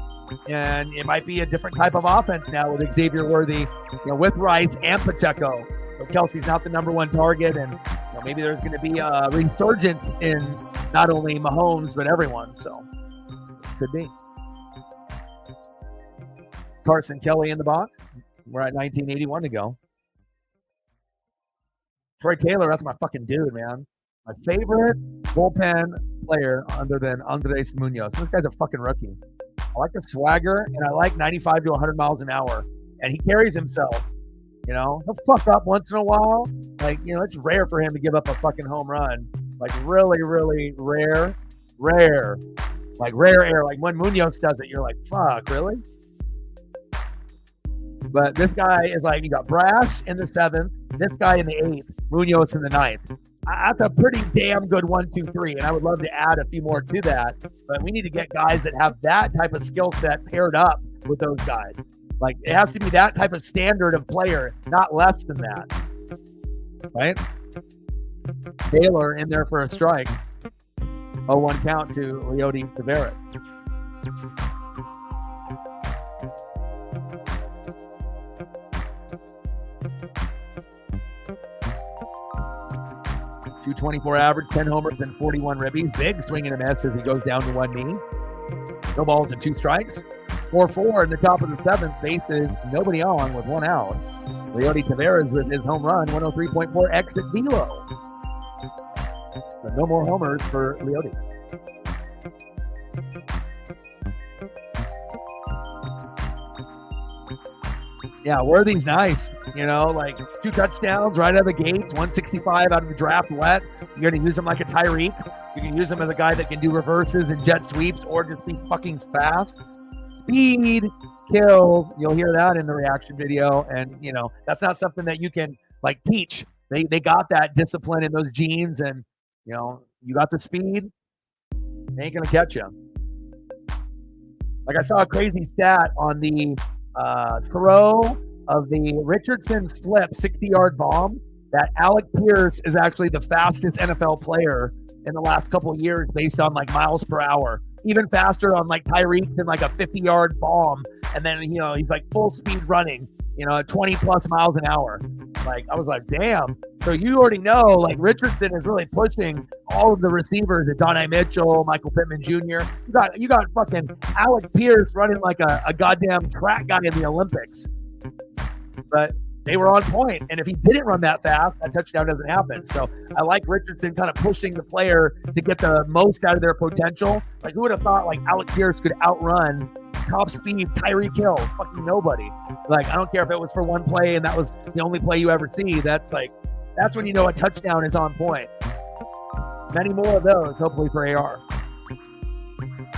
And it might be a different type of offense now with Xavier Worthy, with Rice and Pacheco. So Kelsey's not the number 1 target, and maybe there's going to be a resurgence in not only Mahomes but everyone. So could be. Carson Kelly in the box. We're at 1981 to go. Troy Taylor, that's my fucking dude, man. My favorite bullpen player other than Andres Munoz. This guy's a fucking rookie. I like the swagger, and I like 95 to 100 miles an hour. And he carries himself. He'll fuck up once in a while. It's rare for him to give up a fucking home run. Really, really rare. Like rare air. Like when Munoz does it, you're like, fuck, really? But this guy is you got Brash in the 7th, this guy in the 8th, Munoz in the 9th. That's a pretty damn good 1, 2, 3, and I would love to add a few more to that. But we need to get guys that have that type of skill set paired up with those guys. It has to be that type of standard of player, not less than that. Right? Taylor in there for a strike. 0-1 count to Leody Taveras. .224 average, 10 homers and 41 ribbies. Big swing and a miss as he goes down to 1 knee. No balls and 2 strikes. 4-4 in the top of the 7th. Bases, nobody on with 1 out. Leody Taveras with his home run, 103.4 exit velo. But no more homers for Leody. Yeah, Worthy's nice. 2 touchdowns right out of the gates, 165 out of the draft wet. You're going to use him like a Tyreek. You can use him as a guy that can do reverses and jet sweeps or just be fucking fast. Speed kills. You'll hear that in the reaction video. And, that's not something that you can, teach. They got that discipline in those genes, and, you got the speed, they ain't going to catch you. I saw a crazy stat on the throw of the Richardson slip 60-yard bomb that Alec Pierce is actually the fastest NFL player in the last couple of years based on miles per hour. Even faster on Tyreek than a 50-yard bomb. And then, he's full speed running, at 20 plus miles an hour. I was like, damn. So you already know, Richardson is really pushing all of the receivers, Adonai Mitchell, Michael Pittman Jr. You got fucking Alec Pierce running like a goddamn track guy in the Olympics. But they were on point. And if he didn't run that fast, that touchdown doesn't happen. So I like Richardson kind of pushing the player to get the most out of their potential. Like, who would have thought like Alec Pierce could outrun top speed Tyreek Hill? Fucking nobody. Like, I don't care if it was for one play and that was the only play you ever see. That's when you know a touchdown is on point. Many more of those, hopefully, for AR.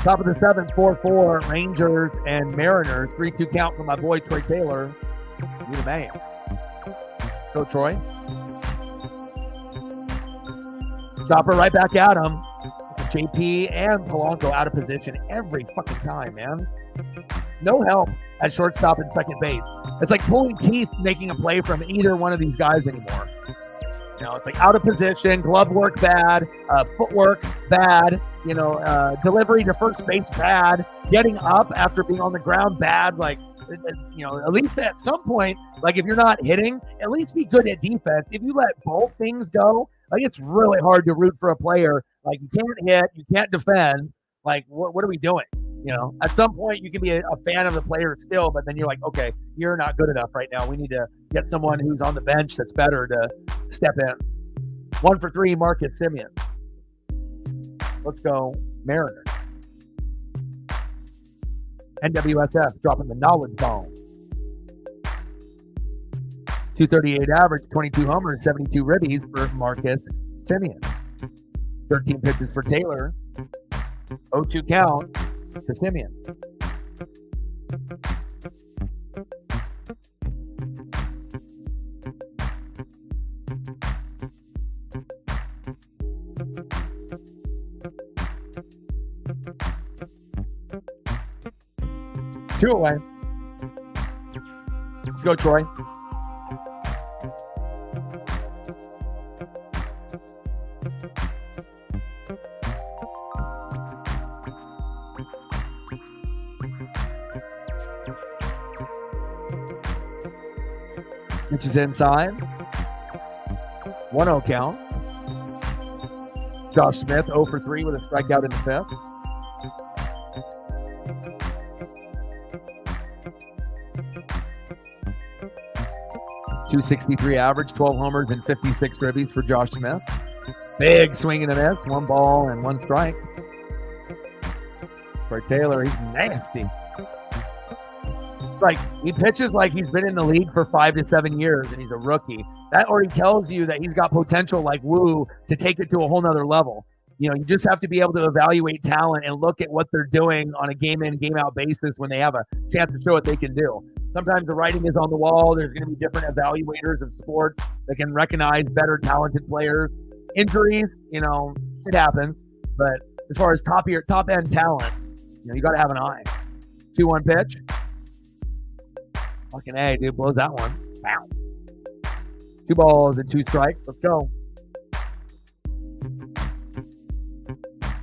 Top of the 7th, 4-4, Rangers and Mariners. 3-2 count for my boy Troy Taylor. You the man. Go, Troy. Chopper right back at him. JP and Polanco out of position every fucking time, man. No help at shortstop and second base. It's like pulling teeth making a play from either one of these guys anymore. You know, it's like out of position, glove work bad, footwork bad, delivery to first base bad, getting up after being on the ground bad. Like, at least at some point, like if you're not hitting, at least be good at defense. If you let both things go, like it's really hard to root for a player. Like you can't hit, you can't defend. Like what are we doing? At some point you can be a fan of the player still, but then you're like, okay, you're not good enough right now. We need to get someone who's on the bench that's better to step in. 1 for 3, Marcus Semien. Let's go, Mariners. NWSF dropping the knowledge bomb. 238 average, 22 homers, 72 ribbies for Marcus Semien. 13 pitches for Taylor. 0-2 count to Semien. Two away. Go, Troy. Which is inside. 1-0 count. Josh Smith 0 for 3 with a strikeout in the 5th. .263 average, 12 homers and 56 ribbies for Josh Smith. Big swing and a miss, 1 ball and 1 strike. For Taylor, he's nasty. It's like he pitches like he's been in the league for 5 to 7 years and he's a rookie. That already tells you that he's got potential like Woo to take it to a whole nother level. You just have to be able to evaluate talent and look at what they're doing on a game in, game out basis when they have a chance to show what they can do. Sometimes the writing is on the wall. There's going to be different evaluators of sports that can recognize better talented players. Injuries, it happens. But as far as top end talent, you got to have an eye. 2-1 pitch. Fucking A, dude, blows that one. Wow. 2 balls and 2 strikes. Let's go.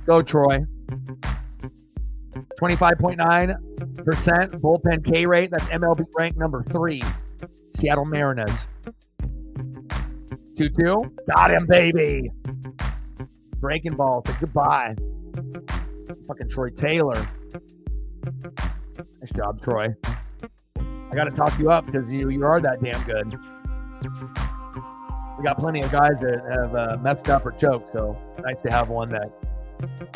Go, Troy. 25.9% bullpen K rate. That's MLB rank number 3. Seattle Mariners. 2-2. Got him, baby. Breaking ball. Say goodbye. Fucking Troy Taylor. Nice job, Troy. I got to talk you up because you are that damn good. We got plenty of guys that have messed up or choked, so nice to have one that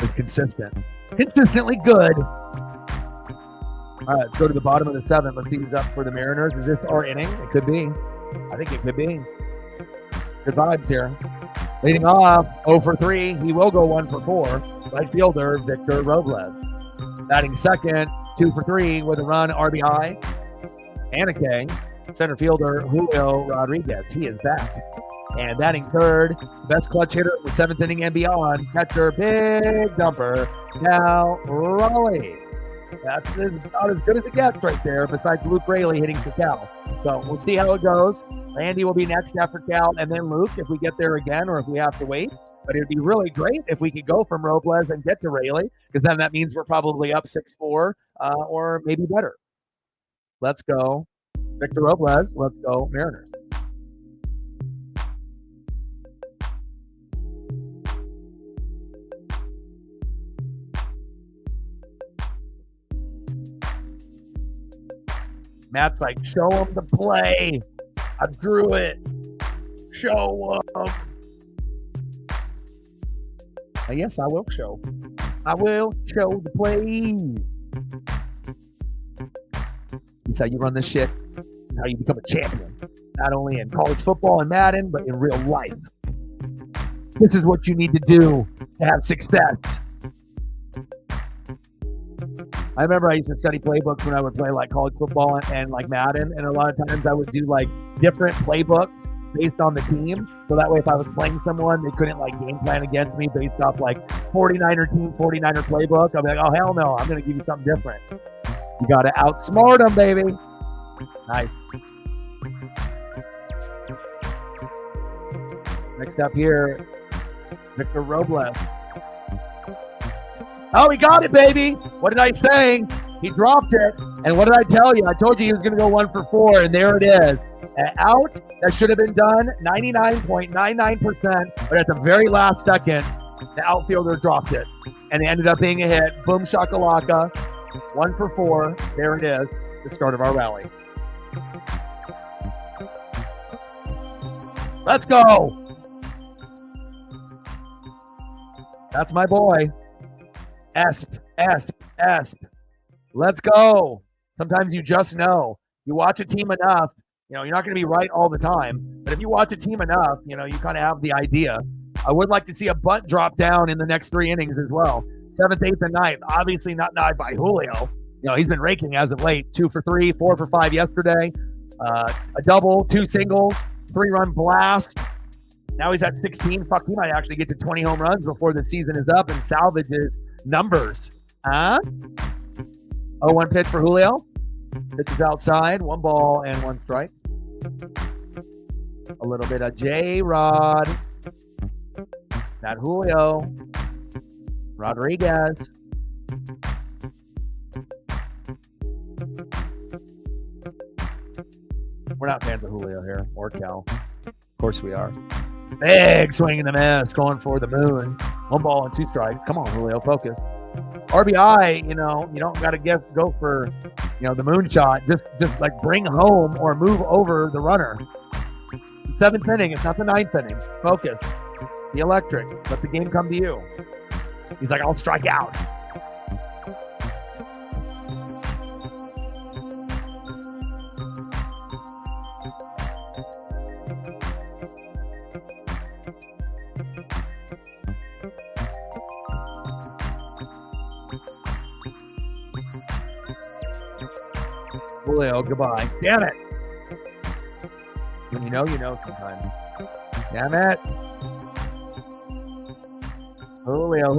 is consistent. Consistently good. All right, let's go to the bottom of the 7th. Let's see who's up for the Mariners. Is this our inning? It could be. I think it could be. Good vibes here. Leading off, 0 for 3. He will go 1 for 4. Right fielder, Victor Robles. Batting second, 2 for 3 with a run, RBI. And a K. Center fielder, Julio Rodriguez. He is back. And batting third, best clutch hitter in the 7th inning and beyond, catcher, big dumper, now Raleigh. That's about as good as it gets right there, besides Luke Raley hitting for Cal. So we'll see how it goes. Randy will be next after Cal, and then Luke if we get there again or if we have to wait. But it would be really great if we could go from Robles and get to Raley, because then that means we're probably up 6-4 or maybe better. Let's go, Victor Robles. Let's go, Mariners. Matt's like, show him the play. I drew it. Show up. Yes, I will show. I will show the plays. That's how you run this shit. That's how you become a champion. Not only in college football and Madden, but in real life. This is what you need to do to have success. I remember I used to study playbooks when I would play like college football and like Madden, and a lot of times I would do like different playbooks based on the team. So that way if I was playing someone, they couldn't like game plan against me based off like 49er team, 49er playbook. I'll be like, oh, hell no, I'm going to give you something different. You got to outsmart them, baby. Nice. Next up here, Victor Robles. Oh, he got it, baby. What did I say? He dropped it. And what did I tell you? I told you he was going to go 1 for 4, and there it is. An out that should have been done 99.99%, but at the very last second, the outfielder dropped it. And it ended up being a hit. Boom shakalaka. 1 for 4. There it is. The start of our rally. Let's go. That's my boy. Esp. Let's go. Sometimes you just know. You watch a team enough, you're not going to be right all the time. But if you watch a team enough, you kind of have the idea. I would like to see a bunt drop down in the next 3 innings as well. 7th, 8th, and 9th. Obviously not denied by Julio. He's been raking as of late. 2 for 3, 4 for 5 yesterday. A double, 2 singles, 3-run blast. Now he's at 16. Fuck, he might actually get to 20 home runs before the season is up and salvage his numbers. 0-1 pitch for Julio. Pitch is outside. 1 ball and 1 strike. A little bit of J-Rod. Not Julio. Rodriguez. We're not fans of Julio here, or Cal. Of course we are. Big swing and a miss, going for the moon. 1 ball and 2 strikes. Come on, Julio, focus. RBI, you don't got to go for, the moon shot. Just like bring home or move over the runner. 7th inning, it's not the 9th inning. Focus. Be electric. Let the game come to you. He's like, I'll strike out. Julio, goodbye. Damn it. When you know sometimes. Damn it. Julio.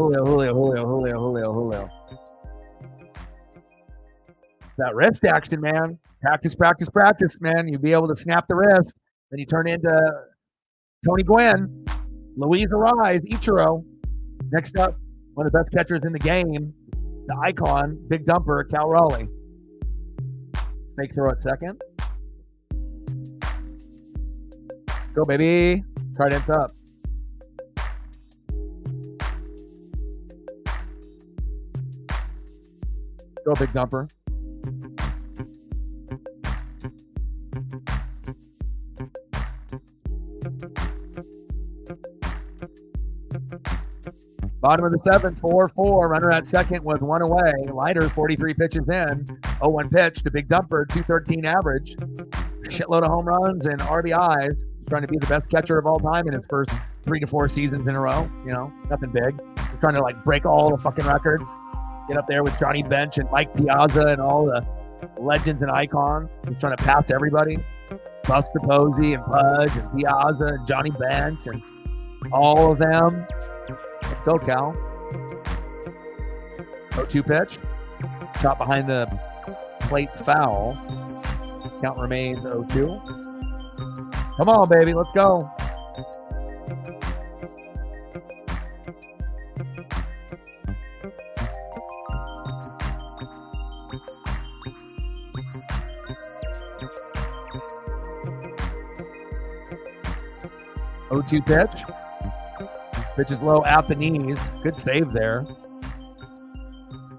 That wrist action, man. Practice, man. You'll be able to snap the wrist. Then you turn into Tony Gwynn, Luis Arise, Ichiro. Next up, one of the best catchers in the game, the icon, big dumper, Cal Raleigh. Fake throw at second. Let's go, baby. Trident's up. Go, big dumper. Bottom of the 7th, 4-4. Runner at second with 1 away. Leiter, 43 pitches in. 0-1 pitch to big dumper, 213 average. Shitload of home runs and RBIs. Trying to be the best catcher of all time in his first 3 to 4 seasons in a row. Nothing big. He's trying to break all the fucking records. Get up there with Johnny Bench and Mike Piazza and all the legends and icons. He's trying to pass everybody. Buster Posey and Pudge and Piazza and Johnny Bench and all of them. Let's go, Cal. 0-2 pitch. Shot behind the plate, foul. Count remains 0-2. Come on, baby. Let's go. O2 pitch. Pitch is low at the knees. Good save there.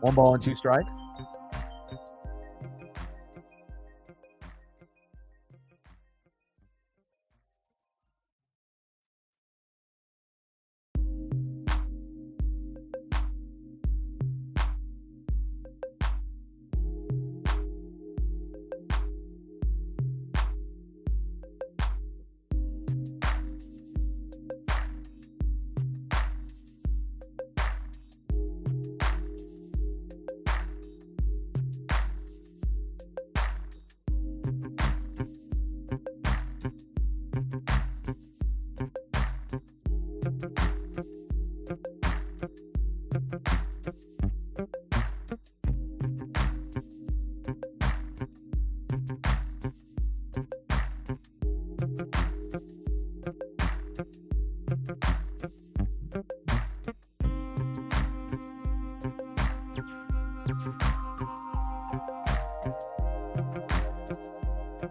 1 ball and 2 strikes.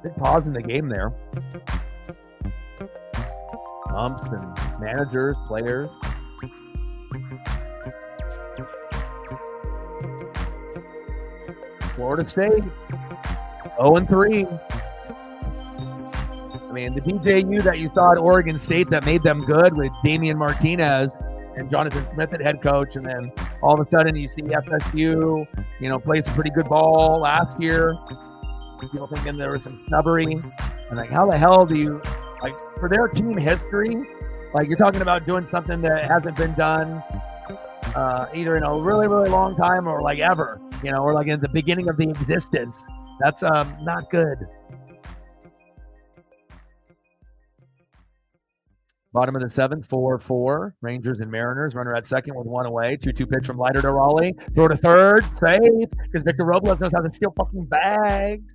Big pause in the game there. Umps and managers, players. Florida State, 0-3. I mean, the DJU that you saw at Oregon State that made them good with Damian Martinez and Jonathan Smith at head coach, and then all of a sudden you see FSU, play some pretty good ball last year. People thinking there was some snubbery. And like, how the hell do you, like, for their team history, like, you're talking about doing something that hasn't been done either in a really, really long time or like ever, or like in the beginning of the existence. That's not good. Bottom of the seventh, 4-4. Rangers and Mariners. Runner at second with one away. 2-2 pitch from Leiter to Raleigh. Throw to third. Safe. Because Victor Robles knows how to steal fucking bags.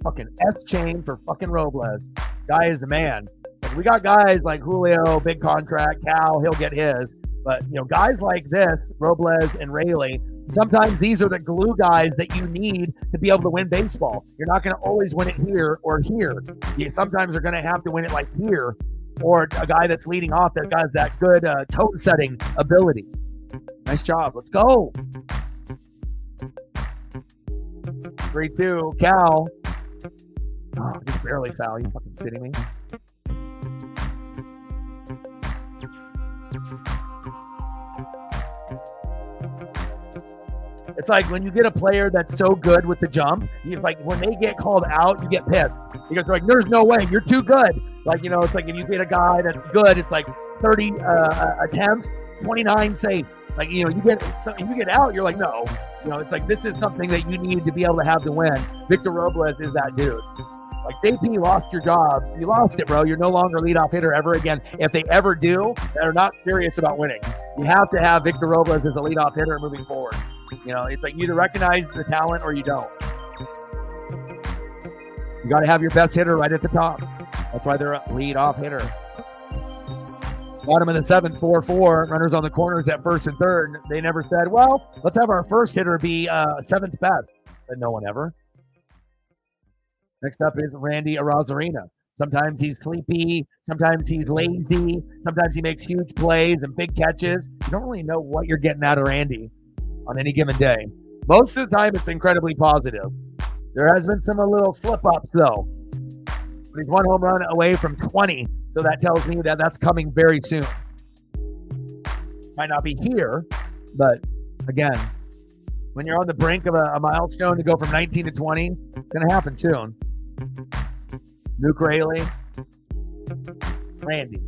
Fucking S-chain for fucking Robles. Guy is the man. Like, we got guys like Julio, big contract. Cal, he'll get his. But, guys like this, Robles and Raleigh, sometimes these are the glue guys that you need to be able to win baseball. You're not going to always win it here or here. You sometimes are going to have to win it like here, or a guy that's leading off that has that good tone setting ability. Nice job. Let's go. 3-2. Cal. Oh, just barely foul. You fucking kidding me? It's like when you get a player that's so good with the jump, like when they get called out, you get pissed because they're like, "There's no way, you're too good." Like, it's like if you get a guy that's good, it's like 30 attempts, 29 safe. Like, you get out, you're like, no. It's like this is something that you need to be able to have to win. Victor Robles is that dude. Like, JP lost your job. You lost it, bro. You're no longer leadoff hitter ever again. If they ever do, they're not serious about winning. You have to have Victor Robles as a leadoff hitter moving forward. It's like you either recognize the talent or you don't. You got to have your best hitter right at the top. That's why they're a leadoff hitter. Bottom of the seventh, 4-4. Runners on the corners at first and third. They never said, well, let's have our first hitter be seventh best. Said no one ever. Next up is Randy Arozarena. Sometimes he's sleepy. Sometimes he's lazy. Sometimes he makes huge plays and big catches. You don't really know what you're getting out of Randy on any given day. Most of the time, it's incredibly positive. There has been some little slip-ups, though. But he's one home run away from 20, so that tells me that that's coming very soon. Might not be here, but again, when you're on the brink of a milestone to go from 19 to 20, it's going to happen soon. Nuke Rayleigh. Randy.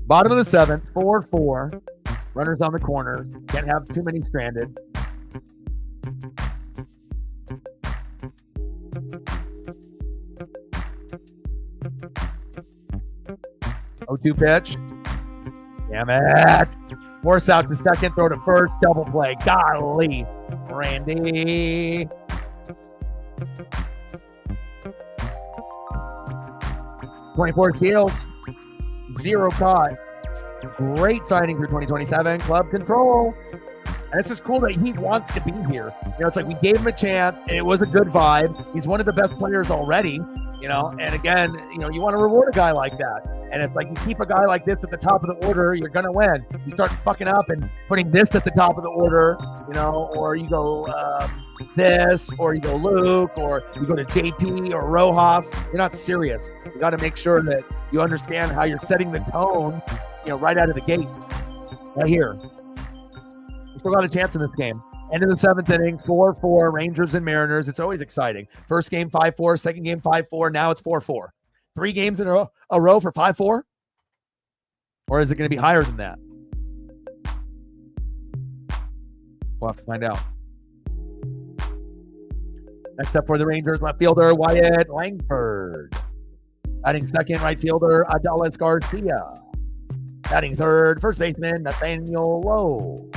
Bottom of the seventh, 4-4. Runners on the corners. Can't have too many stranded. Oh, 2 pitch. Damn it. Force out to second, throw to first, double play. Golly. Randy. .24 steals. 0 caught. Great signing for 2027. Club control. And it's just cool that he wants to be here. It's like we gave him a chance. It was a good vibe. He's one of the best players already. And again, you want to reward a guy like that. And it's like you keep a guy like this at the top of the order, you're going to win. You start fucking up and putting this at the top of the order, or you go this, or you go Luke, or you go to JP or Rojas. You're not serious. You got to make sure that you understand how you're setting the tone, right out of the gates. Right here. We still got a chance in this game. End of the seventh inning, 4-4, Rangers and Mariners. It's always exciting. First game, 5-4. Second game, 5-4. Now it's 4-4. 3 games in a row for 5-4? Or is it going to be higher than that? We'll have to find out. Next up for the Rangers, left fielder Wyatt Langford. Batting second, right fielder Adolis Garcia. Batting third, first baseman Nathaniel Lowe.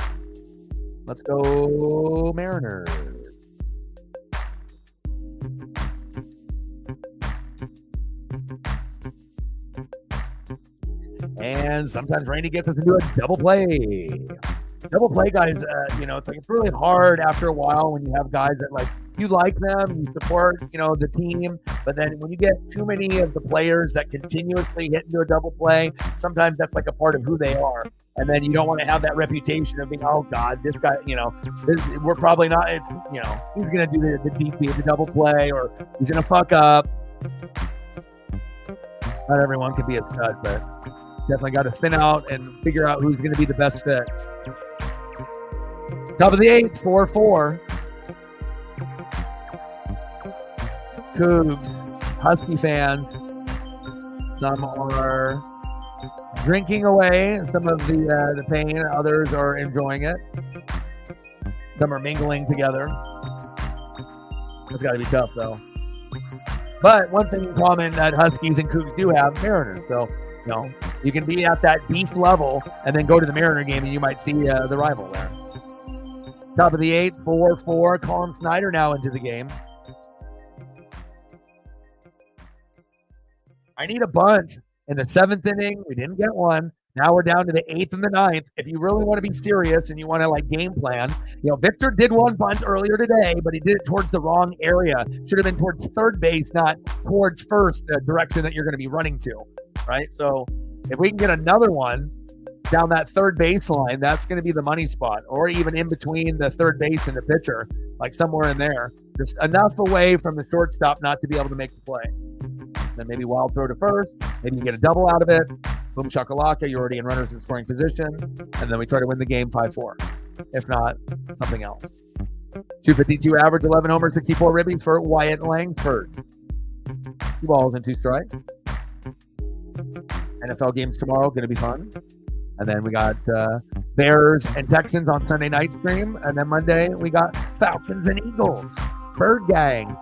Let's go Mariners. And sometimes Randy gets us into a double play. Double play guys, it's really hard after a while when you have guys that like you like them, you support, the team, but then when you get too many of the players that continuously hit into a double play, sometimes that's like a part of who they are, and then you don't want to have that reputation of being, oh God, this guy, we're probably not. It's he's gonna do the DP, the double play, or he's gonna fuck up. Not everyone can be a stud, but definitely got to thin out and figure out who's going to be the best fit. Top of the 8th, 4-4. Cougs, Husky fans. Some are drinking away some of the pain. Others are enjoying it. Some are mingling together. It's got to be tough, though. But one thing in common that Huskies and Cougs do have, Mariners. So, you can be at that beef level and then go to the Mariner game and you might see the rival there. Top of the 8th, 4-4. Colin Snyder now into the game. I need a bunt in the 7th inning. We didn't get one. Now we're down to the 8th and the 9th. If you really want to be serious and you want to game plan, Victor did one bunt earlier today, but he did it towards the wrong area. Should have been towards third base, not towards first, the direction that you're going to be running to, right? So if we can get another one down that third baseline, that's going to be the money spot, or even in between the third base and the pitcher, like somewhere in there, just enough away from the shortstop not to be able to make the play. Then maybe wild throw to first, maybe you get a double out of it. Boom shakalaka, you're already in runners in scoring position, and then we try to win the game 5-4. If not, something else. 252 average, 11 homers, 64 ribbies for Wyatt Langford. 2 balls and 2 strikes. NFL games tomorrow, going to be fun. And then we got Bears and Texans on Sunday night stream. And then Monday, we got Falcons and Eagles. Bird Gang.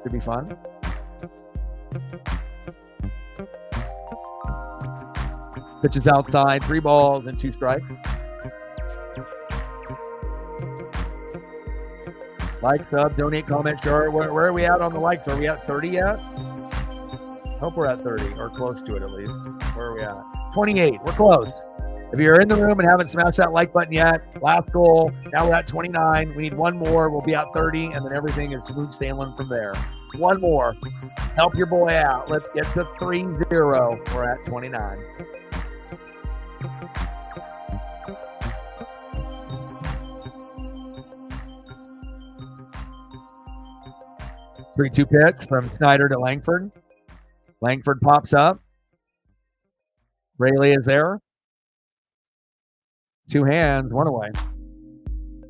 Should be fun. Pitches outside, 3 balls and 2 strikes. Like, sub, donate, comment, share. Where are we at on the likes? Are we at 30 yet? Hope we're at 30 or close to it at least. Where are we at? 28. We're close. If you're in the room and haven't smashed that like button yet, last goal. Now we're at 29. We need one more. We'll be at 30, and then everything is smooth sailing from there. One more. Help your boy out. Let's get to 3-0. We're at 29. Three-two pitch from Snyder to Langford. Langford pops up. Raleigh is there. 2 hands, 1 away.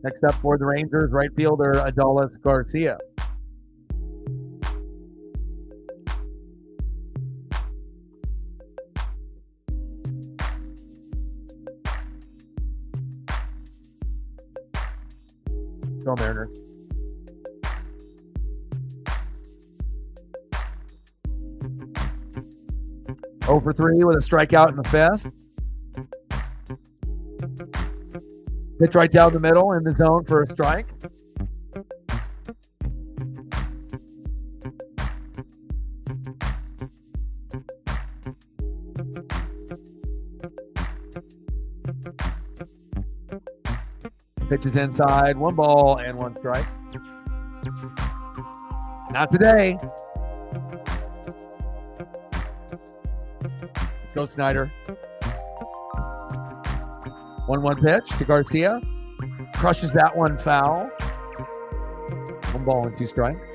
Next up for the Rangers, right fielder Adolis Garcia. Let's go Mariners. Over 3 with a strikeout in the 5th. Pitch right down the middle in the zone for a strike. Pitches inside, 1 ball and 1 strike. Not today. Let's go Snyder. 1-1 pitch to Garcia. Crushes that one foul. 1 ball and 2 strikes.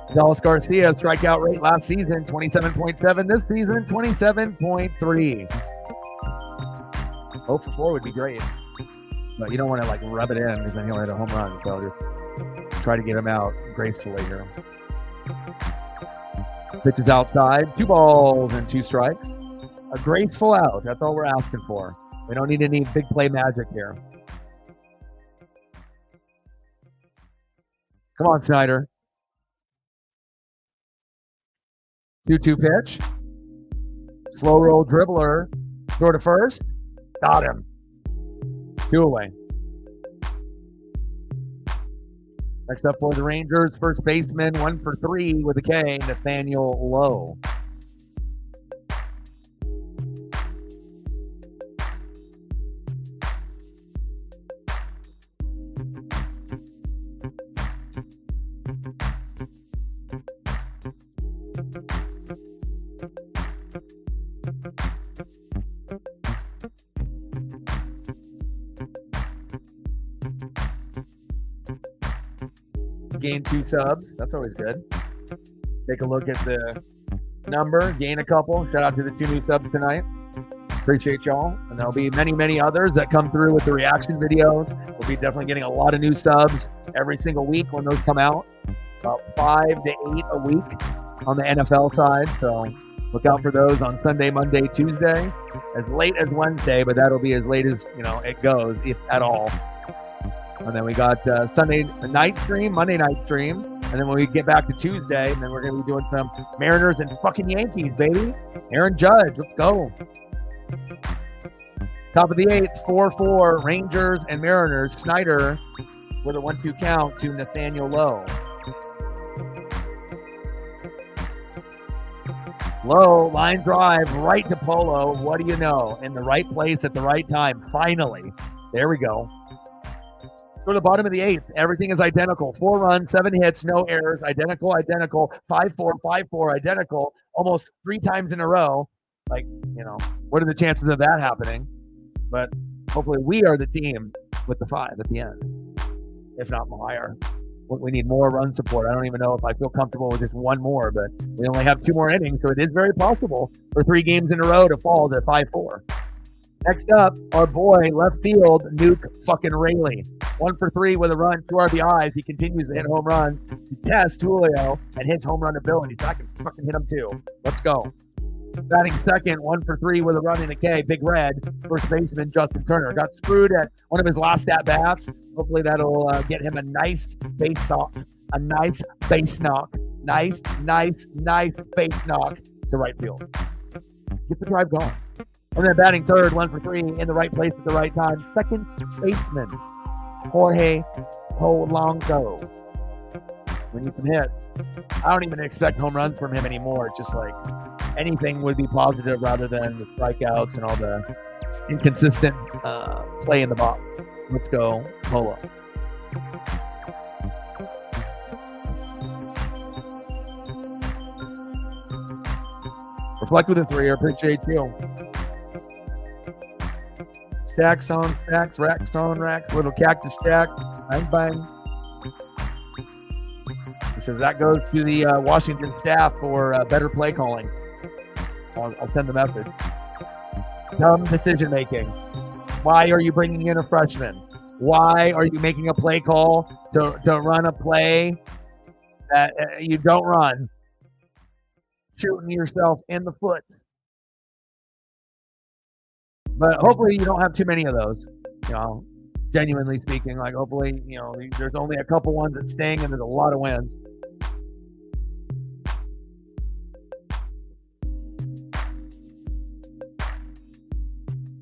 Adolis Garcia strikeout rate last season, 27.7. This season, 27.3. 0 for 4 would be great. But you don't want to rub it in because then he'll hit a home run. So just try to get him out gracefully here. Pitch is outside. 2 balls and 2 strikes. A graceful out. That's all we're asking for. We don't need any big play magic here. Come on, Snyder. 2-2 pitch. Slow roll dribbler. Throw to first. Got him. 2 away. Next up for the Rangers, first baseman, 1 for 3 with a K, Nathaniel Lowe. Gain 2 subs. That's always good. Take a look at the number. Gain a couple. Shout out to the 2 new subs tonight. Appreciate y'all. And there'll be many, many others that come through with the reaction videos. We'll be definitely getting a lot of new subs every single week when those come out. About 5 to 8 a week on the NFL side. So look out for those on Sunday, Monday, Tuesday. As late as Wednesday, but that'll be as late as it goes, if at all. And then we got Sunday night stream, Monday night stream. And then when we get back to Tuesday, and then we're going to be doing some Mariners and fucking Yankees, baby. Aaron Judge, let's go. Top of the 8th, 4-4, Rangers and Mariners. Snyder with a 1-2 count to Nathaniel Lowe. Lowe, line drive right to Polo. What do you know? In the right place at the right time. Finally. There we go. Go to the bottom of the 8th. Everything is identical. 4 runs, 7 hits, no errors. Identical. 5-4, 5-4, identical. Almost 3 times in a row. Like, what are the chances of that happening? But hopefully we are the team with the 5 at the end, if not higher. We need more run support. I don't even know if I feel comfortable with just 1 more, but we only have 2 more innings, so it is very possible for 3 games in a row to fall to 5-4. Next up, our boy, left field, Nuke fucking Raleigh. 1 for 3 with a run, 2 RBIs. He continues to hit home runs to test Julio and his home run ability, so I can fucking hit him too. Let's go. Batting second, 1 for 3 with a run and a K. Big Red, first baseman Justin Turner. Got screwed at one of his last at-bats. Hopefully that'll get him a nice base knock. A nice base knock. Nice base knock to right field. Get the drive going. And then batting third, 1 for 3 in the right place at the right time. Second baseman, Jorge Polanco. We need some hits. I don't even expect home runs from him anymore. It's just like anything would be positive rather than the strikeouts and all the inconsistent play in the box. Let's go, Polo. Reflect with a 3. I appreciate you. Stacks on stacks, racks on racks, little cactus jack. Bang, bang. He says that goes to the Washington staff for better play calling. I'll send the message. Dumb decision making. Why are you bringing in a freshman? Why are you making a play call to run a play that you don't run? Shooting yourself in the foot. But hopefully you don't have too many of those. Genuinely speaking, like hopefully there's only a couple ones that sting and there's a lot of wins.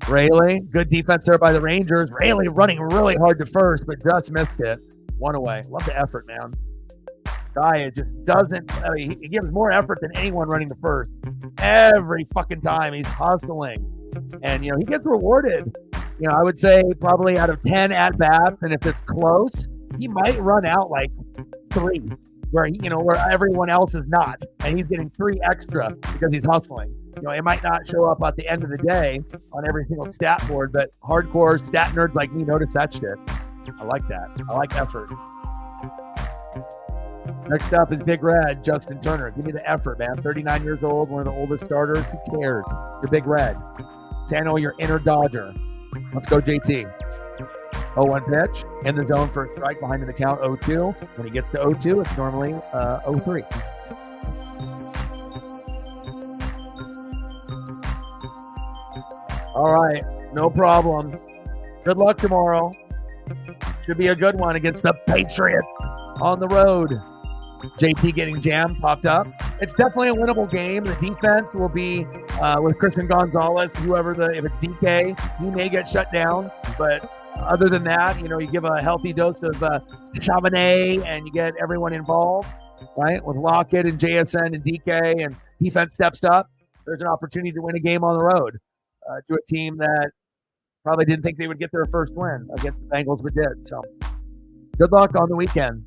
Raleigh, good defense there by the Rangers. Raleigh running really hard to first, but just missed it. 1 away. Love the effort, man. Guy just doesn't. He gives more effort than anyone running to first. Every fucking time he's hustling, and he gets rewarded. I would say probably out of 10 at bats, and if it's close, he might run out like 3, where where everyone else is not, and he's getting 3 extra because he's hustling. It might not show up at the end of the day on every single stat board, but hardcore stat nerds like me notice that shit. I like that. I like effort. Next up is Big Red, Justin Turner. Give me the effort, man. 39 years old, one of the oldest starters. Who cares? You're Big Red. Channel your inner Dodger. Let's go, JT. 0-1 pitch. In the zone for a strike, behind in the count, 0-2. When he gets to 0-2, it's normally 0-3. All right. No problem. Good luck tomorrow. Should be a good one against the Patriots on the road. JT getting jammed, popped up. It's definitely a winnable game. The defense will be with Christian Gonzalez, if it's DK, he may get shut down. But other than that, you give a healthy dose of Charbonnet and you get everyone involved, right? With Lockett and JSN and DK, and defense steps up. There's an opportunity to win a game on the road to a team that probably didn't think they would get their first win against the Bengals, but did. So good luck on the weekend.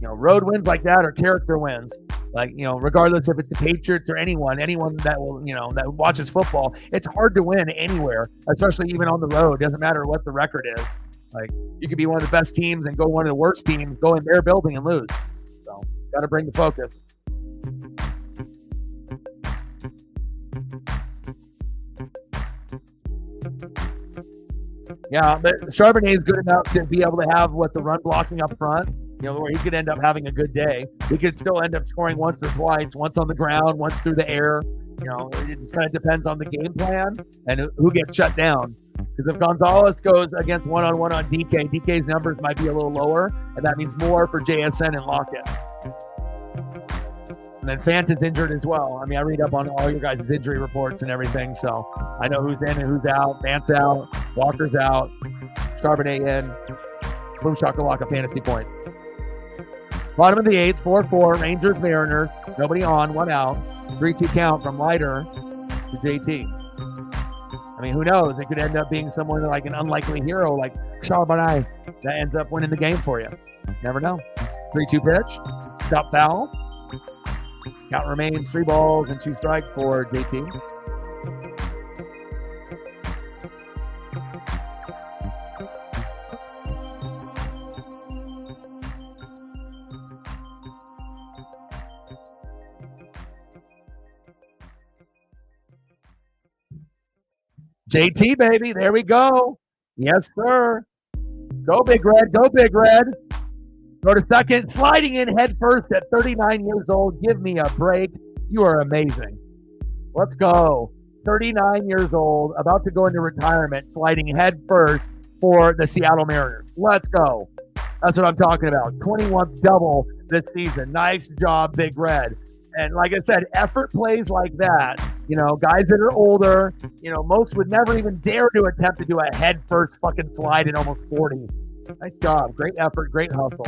Road wins like that are character wins. Regardless if it's the Patriots or anyone that will, that watches football, it's hard to win anywhere, especially even on the road. Doesn't matter what the record is. You could be one of the best teams and go one of the worst teams, go in their building and lose. So got to bring the focus. Yeah, but Charbonnet is good enough to be able to have the run blocking up front, where he could end up having a good day. He could still end up scoring once or twice, once on the ground, once through the air. It just kind of depends on the game plan and who gets shut down. Because if Gonzalez goes against one-on-one on DK, DK's numbers might be a little lower, and that means more for JSN and Lockett. And then Fant is injured as well. I read up on all your guys' injury reports and everything, so I know who's in and who's out. Fant's out, Walker's out, Charbonnet in. Boom shakalaka fantasy points. Bottom of the 8th, 4-4, Rangers, Mariners. Nobody on, one out. 3-2 count from Leiter to JT. Who knows? It could end up being someone like an unlikely hero like Charbonnet that ends up winning the game for you. Never know. 3-2 pitch. Stop foul. Count remains 3 balls and 2 strikes for JT. JT, baby, there we go. Yes, sir. Go Big Red, go Big Red. Go to second, sliding in head first at 39 years old. Give me a break. You are amazing. Let's go. 39 years old, about to go into retirement, sliding head first for the Seattle Mariners. Let's go. That's what I'm talking about. 21th double this season. Nice job, Big Red. And like I said, effort plays like that, guys that are older, most would never even dare to attempt to do a head first fucking slide in almost 40. Nice job. Great effort. Great hustle.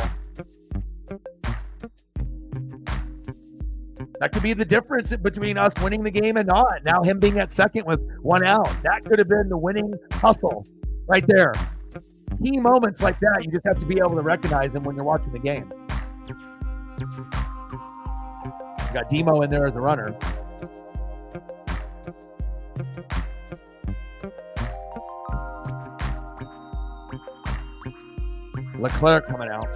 That could be the difference between us winning the game and not. Now him being at second with 1 out. That could have been the winning hustle right there. Key moments like that, you just have to be able to recognize them when you're watching the game. You got Demo in there as a runner. Leclerc coming out.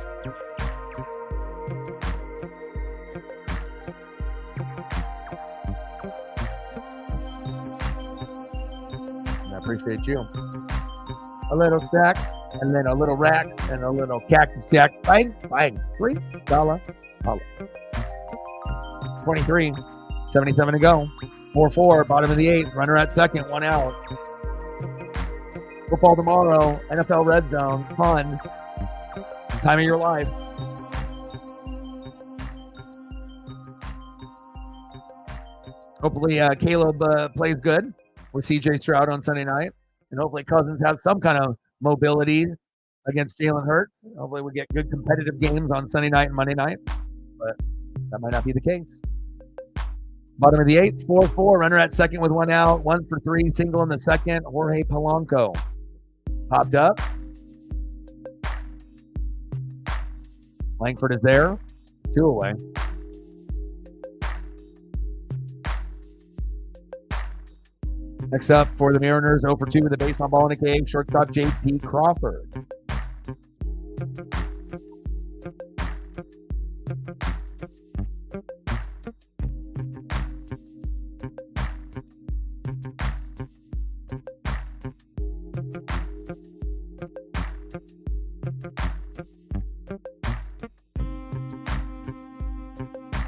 I appreciate you. A little stack, and then a little rack, and a little cactus jack. Bang, bang. $3. Holla. 23. 77 to go. 4-4, bottom of the 8th. Runner at second, 1 out. Football tomorrow. NFL Red Zone. Fun. Time of your life. Hopefully Caleb plays good with CJ Stroud on Sunday night. And hopefully Cousins has some kind of mobility against Jalen Hurts. Hopefully we get good competitive games on Sunday night and Monday night. But that might not be the case. Bottom of the 8th, 4-4. Runner at second with 1 out. 1 for 3. Single in the second. Jorge Polanco popped up. Langford is there. 2 away. Next up for the Mariners, 0 for 2 with a base on ball in the cage. Shortstop J.P. Crawford.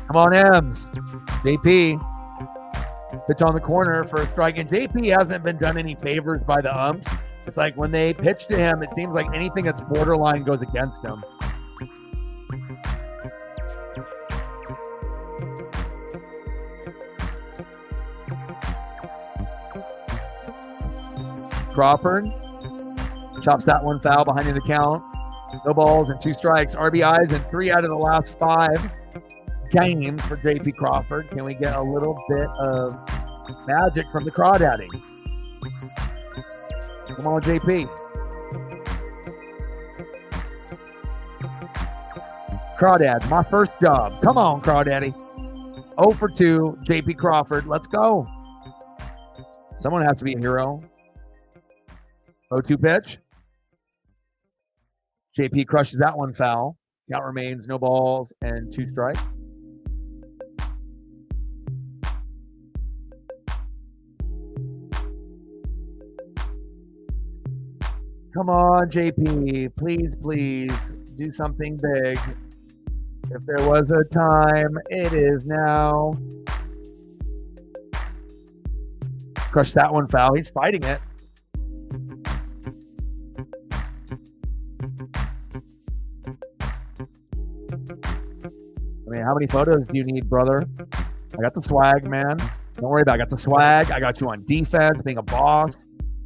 Come on, Ems. JP. Pitch on the corner for a strike. And JP hasn't been done any favors by the umps. It's like when they pitch to him, it seems like anything that's borderline goes against him. Crawford chops that one foul behind in the count. No balls and 2 strikes. RBIs in 3 out of the last 5 games for JP Crawford. Can we get a little bit of magic from the Crawdaddy? Come on, JP. Crawdad, my first job. Come on, Crawdaddy. 0 for 2, JP Crawford. Let's go. Someone has to be a hero. 0-2 pitch. JP crushes that one foul. Count remains no balls and 2 strikes. Come on, JP. Please, please do something big. If there was a time, it is now. Crush that one foul. He's fighting it. I mean, how many photos do you need, brother? I got the swag, man. Don't worry about it. I got the swag. I got you on defense, being a boss.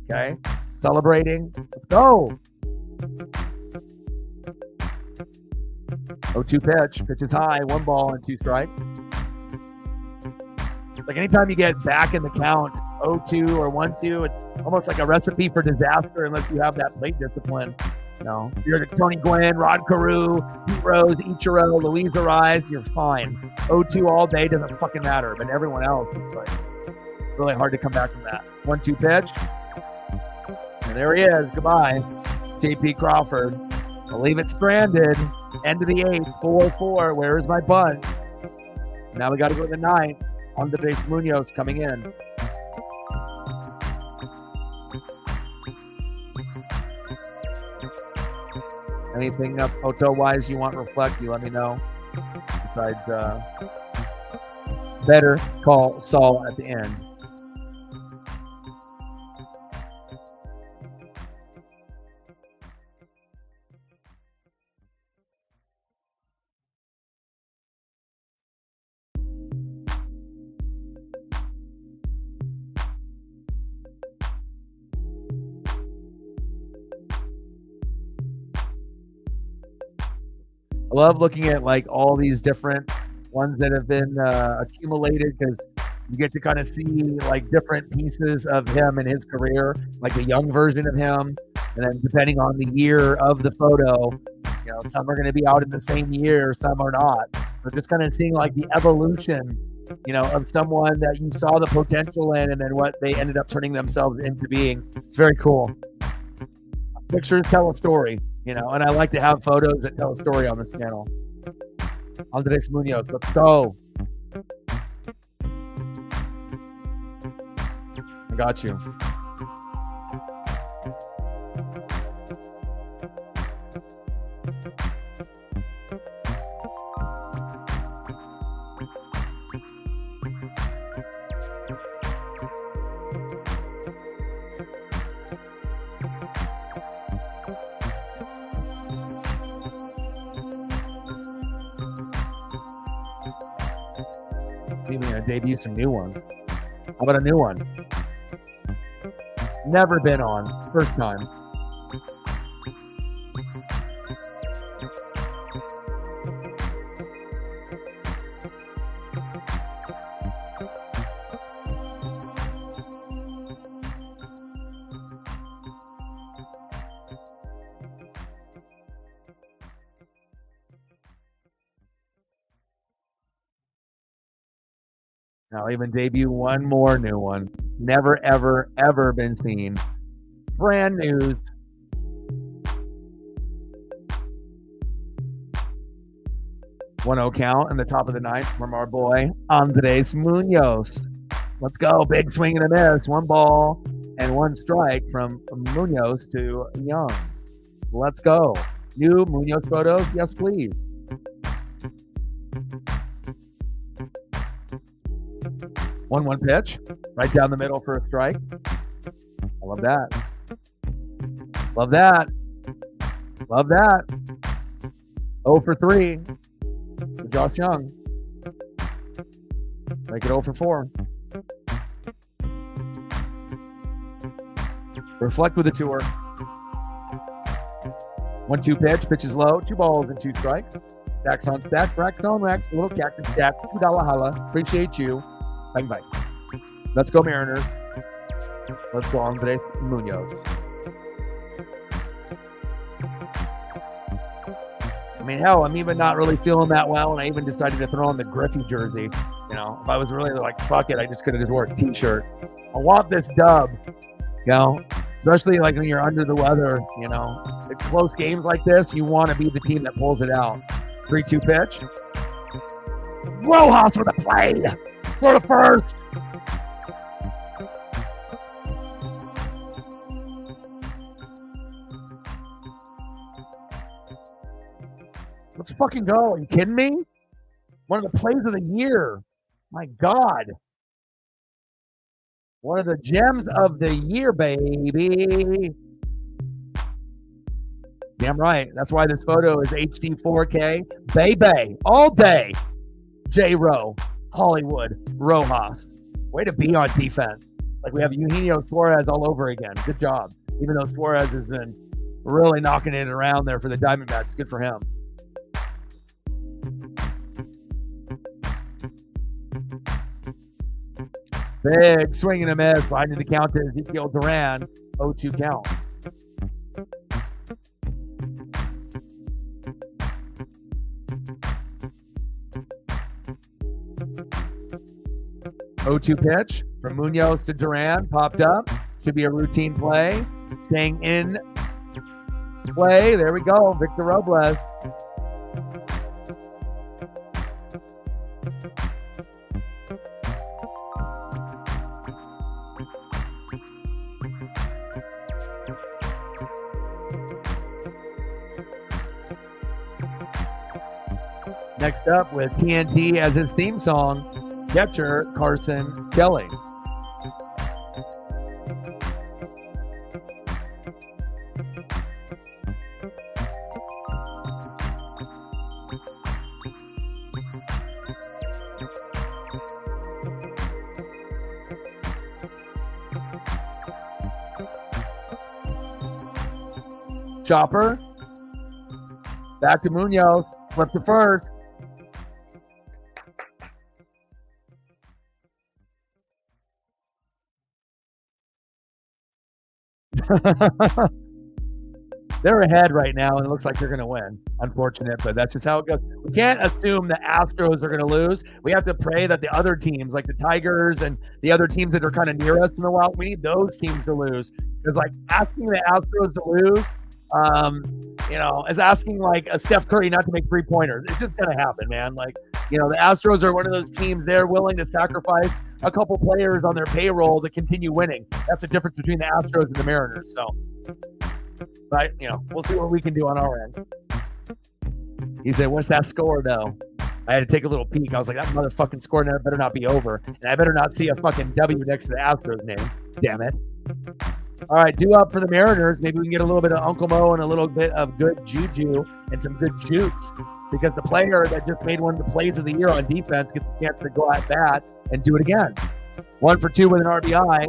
Okay? Celebrating. Let's go. 0-2 pitch. Pitch is high. 1 ball and 2 strikes. Like anytime you get back in the count, 0-2 or 1-2, it's almost like a recipe for disaster unless you have that plate discipline. You know, if you're Tony Gwynn, Rod Carew, Pete Rose, Ichiro, Luis Ariz, you're fine. 0-2 all day doesn't fucking matter, but everyone else is like really hard to come back from that. 1-2 pitch. And there he is. Goodbye, JP Crawford. I'll leave it stranded. End of the 8th, 4-4. Where is my bunt? Now we got to go to the 9th. Andres Munoz coming in. Anything up photo-wise you want to reflect, you let me know. Besides, better call Saul at the end. I love looking at like all these different ones that have been accumulated because you get to kind of see like different pieces of him and his career, like a young version of him. And then depending on the year of the photo, you know, some are going to be out in the same year, some are not. So just kind of seeing like the evolution, you know, of someone that you saw the potential in and then what they ended up turning themselves into being. It's very cool. Pictures tell a story, you know, and I like to have photos that tell a story on this channel. Andres Munoz, let's go. I got you. Maybe I debut some new ones. How about a new one? Never been on. First time. I'll even debut one more new one. Never, ever, ever been seen. Brand news. One-0 count in the top of the 9th from our boy, Andres Munoz. Let's go. Big swing and a miss. 1 ball and 1 strike from Munoz to Young. Let's go. New Munoz photos? Yes, please. 1-1 pitch. Right down the middle for a strike. I love that. Love that. Love that. 0 for 3 for Josh Young. Make it 0 for 4. Reflect with a tour. 1-2 pitch. Pitch is low. 2 balls and 2 strikes. Stacks on stack. Racks on racks. A little cactus stack. $2 holla. Appreciate you. Bang, bang. Let's go, Mariners. Let's go, Andres Munoz. I mean, hell, I'm even not really feeling that well, and I even decided to throw on the Griffey jersey. You know, if I was really like, fuck it, I just could have just wore a t-shirt. I want this dub, you know, especially like when you're under the weather, you know. In close games like this, you want to be the team that pulls it out. 3-2 pitch. Rojas with a play for the first. Let's fucking go. Are you kidding me? One of the plays of the year. My God. One of the gems of the year, baby. Damn right. That's why this photo is HD 4K. Baby. All day. J-Row. Hollywood. Rojas. Way to be on defense. Like we have Eugenio Suarez all over again. Good job. Even though Suarez has been really knocking it around there for the Diamondbacks. Good for him. Big swing and a miss. Behind the count to Ezekiel Duran. 0-2 count. (0-2) pitch from Munoz to Duran. Popped up. Should be a routine play. Staying in play. There we go. Victor Robles. Next up with TNT as his theme song, catcher Carson Kelly. Chopper. Back to Munoz. Flip to first. They're ahead right now, and it looks like they're going to win. Unfortunate, but that's just how it goes. We can't assume the Astros are going to lose. We have to pray that the other teams, like the Tigers and the other teams that are kind of near us in the wild, we need those teams to lose. Because, like, asking the Astros to lose, you know, is asking, like, a Steph Curry not to make three-pointers. It's just going to happen, man. Like, you know, the Astros are one of those teams, they're willing to sacrifice a couple players on their payroll to continue winning. That's the difference between the Astros and the Mariners. So, but, you know, we'll see what we can do on our end. He said, what's that score, though? I had to take a little peek. I was like, that motherfucking score better not be over. And I better not see a fucking W next to the Astros name. Damn it. All right, due up for the Mariners. Maybe we can get a little bit of Uncle Mo and a little bit of good juju and some good jukes, because the player that just made one of the plays of the year on defense gets a chance to go at bat and do it again. 1 for 2 with an RBI.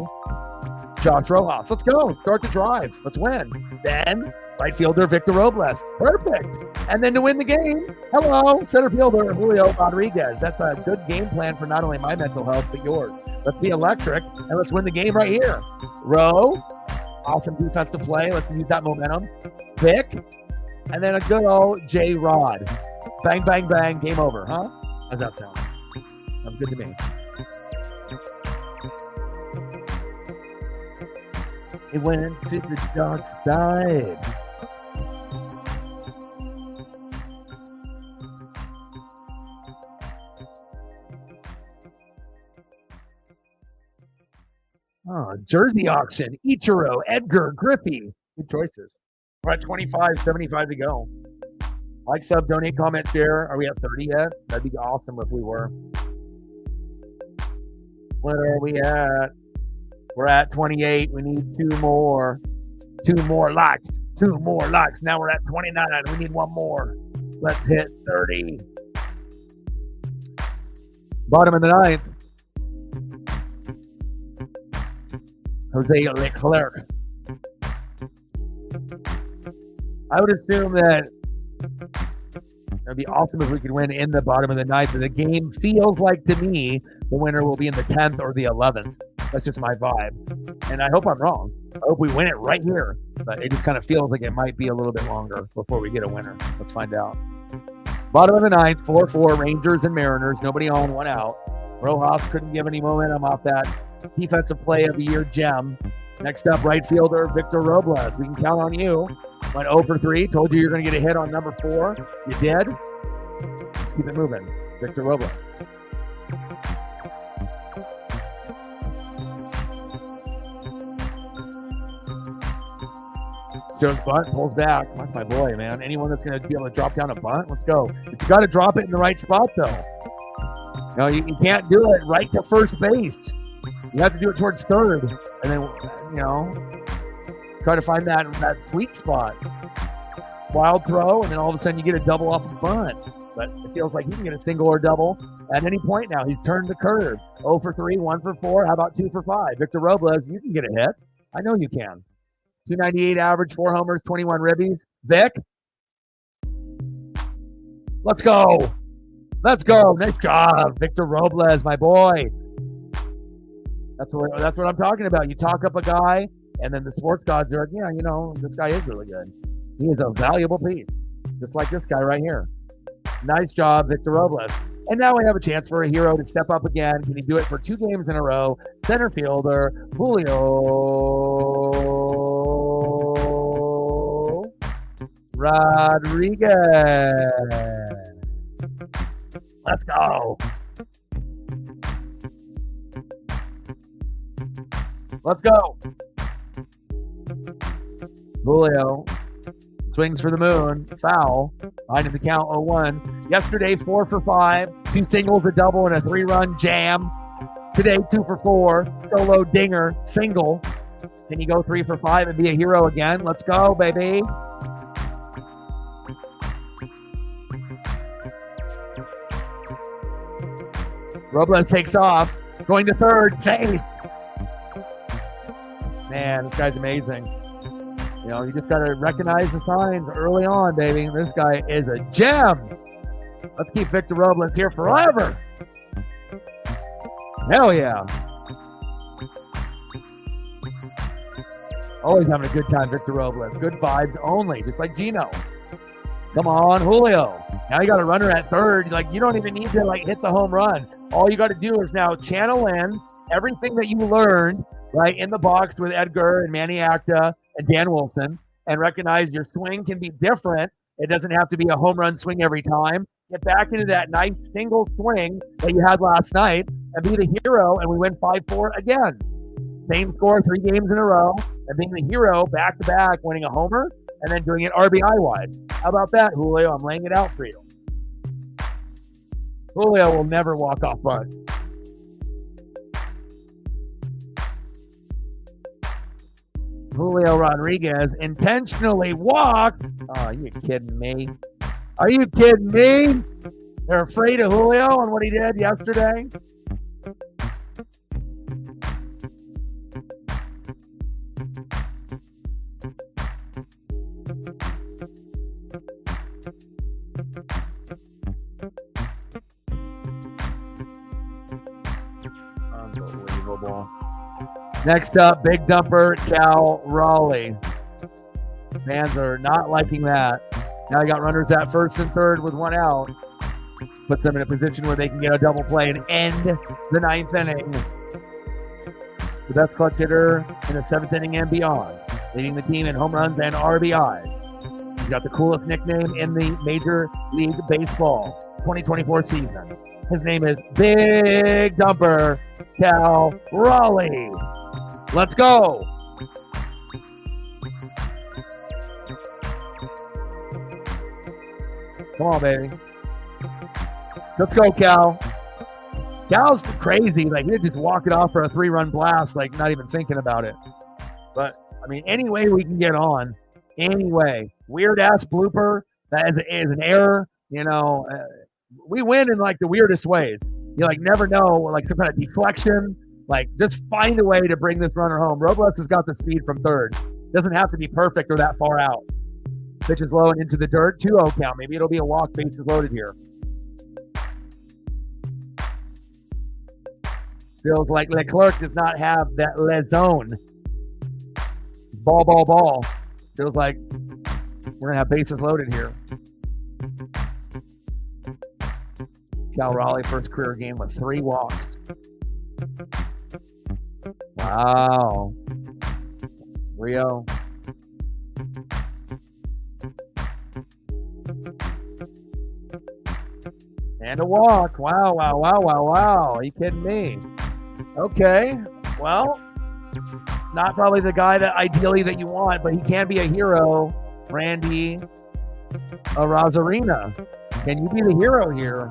Josh Rojas. Let's go. Start the drive. Let's win. Then right fielder Victor Robles. Perfect. And then to win the game, hello, center fielder Julio Rodriguez. That's a good game plan for not only my mental health, but yours. Let's be electric, and let's win the game right here. Rowe. Awesome defensive play. Let's use that momentum. Vic. And then a good old J-Rod. Bang, bang, bang. Game over, huh? How's that sound? Sounds good to me. It went to the dark side. Oh, jersey auction. Ichiro, Edgar, Griffey. Good choices. We're at 25:75 to go. Like, sub, donate, comment, share. Are we at 30 yet? That'd be awesome if we were. What are we at? We're at 28. We need 2 more. 2 more likes. 2 more likes. Now we're at 29. We need 1 more. Let's hit 30. Bottom of the 9th. Jose Leclerc. I would assume that it would be awesome if we could win in the bottom of the 9th, but the game feels like to me the winner will be in the 10th or the 11th. That's just my vibe. And I hope I'm wrong. I hope we win it right here, but it just kind of feels like it might be a little bit longer before we get a winner. Let's find out. Bottom of the 9th, 4-4, Rangers and Mariners. Nobody on, 1 out. Rojas couldn't give any momentum off that defensive play of the year gem. Next up, right fielder Victor Robles. We can count on you. Went 0 for 3. Told you you're going to get a hit on number 4. You did. Let's keep it moving. Victor Robles. Jones bunt, pulls back. That's my boy, man. Anyone that's going to be able to drop down a bunt, let's go. But you got to drop it in the right spot, though. No, you can't do it right to first base. You have to do it towards third, and then, try to find that sweet spot. Wild throw, and then all of a sudden you get a double off a bunt. But it feels like he can get a single or double at any point now. He's turned the curve. 0 for 3, 1 for 4. How about 2 for 5? Victor Robles, you can get a hit. I know you can. 298 average, 4 homers, 21 ribbies. Vic. Let's go. Let's go. Nice job, Victor Robles, my boy. That's what I'm talking about. You talk up a guy, and then the sports gods are like, yeah, this guy is really good. He is a valuable piece, just like this guy right here. Nice job, Victor Robles. And now we have a chance for a hero to step up again. Can he do it for 2 games in a row? Center fielder, Julio Rodriguez. Let's go. Let's go. Julio swings for the moon. Foul. Behind in the count, 0-1. Yesterday, 4 for 5. 2 singles, a double, and a 3-run jam. Today, 2 for 4. Solo dinger, single. Can you go 3 for 5 and be a hero again? Let's go, baby. Robles takes off. Going to third. Safe. Man, this guy's amazing. You just got to recognize the signs early on, baby. This guy is a gem. Let's keep Victor Robles here forever. Hell yeah. Always having a good time, Victor Robles. Good vibes only, just like Gino. Come on, Julio. Now you got a runner at third. You don't even need to hit the home run. All you got to do is now channel in everything that you learned right in the box with Edgar and Manny Acta and Dan Wilson, and recognize your swing can be different. It doesn't have to be a home run swing every time. Get back into that nice single swing that you had last night and be the hero, and we win 5-4 again. Same score 3 games in a row, and being the hero back-to-back, winning a homer, and then doing it RBI-wise. How about that, Julio? I'm laying it out for you. Julio will never walk off bunt. Julio Rodriguez intentionally walked. Oh, are you kidding me? Are you kidding me? They're afraid of Julio and what he did yesterday. Unbelievable. Next up, big dumper, Cal Raleigh. Fans are not liking that. Now you got runners at first and third with 1 out. Puts them in a position where they can get a double play and end the 9th inning. The best clutch hitter in the 7th inning and beyond. Leading the team in home runs and RBIs. He's got the coolest nickname in the Major League Baseball 2024 season. His name is Big Dumper Cal Raleigh. Let's go. Come on, baby. Let's go, Cal. Cal's crazy. Like, he'd just walk it off for a 3-run blast, like not even thinking about it. But, I mean, any way we can get on, anyway. Weird-ass blooper that is an error, you know. We win in, like, the weirdest ways. You, like, never know, like, some kind of deflection. Like, just find a way to bring this runner home. Robles has got the speed from third. Doesn't have to be perfect or that far out. Pitch is low and into the dirt. 2-0 count. Maybe it'll be a walk. Bases loaded here. Feels like Leclerc does not have that zone. Ball. Feels like we're going to have bases loaded here. Cal Raleigh, first career game with 3 walks. Wow. Rio. And a walk. Wow. Are you kidding me? Okay. Well, not probably the guy that ideally that you want, but he can be a hero. Randy Rosarina. Can you be the hero here?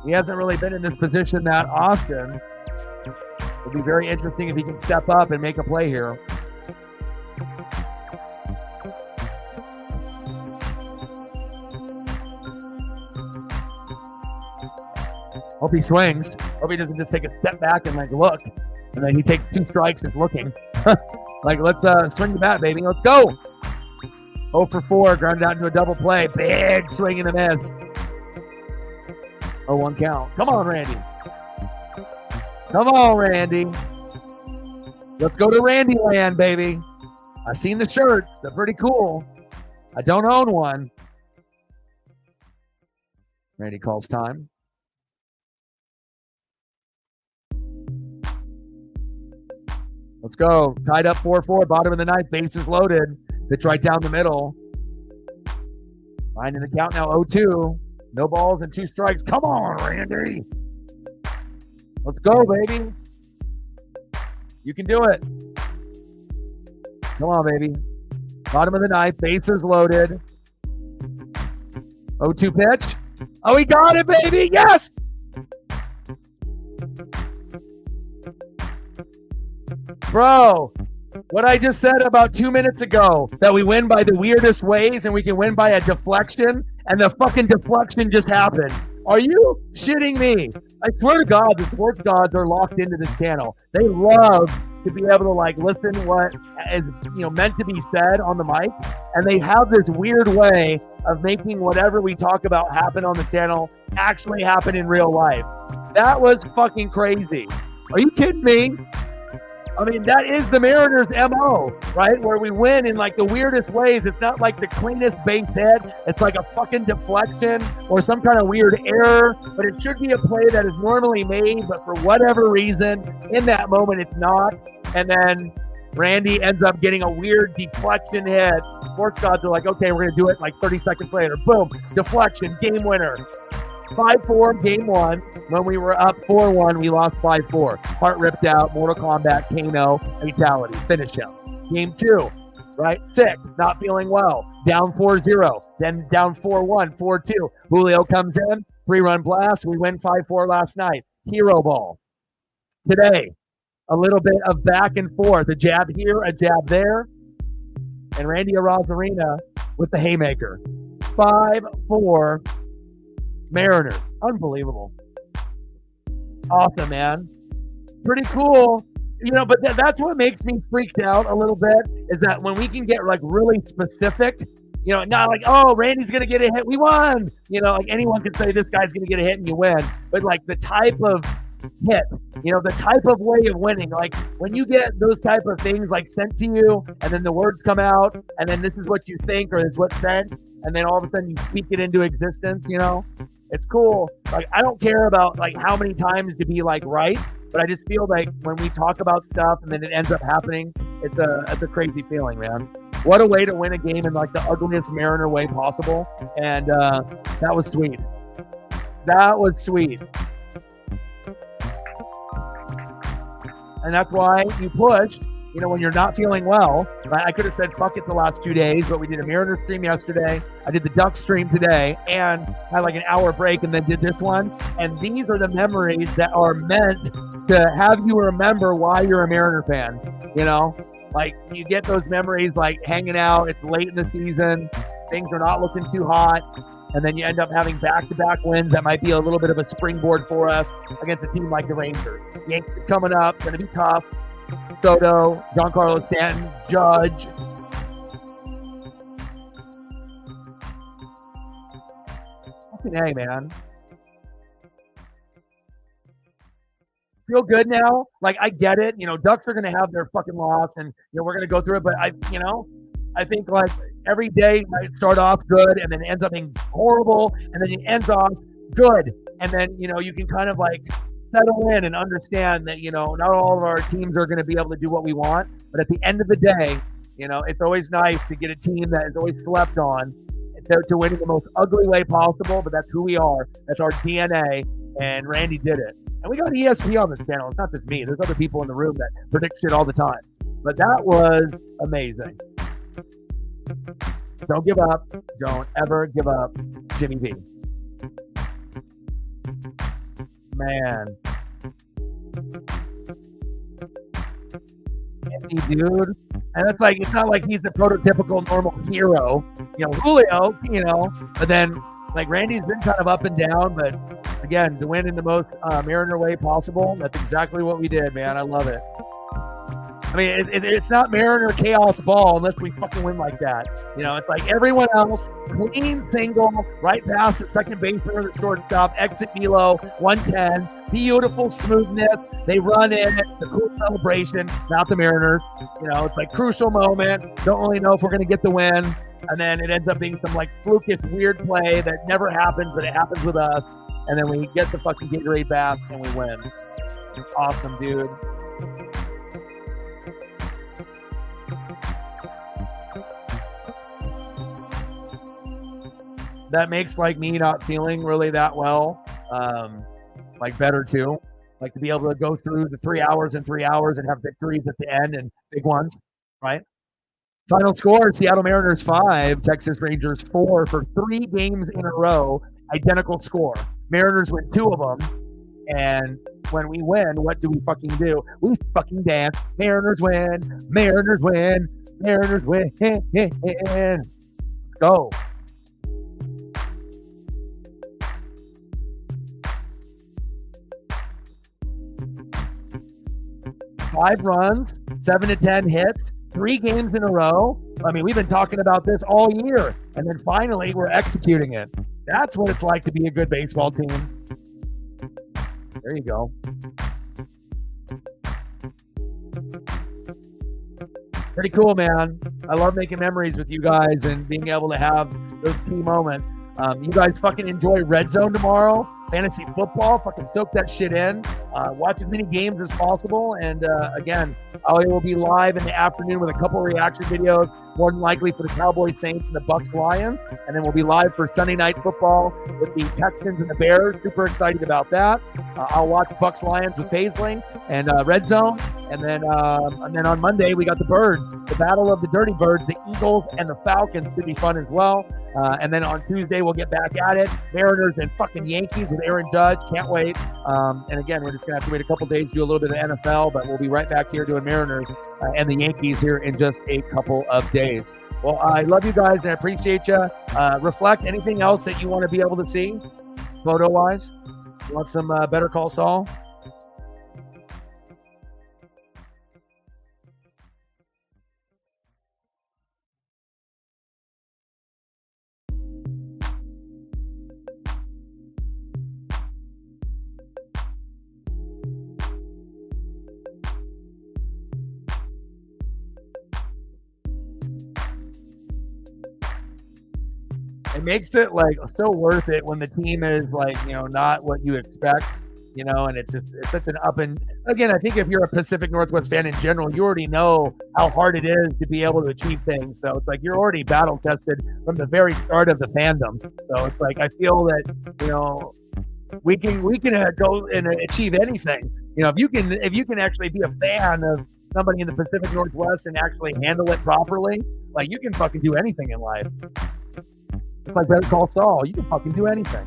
He hasn't really been in this position that often. It'll be very interesting if he can step up and make a play here. Hope he swings. Hope he doesn't just take a step back and like look. And then he takes 2 strikes just looking. Like, let's swing the bat, baby. Let's go. 0 for 4, grounded out into a double play. Big swing and a miss. 0-1 count. Come on, Randy. Come on, Randy. Let's go to Randy land, baby. I've seen the shirts. They're pretty cool. I don't own one. Randy calls time. Let's go. Tied up 4-4. Bottom of the ninth. Bases loaded. Pitch right down the middle. Finding the count now. 0-2. No balls and 2 strikes. Come on, Randy. Let's go, baby. You can do it. Come on, baby. Bottom of the ninth. Bases loaded. 0-2 pitch. Oh, he got it, baby. Yes. Bro, what I just said about 2 minutes ago, that we win by the weirdest ways and we can win by a deflection, and the fucking deflection just happened. Are you shitting me? I swear to God, the sports gods are locked into this channel. They love to be able to like listen what is meant to be said on the mic, and they have this weird way of making whatever we talk about happen on the channel actually happen in real life. That was fucking crazy. Are you kidding me? I mean, that is the Mariners' MO, right? Where we win in like the weirdest ways. It's not like the cleanest base hit. It's like a fucking deflection or some kind of weird error, but it should be a play that is normally made, but for whatever reason, in that moment, it's not. And then Randy ends up getting a weird deflection hit. Sports gods are like, okay, we're going to do it like 30 seconds later. Boom, deflection, game winner. 5-4, game 1. When we were up 4-1, we lost 5-4. Heart ripped out, Mortal Kombat, Kano, fatality, finish him. Game 2, right? Sick, not feeling well. Down 4-0, then down 4-1, 4-2. Julio comes in, 3-run blast. We win 5-4 last night. Hero ball. Today, a little bit of back and forth. A jab here, a jab there. And Randy Rosarina with the haymaker. 5-4. Mariners. Unbelievable. Awesome, man. Pretty cool. But that's what makes me freaked out a little bit, is that when we can get like really specific, not like, oh, Randy's going to get a hit. We won. Like anyone can say this guy's going to get a hit and you win. But like the type of hit, the type of way of winning, like when you get those type of things like sent to you and then the words come out and then this is what you think or is what's sent and then all of a sudden you speak it into existence, it's cool. Like I don't care about like how many times to be like right, but I just feel like when we talk about stuff and then it ends up happening, it's a crazy feeling, man. What a way to win a game in like the ugliest Mariner way possible. And that was sweet. That was sweet. And that's why you pushed, when you're not feeling well, right? I could have said fuck it the last 2 days, but we did a Mariners stream yesterday. I did the Ducks stream today and had like an hour break and then did this one. And these are the memories that are meant to have you remember why you're a Mariner fan, Like, you get those memories like hanging out, it's late in the season, things are not looking too hot, and then you end up having back-to-back wins that might be a little bit of a springboard for us against a team like the Rangers. Yankees coming up, going to be tough. Soto, Giancarlo Stanton, Judge. Fucking A, man. Feel good now. Like, I get it. Ducks are going to have their fucking loss, and we're going to go through it. But I think like every day might start off good, and then ends up being horrible, and then it ends off good, and then you can kind of like settle in and understand that not all of our teams are going to be able to do what we want. But at the end of the day, it's always nice to get a team that is always slept on to win in the most ugly way possible. But that's who we are. That's our DNA, and Randy did it. And we got ESP on this channel. It's not just me. There's other people in the room that predict shit all the time. But that was amazing. Don't give up. Don't ever give up, Jimmy V. Man. Andy, dude. And it's not like he's the prototypical normal hero. Julio, but then like Randy's been kind of up and down, but again, to win in the most Mariner way possible, that's exactly what we did, man. I love it. I mean, it's not Mariner chaos ball unless we fucking win like that. It's like everyone else, clean single, right past the second baseman or the shortstop, exit below, 110, beautiful smoothness. They run in, it's a cool celebration, not the Mariners. It's like crucial moment, don't really know if we're going to get the win. And then it ends up being some like flukish, weird play that never happens, but it happens with us. And then we get the fucking Gatorade bath and we win. Awesome, dude. That makes like me not feeling really that well, like better too. Like to be able to go through the 3 hours and 3 hours and have victories at the end and big ones, right? Final score, Seattle Mariners 5, Texas Rangers 4 for 3 games in a row, identical score. Mariners win 2 of them, and when we win, what do we fucking do? We fucking dance. Mariners win, Mariners win, Mariners win. Let's go. Five runs, 7 to 10 hits, 3 games in a row. I mean, we've been talking about this all year, and then finally we're executing it. That's what it's like to be a good baseball team. There you go. Pretty cool, man. I love making memories with you guys and being able to have those key moments. You guys fucking enjoy Red Zone tomorrow. Fantasy football, fucking soak that shit in. Watch as many games as possible. And again, I will be live in the afternoon with a couple reaction videos, more than likely for the Cowboys, Saints, and the Bucks, Lions. And then we'll be live for Sunday Night Football with the Texans and the Bears. Super excited about that. I'll watch Bucks, Lions with Paisley and Red Zone. And then on Monday, we got the Birds, the Battle of the Dirty Birds, the Eagles, and the Falcons. Should be fun as well. And then on Tuesday, we'll get back at it. Mariners and fucking Yankees with Aaron Judge. Can't wait. And again, we're just going to have to wait a couple days to do a little bit of NFL, but we'll be right back here doing Mariners and the Yankees here in just a couple of days. Well, I love you guys and I appreciate you. Reflect, anything else that you want to be able to see photo-wise? You want some Better Call Saul? It makes it like so worth it when the team is like, not what you expect, and it's such an up and again, I think if you're a Pacific Northwest fan in general, you already know how hard it is to be able to achieve things. So it's like you're already battle tested from the very start of the fandom. So it's like I feel that, we can go and achieve anything. If you can actually be a fan of somebody in the Pacific Northwest and actually handle it properly, like, you can fucking do anything in life. It's like Better Call Saul. You can fucking do anything.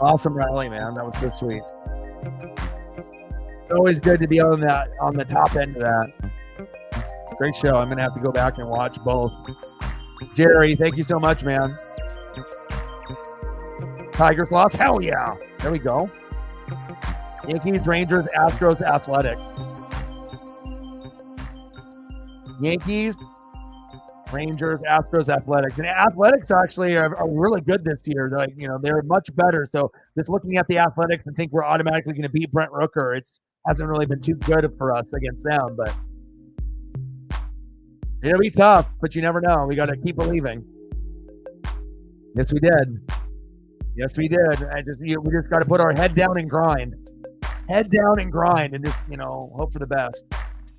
Awesome rally, man. That was so sweet. It's always good to be on the top end of that. Great show. I'm gonna have to go back and watch both. Jerry, thank you so much, man. Tigers lost? Hell yeah. There we go. Yankees, Rangers, Astros, Athletics. Yankees, Rangers, Astros, Athletics. And Athletics actually are really good this year. Like, they're much better. So just looking at the Athletics and think we're automatically going to beat Brent Rooker, it hasn't really been too good for us against them. But it'll be tough, but you never know. We got to keep believing. Yes, we did. Yes, we did. We just got to put our head down and grind. Head down and grind and just, hope for the best.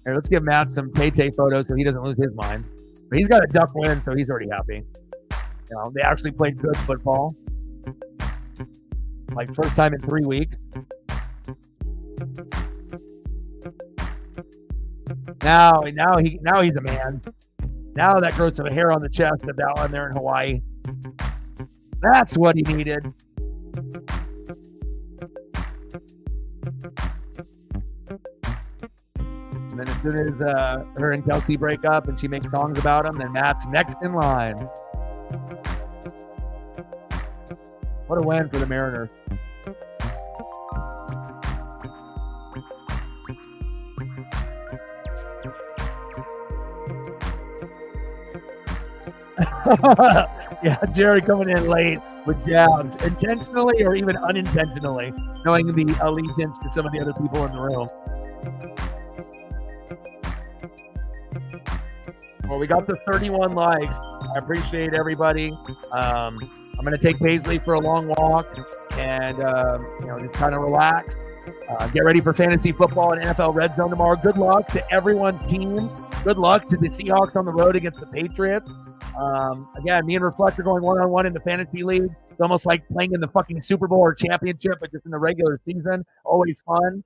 Here, let's give Matt some Tay photos so he doesn't lose his mind. But he's got a duck win, so he's already happy. They actually played good football. Like, first time in 3 weeks. Now he's a man. Now that grows some hair on the chest of that one there in Hawaii. That's what he needed. And then as soon as her and Kelsey break up and she makes songs about him, then Matt's next in line. What a win for the Mariners. Yeah, Jerry coming in late with jabs, intentionally or even unintentionally, knowing the allegiance to some of the other people in the room. Well, we got the 31 likes. I appreciate everybody. I'm going to take Paisley for a long walk and, just kind of relax. Get ready for fantasy football and NFL Red Zone tomorrow. Good luck to everyone's teams. Good luck to the Seahawks on the road against the Patriots. Again, me and Reflector going one-on-one in the fantasy league. It's almost like playing in the fucking Super Bowl or championship, but just in the regular season. Always fun.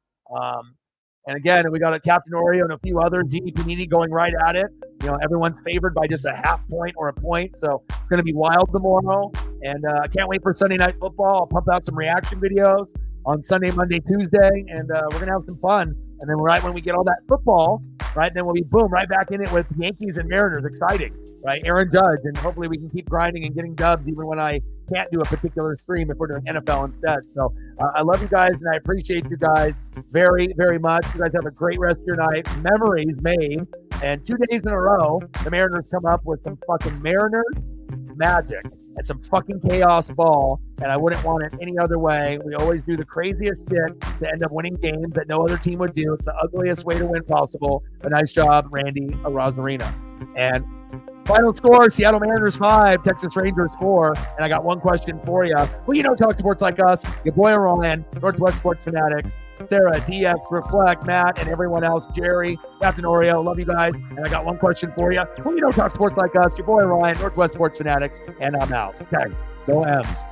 And again, we got a Captain Oreo and a few others. Zini Panini going right at it. Everyone's favored by just a half point or a point. So it's going to be wild tomorrow. And I can't wait for Sunday Night Football. I'll pump out some reaction videos on Sunday, Monday, Tuesday. And we're going to have some fun. And then right when we get all that football, right, then we'll be, boom, right back in it with Yankees and Mariners. Exciting, right? Aaron Judge. And hopefully we can keep grinding and getting dubs even when I can't do a particular stream if we're doing NFL instead. So I love you guys, and I appreciate you guys very, very much. You guys have a great rest of your night. Memories made. And 2 days in a row, the Mariners come up with some fucking Mariners magic and some fucking chaos ball, and I wouldn't want it any other way. We always do the craziest shit to end up winning games that no other team would do. It's the ugliest way to win possible. A nice job, Randy Rosarina. And final score, Seattle Mariners 5, Texas Rangers 4. And I got one question for you. Well, talk sports like us. Your boy Ryan, Northwest Sports Fanatics, Sarah, DX, Reflect, Matt, and everyone else, Jerry, Captain Oreo, love you guys. And I got one question for you. Well, talk sports like us. Your boy Ryan, Northwest Sports Fanatics, and I'm out. Okay, go M's.